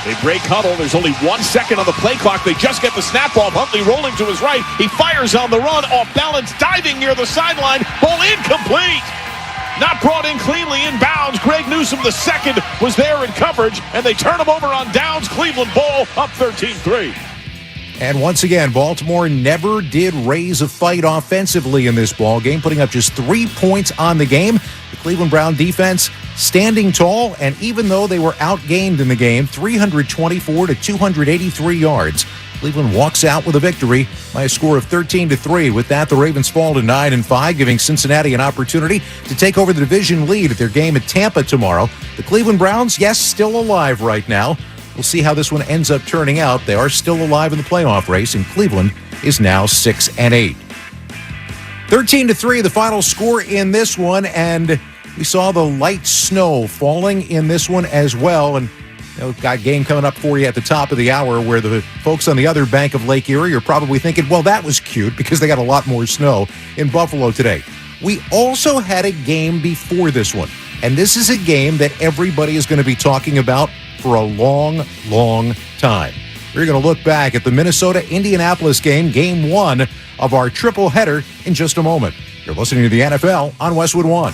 They break huddle. There's only 1 second on the play clock. They just get the snap off. Huntley rolling to his right. He fires on the run, off balance, diving near the sideline. Ball incomplete. Not brought in cleanly, in bounds. Greg Newsome, the second, was there in coverage, and they turn him over on downs. Cleveland ball up 13-3. And once again, Baltimore never did raise a fight offensively in this ball game, putting up just 3 points on the game. The Cleveland Brown defense standing tall, and even though they were outgained in the game, 324 to 283 yards, Cleveland walks out with a victory by a score of 13-3. With that, the Ravens fall to 9-5, giving Cincinnati an opportunity to take over the division lead at their game at Tampa tomorrow. The Cleveland Browns, yes, still alive right now. We'll see how this one ends up turning out. They are still alive in the playoff race, and Cleveland is now 6-8. 13-3, the final score in this one, and we saw the light snow falling in this one as well. And got a game coming up for you at the top of the hour where the folks on the other bank of Lake Erie are probably thinking, well, that was cute because they got a lot more snow in Buffalo today. We also had a game before this one, and this is a game that everybody is going to be talking about for a long, long time. We're going to look back at the Minnesota-Indianapolis game, game 1 of our triple header in just a moment. You're listening to the NFL on Westwood One.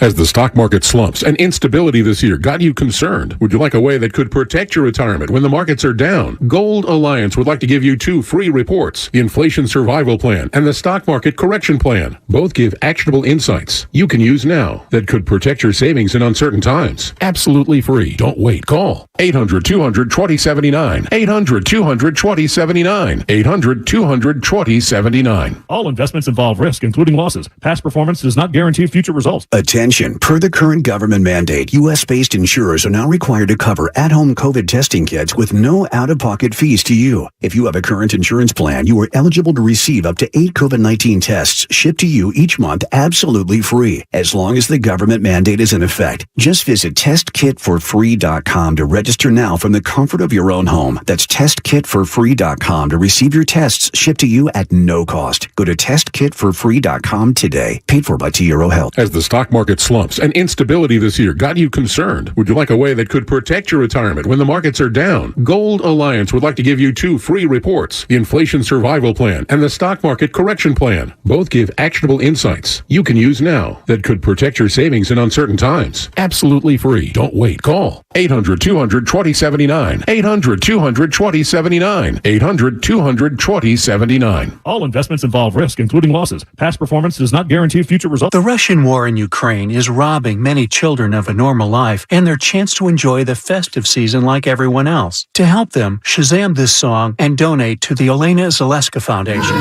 As the stock market slumps and instability this year got you concerned, would you like a way that could protect your retirement when the markets are down? Gold Alliance would like to give you 2 free reports, the Inflation Survival Plan and the Stock Market Correction Plan. Both give actionable insights you can use now that could protect your savings in uncertain times. Absolutely free. Don't wait. Call 800-200-2079. 800-200-2079. 800-200-2079. All investments involve risk, including losses. Past performance does not guarantee future results. Attention. Per the current government mandate, U.S.-based insurers are now required to cover at-home COVID testing kits with no out-of-pocket fees to you. If you have a current insurance plan, you are eligible to receive up to 8 COVID-19 tests shipped to you each month absolutely free, as long as the government mandate is in effect. Just visit testkitforfree.com to register now from the comfort of your own home. That's testkitforfree.com to receive your tests shipped to you at no cost. Go to testkitforfree.com today. Paid for by T. Euro Health. As the stock market slumps and instability this year got you concerned, would you like a way that could protect your retirement when the markets are down? Gold Alliance would like to give you 2 free reports, the Inflation Survival Plan and the Stock Market Correction Plan. Both give actionable insights you can use now that could protect your savings in uncertain times. Absolutely free. Don't wait. Call 800-200-2079. 800-200-2079. 800-200-2079. All investments involve risk, including losses. Past performance does not guarantee future results. The Russian war in Ukraine is robbing many children of a normal life and their chance to enjoy the festive season like everyone else. To help them, Shazam this song and donate to the Elena Zaleska Foundation.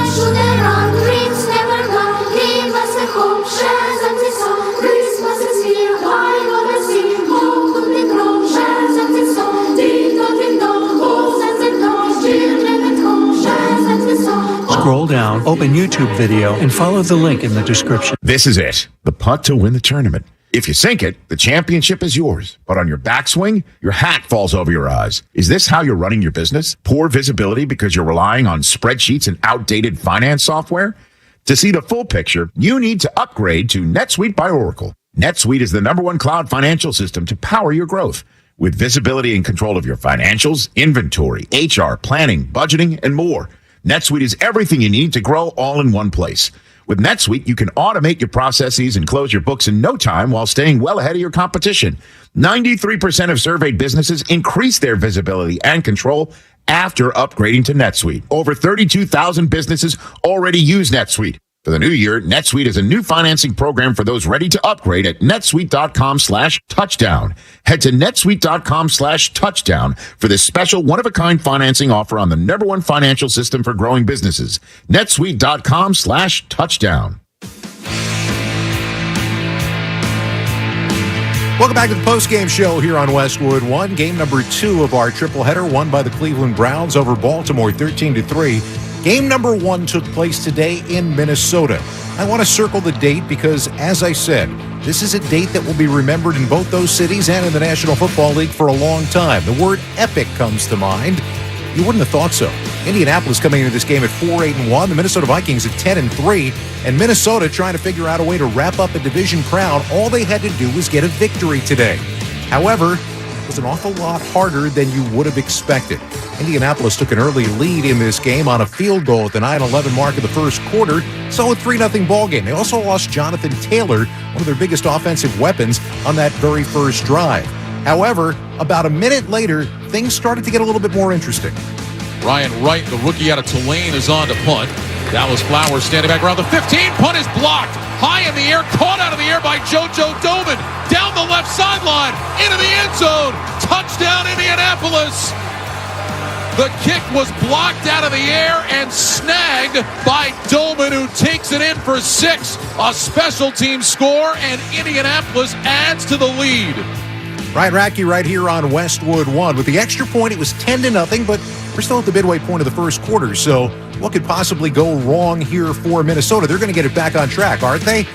Scroll down, open YouTube video, and follow the link in the description. This is it. The putt to win the tournament. If you sink it, the championship is yours. But on your backswing, your hat falls over your eyes. Is this how you're running your business? Poor visibility because you're relying on spreadsheets and outdated finance software? To see the full picture, you need to upgrade to NetSuite by Oracle. NetSuite is the #1 cloud financial system to power your growth. With visibility and control of your financials, inventory, HR, planning, budgeting, and more. NetSuite is everything you need to grow all in one place. With NetSuite, you can automate your processes and close your books in no time while staying well ahead of your competition. 93% of surveyed businesses increase their visibility and control after upgrading to NetSuite. Over 32,000 businesses already use NetSuite. For the new year, NetSuite is a new financing program for those ready to upgrade at netsuite.com/touchdown. Head to netsuite.com/touchdown for this special one-of-a-kind financing offer on the #1 financial system for growing businesses. netsuite.com/touchdown. Welcome back to the postgame show here on Westwood One. Game number 2 of our triple header, won by the Cleveland Browns over Baltimore 13-3. Game number 1 took place today in Minnesota. I want to circle the date because, as I said, this is a date that will be remembered in both those cities and in the National Football League for a long time. The word epic comes to mind. You wouldn't have thought so. Indianapolis coming into this game at 4-8-1, the Minnesota Vikings at 10-3, and Minnesota trying to figure out a way to wrap up a division crown. All they had to do was get a victory today. However, it was an awful lot harder than you would have expected. Indianapolis took an early lead in this game on a field goal at the 9-11 mark of the first quarter. Solid 3-0 ball game. They also lost Jonathan Taylor, one of their biggest offensive weapons, on that very first drive. However, about a minute later, things started to get a little bit more interesting. Ryan Wright, the rookie out of Tulane, is on to punt. Dallas Flowers standing back around the 15. Punt is blocked. High in the air, caught out of the air by JoJo Domann. Down the left sideline, into the end zone. Touchdown, Indianapolis. The kick was blocked out of the air and snagged by Domann, who takes it in for 6. A special team score, and Indianapolis adds to the lead. Ryan Radke right here on Westwood One. With the extra point, it was 10-0, but we're still at the midway point of the first quarter. So what could possibly go wrong here for Minnesota? They're going to get it back on track, aren't they?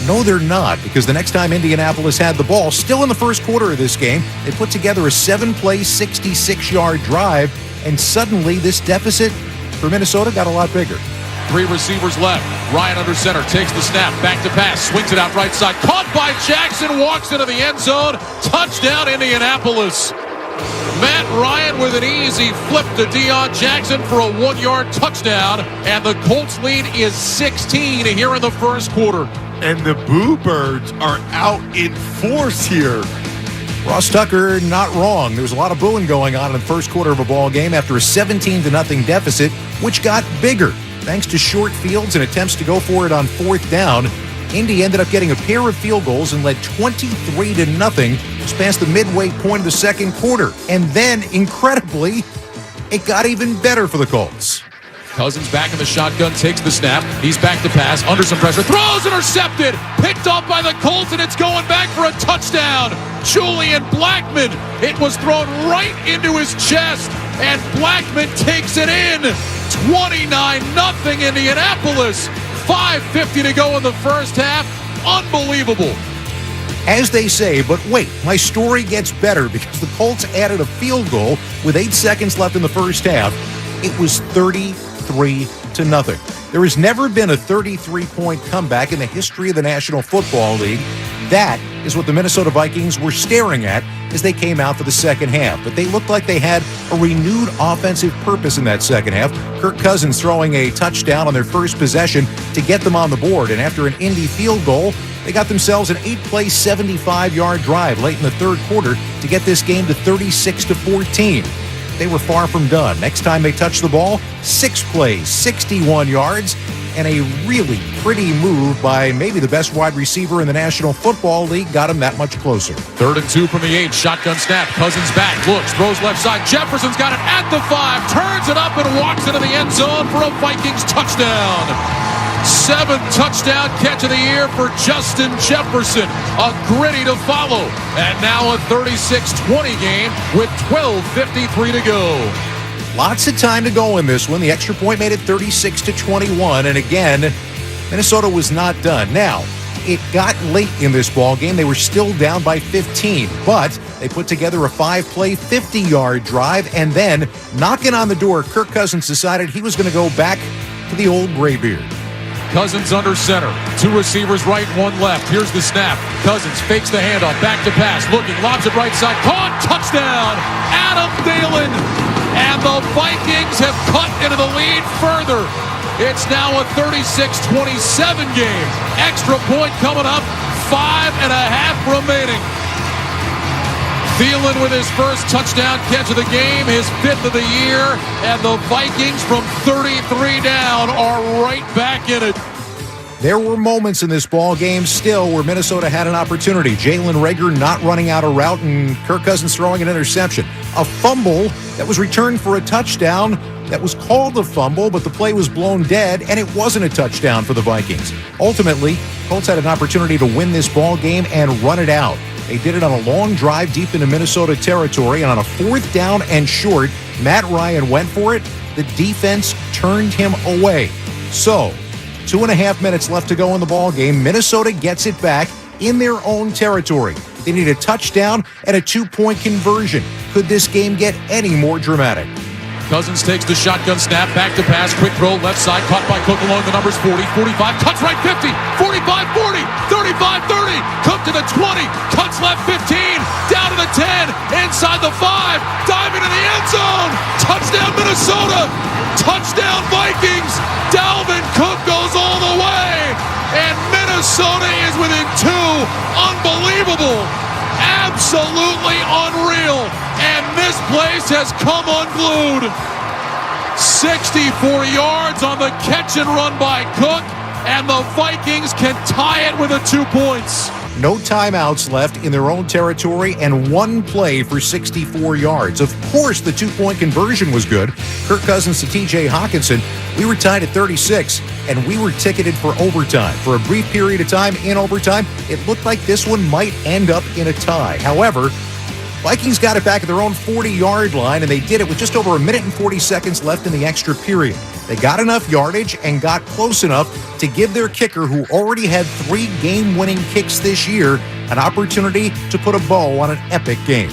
No, they're not, because the next time Indianapolis had the ball, still in the first quarter of this game, they put together a 7-play, 66-yard drive, and suddenly this deficit for Minnesota got a lot bigger. 3 receivers left. Ryan under center, takes the snap, back to pass, swings it out right side. Caught by Jackson, walks into the end zone. Touchdown, Indianapolis. Matt Ryan with an easy flip to Deion Jackson for a 1-yard touchdown. And the Colts lead is 16 here in the first quarter. And the Boo Birds are out in force here. Ross Tucker, not wrong. There was a lot of booing going on in the first quarter of a ball game after a 17-0 deficit, which got bigger. Thanks to short fields and attempts to go for it on 4th down, Indy ended up getting a pair of field goals and led 23-0 just past the midway point of the second quarter. And then, incredibly, it got even better for the Colts. Cousins back in the shotgun, takes the snap. He's back to pass, under some pressure, throws, intercepted, picked off by the Colts, and it's going back for a touchdown. Julian Blackmon, it was thrown right into his chest, and Blackmon takes it in. 29-0 Indianapolis. 5:50 to go in the first half. Unbelievable. As they say, but wait, my story gets better because the Colts added a field goal with 8 seconds left in the first half. It was 33-0. There has never been a 33-point comeback in the history of the National Football League. That is what the Minnesota Vikings were staring at as they came out for the second half. But they looked like they had a renewed offensive purpose in that second half. Kirk Cousins throwing a touchdown on their first possession to get them on the board. And after an Indy field goal, they got themselves an 8-play, 75-yard drive late in the third quarter to get this game to 36-14. They were far from done. Next time they touched the ball, 6 plays, 61 yards, and a really pretty move by maybe the best wide receiver in the National Football League got him that much closer. 3rd and 2 from the 8. Shotgun snap. Cousins back. Looks. Throws left side. Jefferson's got it at the 5. Turns it up and walks into the end zone for a Vikings touchdown. 7th touchdown catch of the year for Justin Jefferson. A gritty to follow. And now a 36-20 game with 12:53 to go. Lots of time to go in this one. The extra point made it 36-21. And again, Minnesota was not done. Now, it got late in this ball game. They were still down by 15, but they put together a 5-play, 50-yard drive. And then, knocking on the door, Kirk Cousins decided he was going to go back to the old graybeard. Cousins under center. 2 receivers right, 1 left. Here's the snap. Cousins fakes the handoff. Back to pass. Looking. Lobs it right side. Caught. Touchdown. Adam Thielen. And the Vikings have cut into the lead further. It's now a 36-27 game. Extra point coming up. 5.5 remaining. Thielen with his first touchdown catch of the game, his 5th of the year, and the Vikings from 33 down are right back in it. There were moments in this ball game still where Minnesota had an opportunity. Jalen Reagor not running out a route and Kirk Cousins throwing an interception. A fumble that was returned for a touchdown that was called a fumble, but the play was blown dead, and it wasn't a touchdown for the Vikings. Ultimately, Colts had an opportunity to win this ball game and run it out. They did it on a long drive deep into Minnesota territory, and on a 4th down and short, Matt Ryan went for it. The defense turned him away. So, 2.5 minutes left to go in the ball game. Minnesota gets it back in their own territory. They need a touchdown and a 2-point conversion. Could this game get any more dramatic? Cousins takes the shotgun snap, back to pass, quick throw, left side, caught by Cook along the numbers 40, 45, cuts right 50, 45, 40, 35, 30, Cook to the 20, cuts left 15, down to the 10, inside the 5, diving in the end zone, touchdown Minnesota, touchdown Vikings, Dalvin Cook goes all the way, and Minnesota is within 2, unbelievable, absolutely unreal. And this place has come unglued. 64 yards on the catch and run by Cook, and the Vikings can tie it with 2 points. No timeouts left in their own territory and 1 play for 64 yards. Of course, the 2-point conversion was good. Kirk Cousins to TJ Hawkinson. We were tied at 36, and we were ticketed for overtime. For a brief period of time in overtime, it looked like this one might end up in a tie. However, Vikings got it back at their own 40-yard line, and they did it with just over 1 minute and 40 seconds left in the extra period. They got enough yardage and got close enough to give their kicker, who already had 3 game-winning kicks this year, an opportunity to put a bow on an epic game.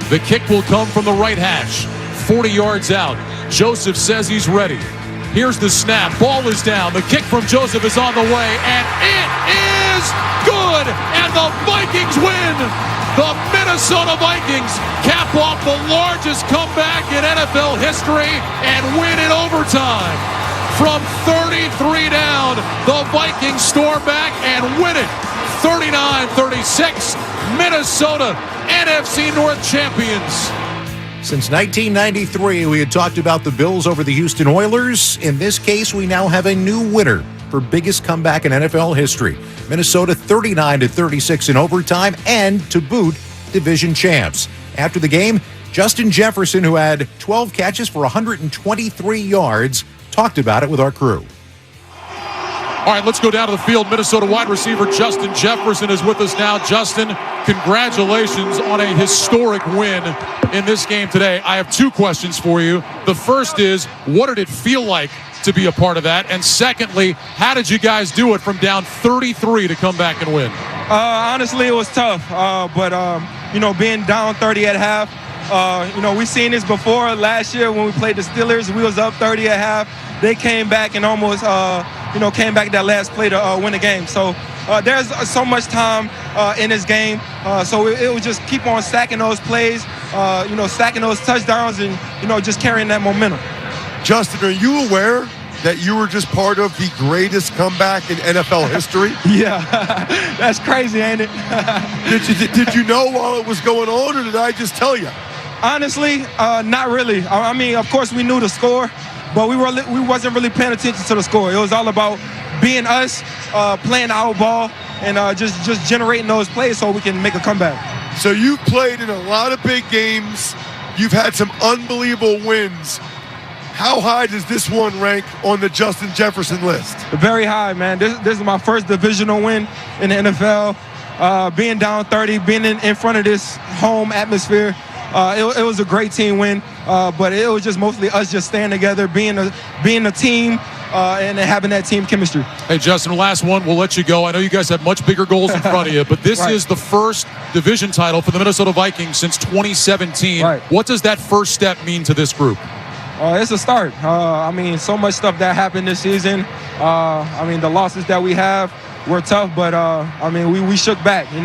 The kick will come from the right hash, 40 yards out. Joseph says he's ready. Here's the snap. Ball is down. The kick from Joseph is on the way, and it is good, and the Vikings win. The Minnesota Vikings cap off the largest comeback in NFL history and win in overtime. From 33 down, the Vikings storm back and win it. 39-36, Minnesota, NFC North champions. Since 1993, we had talked about the Bills over the Houston Oilers. In this case, we now have a new winner for biggest comeback in NFL history. Minnesota 39-36 in overtime, and to boot, division champs. After the game, Justin Jefferson, who had 12 catches for 123 yards, talked about it with our crew. All right, let's go down to the field. Minnesota wide receiver Justin Jefferson is with us now. Justin, congratulations on a historic win in this game today. I have 2 questions for you. The first is, what did it feel like to be a part of that? And secondly, how did you guys do it from down 33 to come back and win? Honestly, it was tough. Being down 30 at half, we've seen this before. Last year when we played the Steelers, we was up 30 at half. They came back and almost, came back that last play to win the game. So there's so much time in this game. So it was just keep on stacking those plays, stacking those touchdowns and, just carrying that momentum. Justin, are you aware that you were just part of the greatest comeback in NFL history? Yeah, that's crazy, ain't it? Did you know while it was going on, or did I just tell you? Honestly, not really. I mean, of course, we knew the score, but we wasn't really paying attention to the score. It was all about being us, playing our ball, and just generating those plays so we can make a comeback. So you've played in a lot of big games. You've had some unbelievable wins. How high does this one rank on the Justin Jefferson list? Very high, man. This is my first divisional win in the NFL. Being down 30, being in front of this home atmosphere, it was a great team win. But it was just mostly us just staying together, being a team, and having that team chemistry. Hey, Justin, last one. We'll let you go. I know you guys have much bigger goals in front of you, but this is the first division title for the Minnesota Vikings since 2017. Right. What does that first step mean to this group? It's a start. So much stuff that happened this season. The losses that we have were tough, but we shook back. We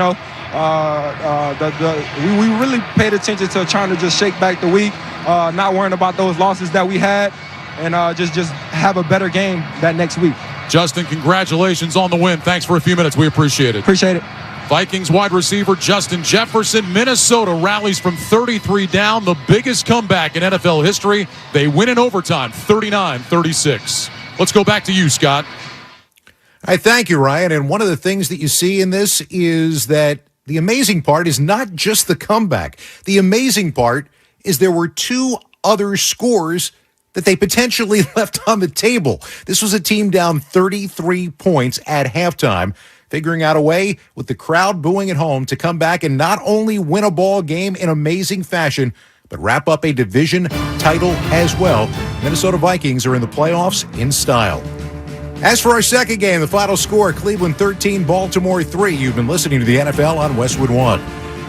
really paid attention to trying to just shake back the week, not worrying about those losses that we had, and just have a better game that next week. Justin, congratulations on the win. Thanks for a few minutes. We appreciate it. Appreciate it. Vikings wide receiver Justin Jefferson. Minnesota rallies from 33 down, the biggest comeback in NFL history. They win in overtime, 39-36. Let's go back to you, Scott. I thank you, Ryan. And one of the things that you see in this is that the amazing part is not just the comeback. The amazing part is there were two other scores that they potentially left on the table. This was a team down 33 points at halftime, figuring out a way with the crowd booing at home to come back and not only win a ball game in amazing fashion, but wrap up a division title as well. Minnesota Vikings are in the playoffs in style. As for our second game, the final score, Cleveland 13, Baltimore 3. You've been listening to the NFL on Westwood One.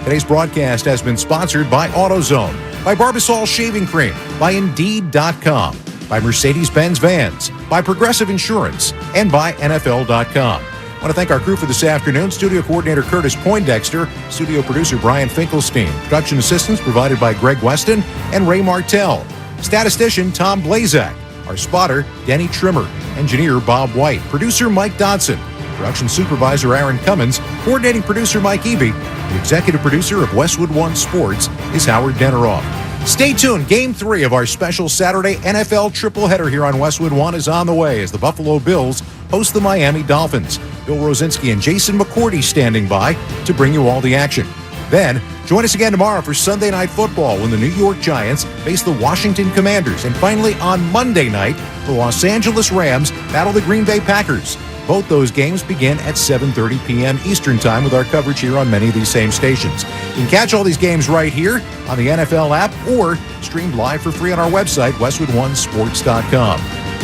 Today's broadcast has been sponsored by AutoZone, by Barbasol Shaving Cream, by Indeed.com, by Mercedes-Benz Vans, by Progressive Insurance, and by NFL.com. I want to thank our crew for this afternoon. Studio coordinator Curtis Poindexter, studio producer Brian Finkelstein, production assistance provided by Greg Weston and Ray Martell, statistician Tom Blazak, our spotter Denny Trimmer, engineer Bob White, producer Mike Dodson, production supervisor Aaron Cummins, coordinating producer Mike Eby, the executive producer of Westwood One Sports is Howard Deneroff. Stay tuned. Game 3 of our special Saturday NFL tripleheader here on Westwood One is on the way as the Buffalo Bills host the Miami Dolphins. Bill Rosinski and Jason McCourty standing by to bring you all the action. Then, join us again tomorrow for Sunday Night Football when the New York Giants face the Washington Commanders. And finally, on Monday night, the Los Angeles Rams battle the Green Bay Packers. Both those games begin at 7:30 p.m. Eastern Time with our coverage here on many of these same stations. You can catch all these games right here on the NFL app or streamed live for free on our website, westwoodonesports.com.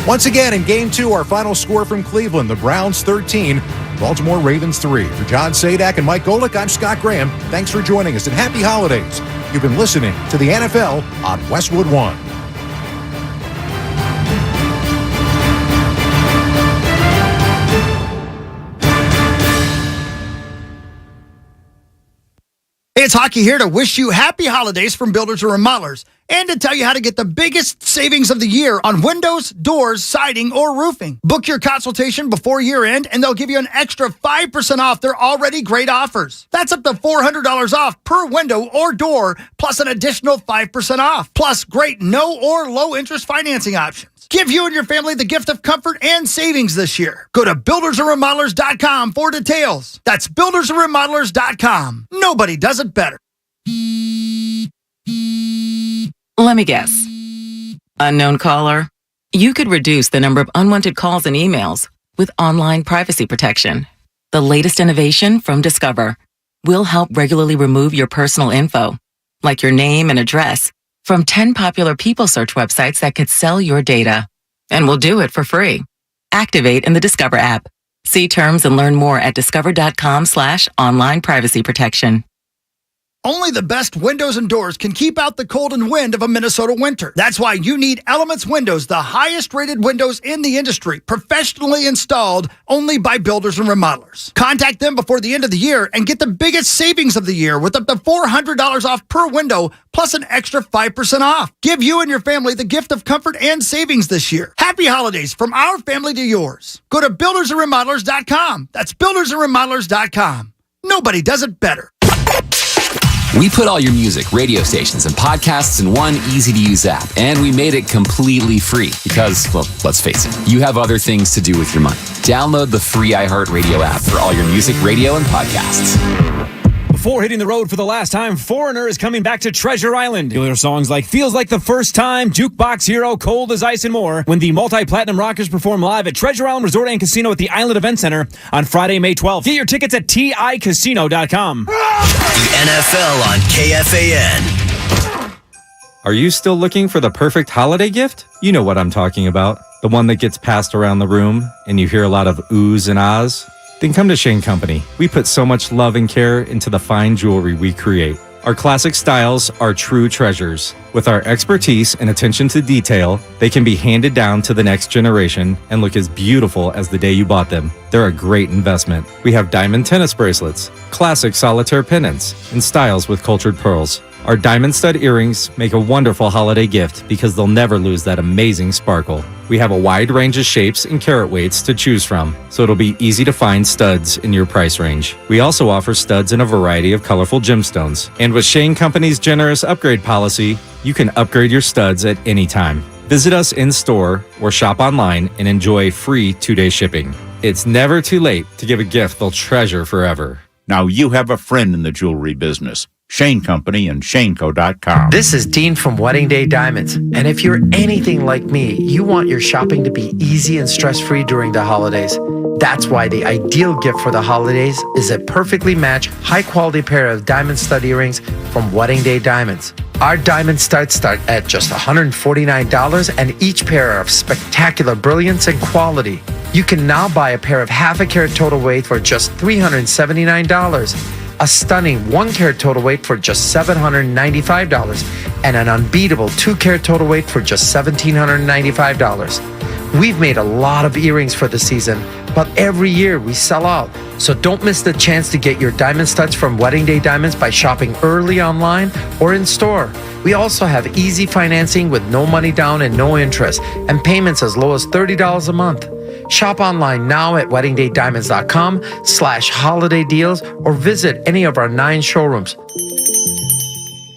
Once again, in Game 2, our final score from Cleveland, the Browns 13, Baltimore Ravens 3. For John Sadak and Mike Golick, I'm Scott Graham. Thanks for joining us, and happy holidays. You've been listening to the NFL on Westwood One. It's Hockey here to wish you happy holidays from Builders and Remodelers and to tell you how to get the biggest savings of the year on windows, doors, siding, or roofing. Book your consultation before year end and they'll give you an extra 5% off their already great offers. That's up to $400 off per window or door, plus an additional 5% off, plus great no or low interest financing options. Give you and your family the gift of comfort and savings this year. Go to buildersandremodelers.com for details. That's buildersandremodelers.com. Nobody does it better. Let me guess. Unknown caller? You could reduce the number of unwanted calls and emails with online privacy protection. The latest innovation from Discover will help regularly remove your personal info, like your name and address, from 10 popular people search websites that could sell your data. And we'll do it for free. Activate in the Discover app. See terms and learn more at discover.com/online privacy protection. Only the best windows and doors can keep out the cold and wind of a Minnesota winter. That's why you need Elements Windows, the highest rated windows in the industry, professionally installed only by Builders and Remodelers. Contact them before the end of the year and get the biggest savings of the year with up to $400 off per window, plus an extra 5% off. Give you and your family the gift of comfort and savings this year. Happy holidays from our family to yours. Go to buildersandremodelers.com. That's buildersandremodelers.com. Nobody does it better. We put all your music, radio stations, and podcasts in one easy-to-use app, and we made it completely free because, well, let's face it, you have other things to do with your money. Download the free iHeartRadio app for all your music, radio, and podcasts. Before hitting the road for the last time, Foreigner is coming back to Treasure Island. You'll hear songs like Feels Like the First Time, Jukebox Hero, Cold as Ice, and more when the multi-platinum rockers perform live at Treasure Island Resort and Casino at the Island Event Center on Friday, May 12th. Get your tickets at TICasino.com. The NFL on KFAN. Are you still looking for the perfect holiday gift? You know what I'm talking about. The one that gets passed around the room and you hear a lot of oohs and ahs? Then come to Shane Company. We put so much love and care into the fine jewelry we create. Our classic styles are true treasures. With our expertise and attention to detail, they can be handed down to the next generation and look as beautiful as the day you bought them. They're a great investment. We have diamond tennis bracelets, classic solitaire pendants, and styles with cultured pearls. Our diamond stud earrings make a wonderful holiday gift because they'll never lose that amazing sparkle. We have a wide range of shapes and carat weights to choose from, so it'll be easy to find studs in your price range. We also offer studs in a variety of colorful gemstones. And with Shane Company's generous upgrade policy, you can upgrade your studs at any time. Visit us in store or shop online and enjoy free 2-day shipping. It's never too late to give a gift they'll treasure forever. Now you have a friend in the jewelry business. Shane Company and ShaneCo.com. This is Dean from Wedding Day Diamonds. And if you're anything like me, you want your shopping to be easy and stress-free during the holidays. That's why the ideal gift for the holidays is a perfectly matched, high-quality pair of diamond stud earrings from Wedding Day Diamonds. Our diamond studs start at just $149, and each pair are of spectacular brilliance and quality. You can now buy a pair of half a carat total weight for just $379. A stunning 1 carat total weight for just $795, and an unbeatable 2 carat total weight for just $1,795. We've made a lot of earrings for the season, but every year we sell out. So don't miss the chance to get your diamond studs from Wedding Day Diamonds by shopping early online or in store. We also have easy financing with no money down and no interest, and payments as low as $30 a month. Shop online now at weddingdaydiamonds.com/holiday deals or visit any of our 9 showrooms.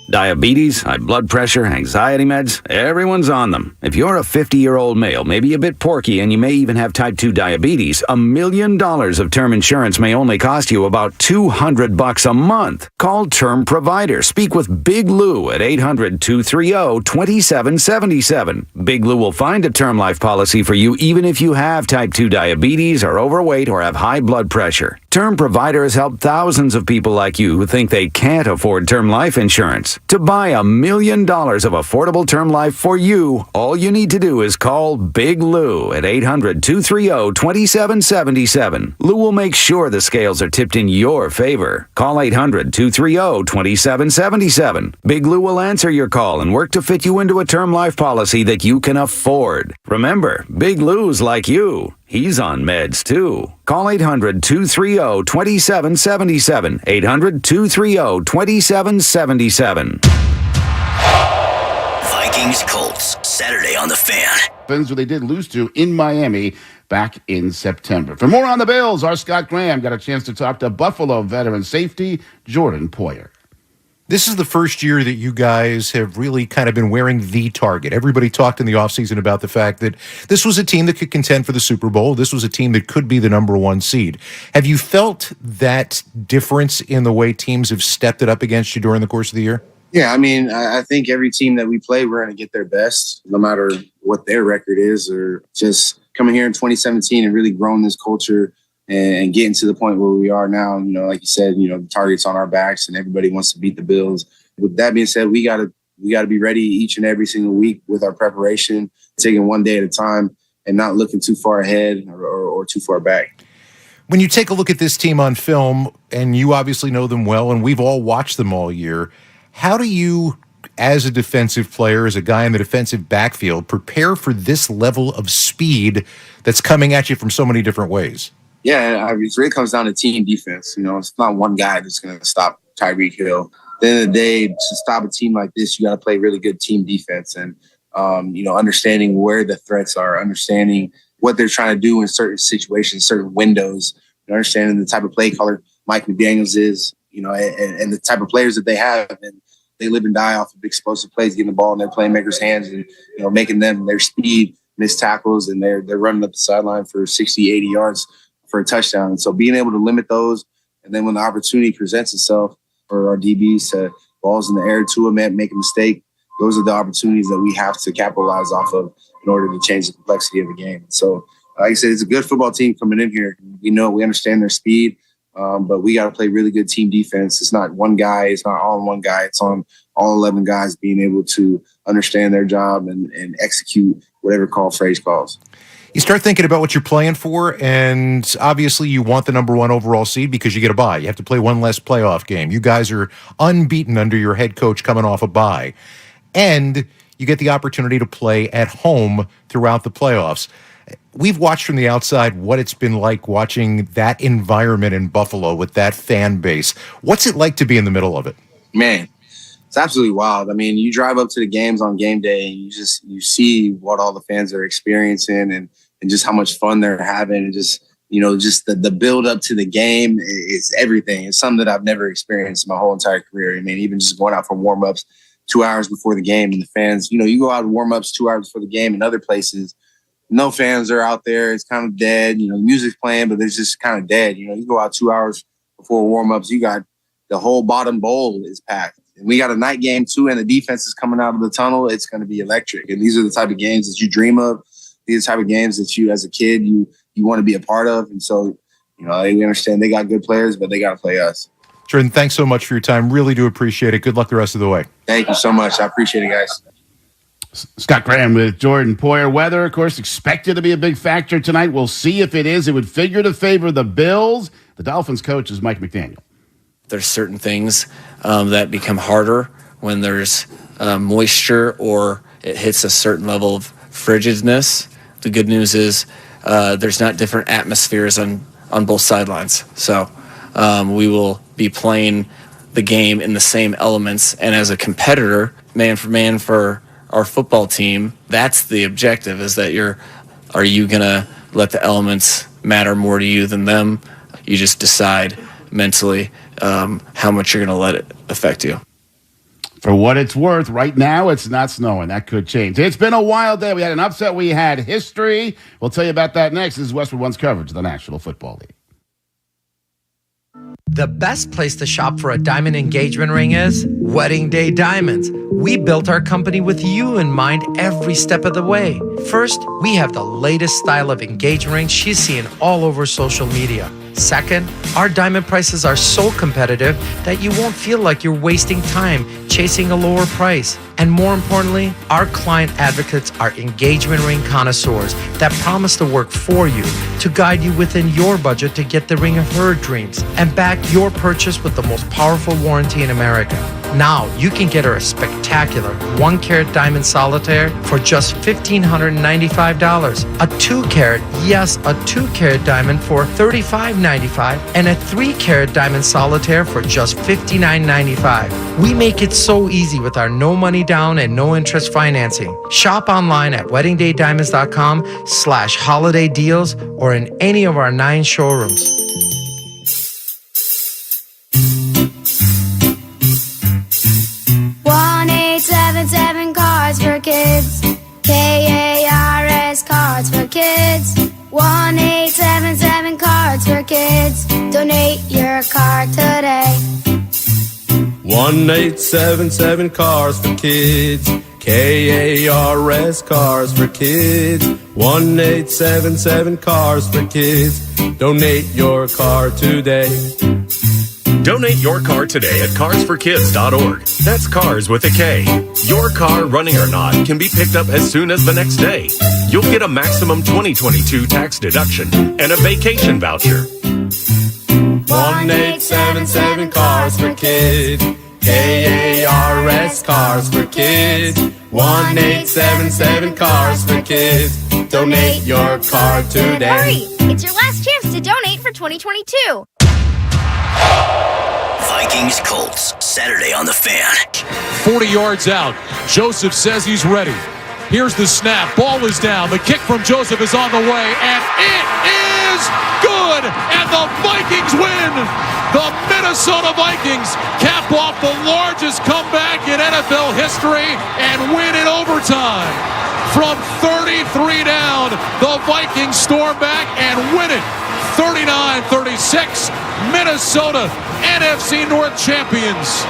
Diabetes, high blood pressure, anxiety meds, everyone's on them. If you're a 50-year-old male, maybe a bit porky, and you may even have type 2 diabetes, $1 million of term insurance may only cost you about $200 a month. Call Term Provider. Speak with Big Lou at 800-230-2777. Big Lou will find a term life policy for you even if you have type 2 diabetes, are overweight, or have high blood pressure. Term Provider has helped thousands of people like you who think they can't afford term life insurance. To buy $1 million of affordable term life for you, all you need to do is call Big Lou at 800-230-2777. Lou will make sure the scales are tipped in your favor. Call 800-230-2777. Big Lou will answer your call and work to fit you into a term life policy that you can afford. Remember, Big Lou's like you. He's on meds, too. Call 800-230-2777. 800-230-2777. Vikings Colts, Saturday on the Fan. Who they did lose to in Miami back in September. For more on the Bills, our Scott Graham got a chance to talk to Buffalo veteran safety Jordan Poyer. This is the first year that you guys have really kind of been wearing the target. Everybody talked in the offseason about the fact that this was a team that could contend for the Super Bowl. This was a team that could be the number 1 seed. Have you felt that difference in the way teams have stepped it up against you during the course of the year? Yeah, I mean, I think every team that we play, we're going to get their best, no matter what their record is, or just coming here in 2017 and really growing this culture and getting to the point where we are now. You know, like you said, you know, the target's on our backs and everybody wants to beat the Bills. With that being said, we got to be ready each and every single week with our preparation, taking one day at a time and not looking too far ahead or too far back. When you take a look at this team on film, and you obviously know them well, and we've all watched them all year, how do you, as a defensive player, as a guy in the defensive backfield, prepare for this level of speed that's coming at you from so many different ways? Yeah, I mean, it really comes down to team defense. You know, it's not one guy that's going to stop Tyreek Hill. At the end of the day, to stop a team like this, you got to play really good team defense and, you know, understanding where the threats are, understanding what they're trying to do in certain situations, certain windows, understanding the type of play caller Mike McDaniels is, you know, and the type of players that they have. And they live and die off of explosive plays, getting the ball in their playmakers' hands and, you know, making them their speed miss tackles, and they're running up the sideline for 60, 80 yards for a touchdown. And so being able to limit those, and then when the opportunity presents itself for our DBs to balls in the air to them, make a mistake, those are the opportunities that we have to capitalize off of in order to change the complexity of the game. So, like I said, it's a good football team coming in here. We understand their speed, but we got to play really good team defense. It's not one guy. It's not all on one guy. It's on all 11 guys being able to understand their job and execute whatever phrase calls. You start thinking about what you're playing for, and obviously you want the number 1 overall seed because you get a bye. You have to play one less playoff game. You guys are unbeaten under your head coach coming off a bye. And you get the opportunity to play at home throughout the playoffs. We've watched from the outside what it's been like watching that environment in Buffalo with that fan base. What's it like to be in the middle of it? Man, it's absolutely wild. I mean, you drive up to the games on game day and you see what all the fans are experiencing and just how much fun they're having, and just the build up to the game is everything. It's something that I've never experienced in my whole entire career. I mean, even just going out for warm-ups 2 hours before the game, and the fans, you go out and warm-ups 2 hours before the game in other places, no fans are out there. It's kind of dead. Music's playing, but it's just kind of dead. You go out 2 hours before warm-ups, you got the whole bottom bowl is packed. And we got a night game too, and the defense is coming out of the tunnel. It's going to be electric. And these are the type of games that you dream of. These are the type of games that you, as a kid, you want to be a part of. And so, they understand they got good players, but they got to play us. Jordan, thanks so much for your time. Really do appreciate it. Good luck the rest of the way. Thank you so much. I appreciate it, guys. Scott Graham with Jordan Poyer. Weather, of course, expected to be a big factor tonight. We'll see if it is. It would figure to favor the Bills. The Dolphins coach is Mike McDaniel. There's certain things that become harder when there's moisture or it hits a certain level of frigidness. The good news is there's not different atmospheres on both sidelines. So we will be playing the game in the same elements. And as a competitor, man for man for our football team, that's the objective, is that are you going to let the elements matter more to you than them? You just decide mentally how much you're going to let it affect you. For what it's worth, right now it's not snowing. That could change. It's been a wild day. We had an upset. We had history. We'll tell you about that next. This is Westwood One's coverage of the National Football League. The best place to shop for a diamond engagement ring is Wedding Day Diamonds. We built our company with you in mind every step of the way. First, we have the latest style of engagement rings she's seeing all over social media. Second, our diamond prices are so competitive that you won't feel like you're wasting time chasing a lower price. And more importantly, our client advocates are engagement ring connoisseurs that promise to work for you, to guide you within your budget to get the ring of her dreams, and back your purchase with the most powerful warranty in America. Now, you can get her a spectacular 1-carat diamond solitaire for just $1,595, a 2-carat, yes, a 2-carat diamond for $35.95, and a 3-carat diamond solitaire for just $59.95. We make it so easy with our no money down and no interest financing. Shop online at weddingdaydiamonds.com/holiday deals or in any of our 9 showrooms. Cards for Kids. KARS Cards for Kids. 1-877 Cards for Kids. Donate your card today. 1-877 Cars for Kids. KARS Cars for Kids. 1-877 Cars for Kids. Donate your car today. Donate your car today at carsforkids.org. That's cars with a K. Your car, running or not, can be picked up as soon as the next day. You'll get a maximum 2022 tax deduction and a vacation voucher. 1-877 Cars for Kids. KARS Cars for Kids. 1-877 Cars for Kids. Donate your car today. Hurry! It's your last chance to donate for 2022. Vikings Colts, Saturday on the Fan. 40 yards out. Joseph says he's ready. Here's the snap. Ball is down. The kick from Joseph is on the way, and it is good. And the Vikings win. The Minnesota Vikings cap off the largest comeback in NFL history and win in overtime. From 33 down, the Vikings storm back and win it. 39-36, Minnesota, NFC North champions.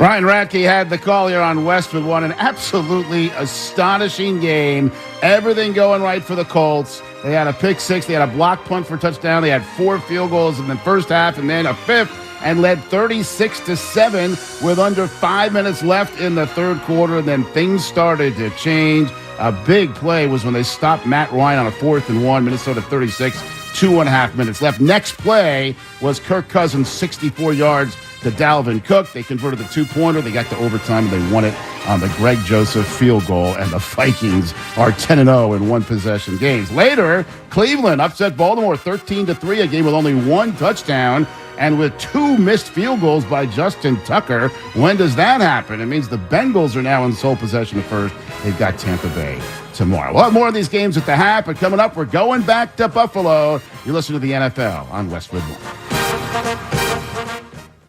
Ryan Radke had the call here on Westwood One. An absolutely astonishing game. Everything going right for the Colts. They had a pick six. They had a block punt for a touchdown. They had 4 field goals in the first half and then a fifth, and led 36-7 with under 5 minutes left in the third quarter. And then things started to change. A big play was when they stopped Matt Ryan on a 4th and 1, Minnesota 36, 2.5 minutes left. Next play was Kirk Cousins, 64 yards to Dalvin Cook. They converted the 2-pointer. They got to overtime, and they won it on the Greg Joseph field goal, and the Vikings are 10-0 in one-possession games. Later, Cleveland upset Baltimore 13-3, a game with only one touchdown and with 2 missed field goals by Justin Tucker. When does that happen? It means the Bengals are now in sole possession of first. They've got Tampa Bay tomorrow. We'll have more of these games at the half, but coming up, we're going back to Buffalo. You listen to the NFL on Westwood One.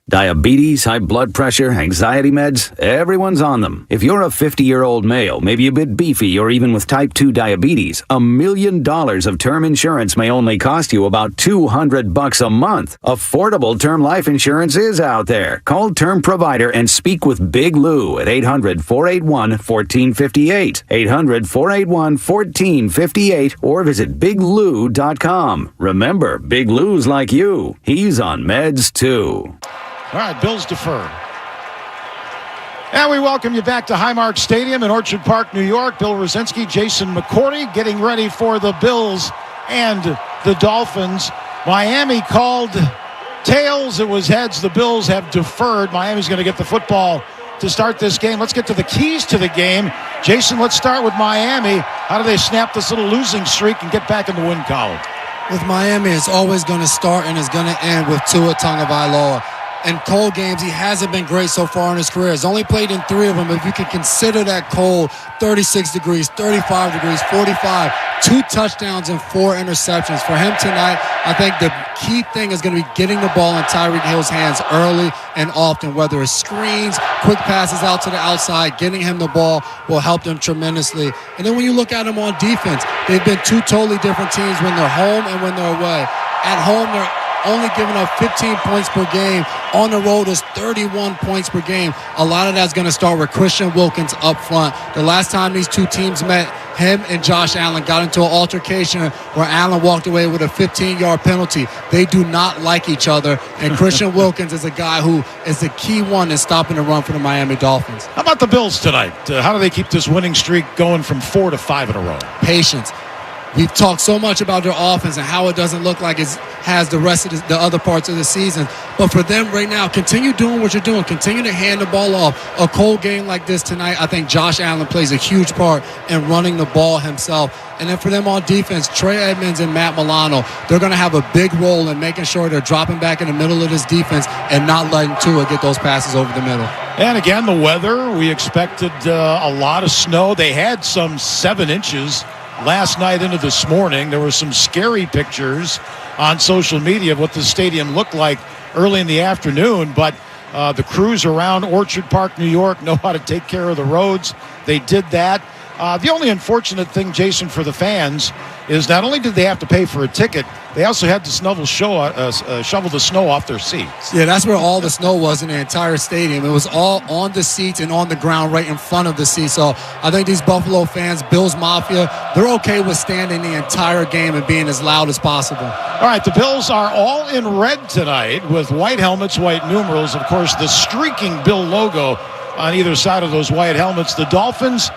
Diabetes, high blood pressure, anxiety meds, everyone's on them. If you're a 50-year-old male, maybe a bit beefy, or even with type 2 diabetes, $1 million of term insurance may only cost you about $200 a month. Affordable term life insurance is out there. Call Term Provider and speak with Big Lou at 800-481-1458. 800-481-1458 or visit biglou.com. Remember, Big Lou's like you. He's on meds too. All right, Bills defer. And we welcome you back to Highmark Stadium in Orchard Park, New York. Bill Rosinski, Jason McCourty getting ready for the Bills and the Dolphins. Miami called tails. It was heads. The Bills have deferred. Miami's going to get the football to start this game. Let's get to the keys to the game. Jason, let's start with Miami. How do they snap this little losing streak and get back in the win column? With Miami, it's always going to start and it's going to end with Tua Tagovailoa. In cold games, he hasn't been great so far in his career. He's only played in 3 of them. If you can consider that cold, 36 degrees, 35 degrees, 45, 2 touchdowns and 4 interceptions. For him tonight, I think the key thing is going to be getting the ball in Tyreek Hill's hands early and often, whether it's screens, quick passes out to the outside, getting him the ball will help them tremendously. And then when you look at them on defense, they've been 2 totally different teams when they're home and when they're away. At home, they're only giving up 15 points per game. On the road is 31 points per game. A lot of that's going to start with Christian Wilkins up front. The last time these 2 teams met, him and Josh Allen got into an altercation where Allen walked away with a 15-yard penalty. They do not like each other, and Christian Wilkins is a guy who is the key one in stopping the run for the Miami Dolphins. How about the Bills tonight? How do they keep this winning streak going from 4 to 5 in a row? Patience. We've talked so much about their offense and how it doesn't look like it has the rest of the other parts of the season. But for them right now, continue doing what you're doing. Continue to hand the ball off. A cold game like this tonight, I think Josh Allen plays a huge part in running the ball himself. And then for them on defense, Trey Edmonds and Matt Milano, they're going to have a big role in making sure they're dropping back in the middle of this defense and not letting Tua get those passes over the middle. And again, the weather, we expected a lot of snow. They had some 7 inches last night into this morning. There were some scary pictures on social media of what the stadium looked like early in the afternoon, but the crews around Orchard Park, New York know how to take care of the roads. They did that. The only unfortunate thing, Jason, for the fans is not only did they have to pay for a ticket, they also had to shovel the snow off their seats. Yeah, that's where all the snow was in the entire stadium. It was all on the seats and on the ground right in front of the seats. So I think these Buffalo fans, Bills Mafia, they're okay with standing the entire game and being as loud as possible. All right, the Bills are all in red tonight with white helmets, white numerals. Of course, the streaking Bill logo on either side of those white helmets. The Dolphins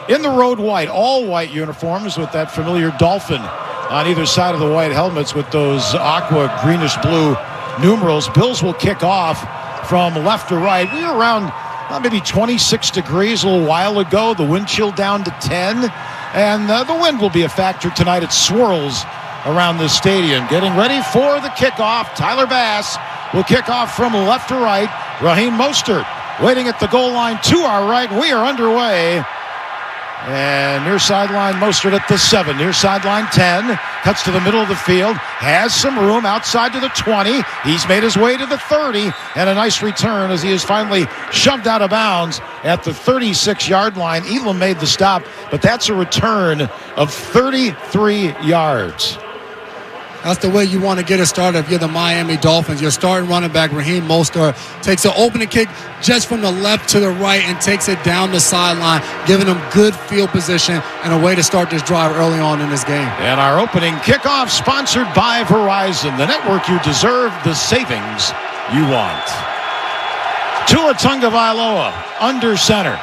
in the road white, all white uniforms with that familiar dolphin on either side of the white helmets with those aqua greenish blue numerals. Bills will kick off from left to right. We were around maybe 26 degrees a little while ago. The wind chill down to 10. And the wind will be a factor tonight. It swirls around the stadium. Getting ready for the kickoff. Tyler Bass will kick off from left to right. Raheem Mostert waiting at the goal line to our right. We are underway. And near sideline, Mostert at the 7. Near sideline, 10. Cuts to the middle of the field. Has some room outside to the 20. He's made his way to the 30. And a nice return as he is finally shoved out of bounds at the 36-yard line. Elam made the stop, but that's a return of 33 yards. That's the way you want to get it started if you're the Miami Dolphins. Your starting running back, Raheem Mostert, takes an opening kick just from the left to the right and takes it down the sideline, giving them good field position and a way to start this drive early on in this game. And our opening kickoff sponsored by Verizon, the network you deserve, the savings you want. Tua Tagovailoa under center.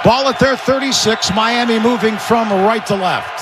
Ball at their 36. Miami moving from right to left.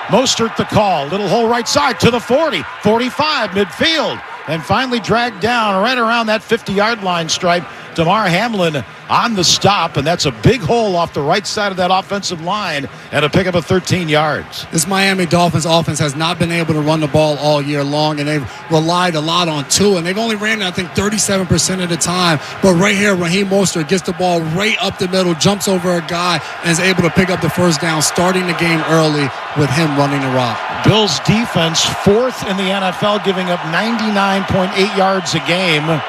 Mostert the call. Little hole right side to the 40. 45 midfield. And finally dragged down right around that 50-yard line stripe. Damar Hamlin on the stop, and that's a big hole off the right side of that offensive line and a pickup of 13 yards. This Miami Dolphins offense has not been able to run the ball all year long, and they've relied a lot on Tua, and they've only ran it, I think, 37% of the time. But right here, Raheem Mostert gets the ball right up the middle, jumps over a guy, and is able to pick up the first down, starting the game early with him running the rock. Bills defense, fourth in the NFL, giving up 99.8 yards a game.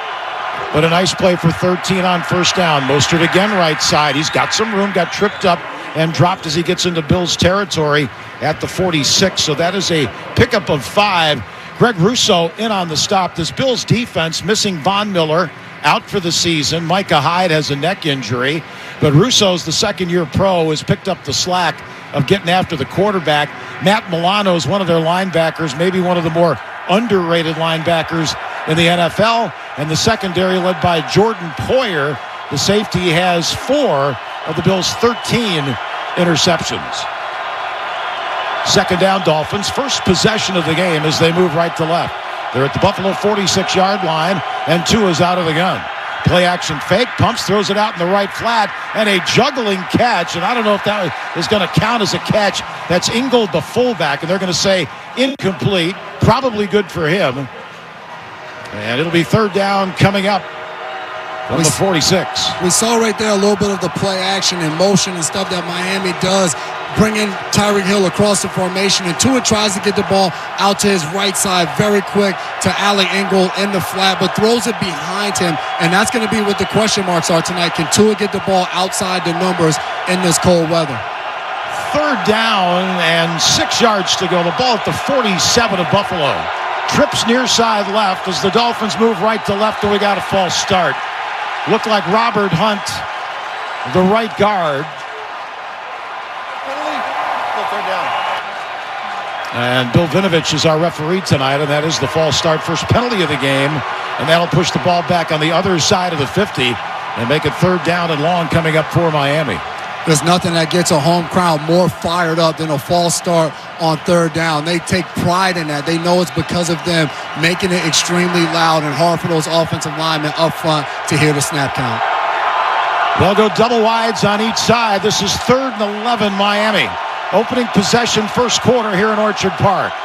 But a nice play for 13 on first down. Mostert again right side. He's got some room, got tripped up and dropped as he gets into Bills territory at the 46. So that is a pickup of 5. Greg Rousseau in on the stop. This Bills defense missing Von Miller out for the season. Micah Hyde has a neck injury. But Rousseau's the second-year pro, has picked up the slack of getting after the quarterback. Matt Milano is one of their linebackers, maybe one of the more underrated linebackers in the NFL. And the secondary led by Jordan Poyer. The safety has 4 of the Bills' 13 interceptions. Second down, Dolphins. First possession of the game as they move right to left. They're at the Buffalo 46-yard line, and Tua is out of the gun. Play action fake, pumps, throws it out in the right flat, and a juggling catch. And I don't know if that is going to count as a catch. That's Ingold, the fullback, and they're going to say incomplete. Probably good for him. And it'll be third down coming up from the 46. We saw right there a little bit of the play action and motion and stuff that Miami does, bringing Tyreek Hill across the formation. And Tua tries to get the ball out to his right side very quick to Alec Ingold in the flat, but throws it behind him. And that's going to be what the question marks are tonight. Can Tua get the ball outside the numbers in this cold weather? Third down and 6 yards to go. The ball at the 47 of Buffalo. Trips near side left as the Dolphins move right to left, and we got a false start. Looked like Robert Hunt, the right guard. And Bill Vinovich is our referee tonight, and that is the false start. First penalty of the game, and that'll push the ball back on the other side of the 50 and make it third down and long coming up for Miami. There's nothing that gets a home crowd more fired up than a false start on third down. They take pride in that. They know it's because of them making it extremely loud and hard for those offensive linemen up front to hear the snap count. They'll go double wides on each side. This is 3rd and 11 Miami. Opening possession first quarter here in Orchard Park.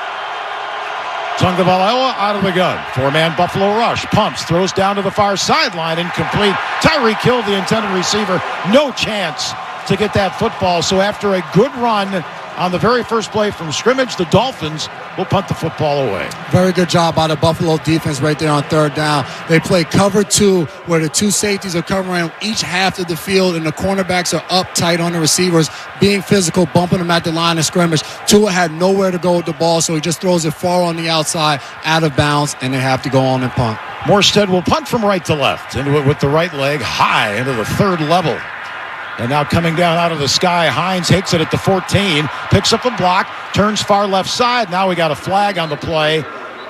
Tagovailoa out of the gun. 4-man Buffalo rush. Pumps, throws down to the far sideline. Incomplete. Tyreek Hill, the intended receiver. No chance to get that football. So after a good run on the very first play from scrimmage, the Dolphins will punt the football away. Very good job by the Buffalo defense right there on third down. They play cover 2 where the 2 safeties are covering each half of the field and the cornerbacks are up tight on the receivers, being physical, bumping them at the line of scrimmage. Tua had nowhere to go with the ball, so he just throws it far on the outside, out of bounds, and they have to go on and punt. Morstead will punt from right to left, into it with the right leg, high into the third level. And now coming down out of the sky, Hines takes it at the 14, picks up a block, turns far left side. Now we got a flag on the play.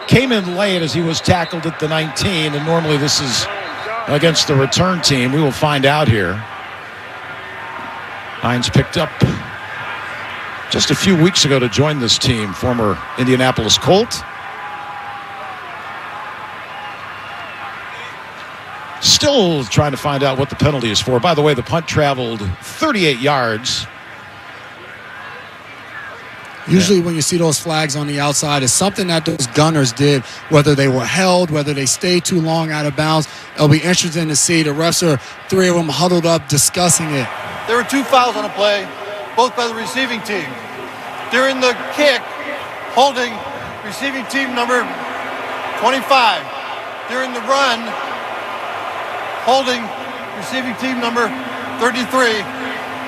Came in late as he was tackled at the 19, and normally this is against the return team. We will find out here. Hines picked up just a few weeks ago to join this team, former Indianapolis Colt. Still trying to find out what the penalty is for. By the way, the punt traveled 38 yards. Usually when you see those flags on the outside, it's something that those gunners did, whether they were held, whether they stayed too long out of bounds. It'll be interesting to see. The refs are 3 of them huddled up discussing it. There were 2 fouls on the play, both by the receiving team. During the kick, holding receiving team number 25. During the run, holding receiving team number 33.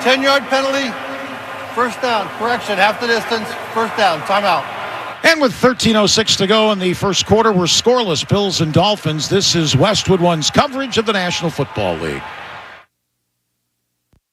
10-yard penalty, first down. Correction, half the distance, first down, timeout. And with 13:06 to go in the first quarter, we're scoreless, Bills and Dolphins. This is Westwood One's coverage of the National Football League.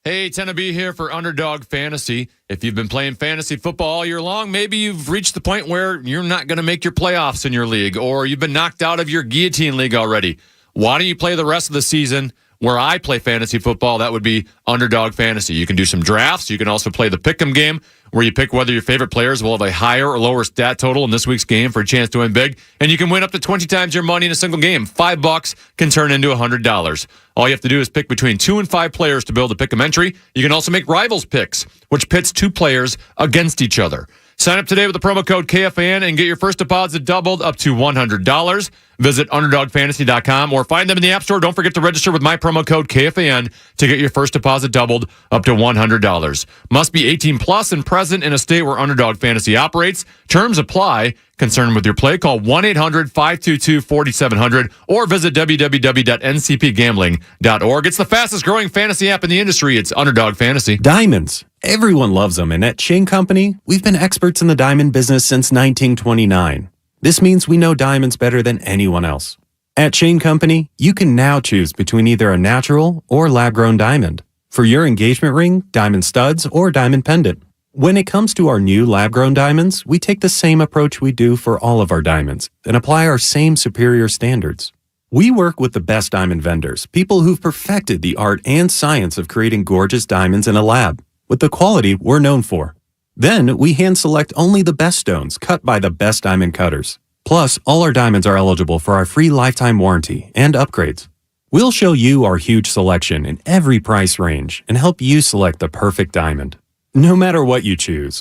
Hey, Tennessee here for Underdog Fantasy. If you've been playing fantasy football all year long, maybe you've reached the point where you're not going to make your playoffs in your league, or you've been knocked out of your guillotine league already. Why don't you play the rest of the season where I play fantasy football, that would be Underdog Fantasy. You can do some drafts. You can also play the Pick'em game, where you pick whether your favorite players will have a higher or lower stat total in this week's game for a chance to win big. And you can win up to 20 times your money in a single game. $5 can turn into $100. All you have to do is pick between 2 and 5 players to build a Pick'em entry. You can also make rivals picks, which pits 2 players against each other. Sign up today with the promo code KFAN and get your first deposit doubled up to $100. Visit UnderdogFantasy.com or find them in the App Store. Don't forget to register with my promo code KFAN to get your first deposit doubled up to $100. Must be 18 plus and present in a state where Underdog Fantasy operates. Terms apply. Concerned with your play, call 1-800-522-4700 or visit www.ncpgambling.org. It's the fastest growing fantasy app in the industry. It's Underdog Fantasy. Diamonds. Everyone loves them, and at Shane Company, we've been experts in the diamond business since 1929. This means we know diamonds better than anyone else. At Shane Company, you can now choose between either a natural or lab-grown diamond. For your engagement ring, diamond studs, or diamond pendant. When it comes to our new lab-grown diamonds, we take the same approach we do for all of our diamonds and apply our same superior standards. We work with the best diamond vendors, people who've perfected the art and science of creating gorgeous diamonds in a lab, with the quality we're known for. Then, we hand-select only the best stones cut by the best diamond cutters. Plus, all our diamonds are eligible for our free lifetime warranty and upgrades. We'll show you our huge selection in every price range and help you select the perfect diamond. No matter what you choose,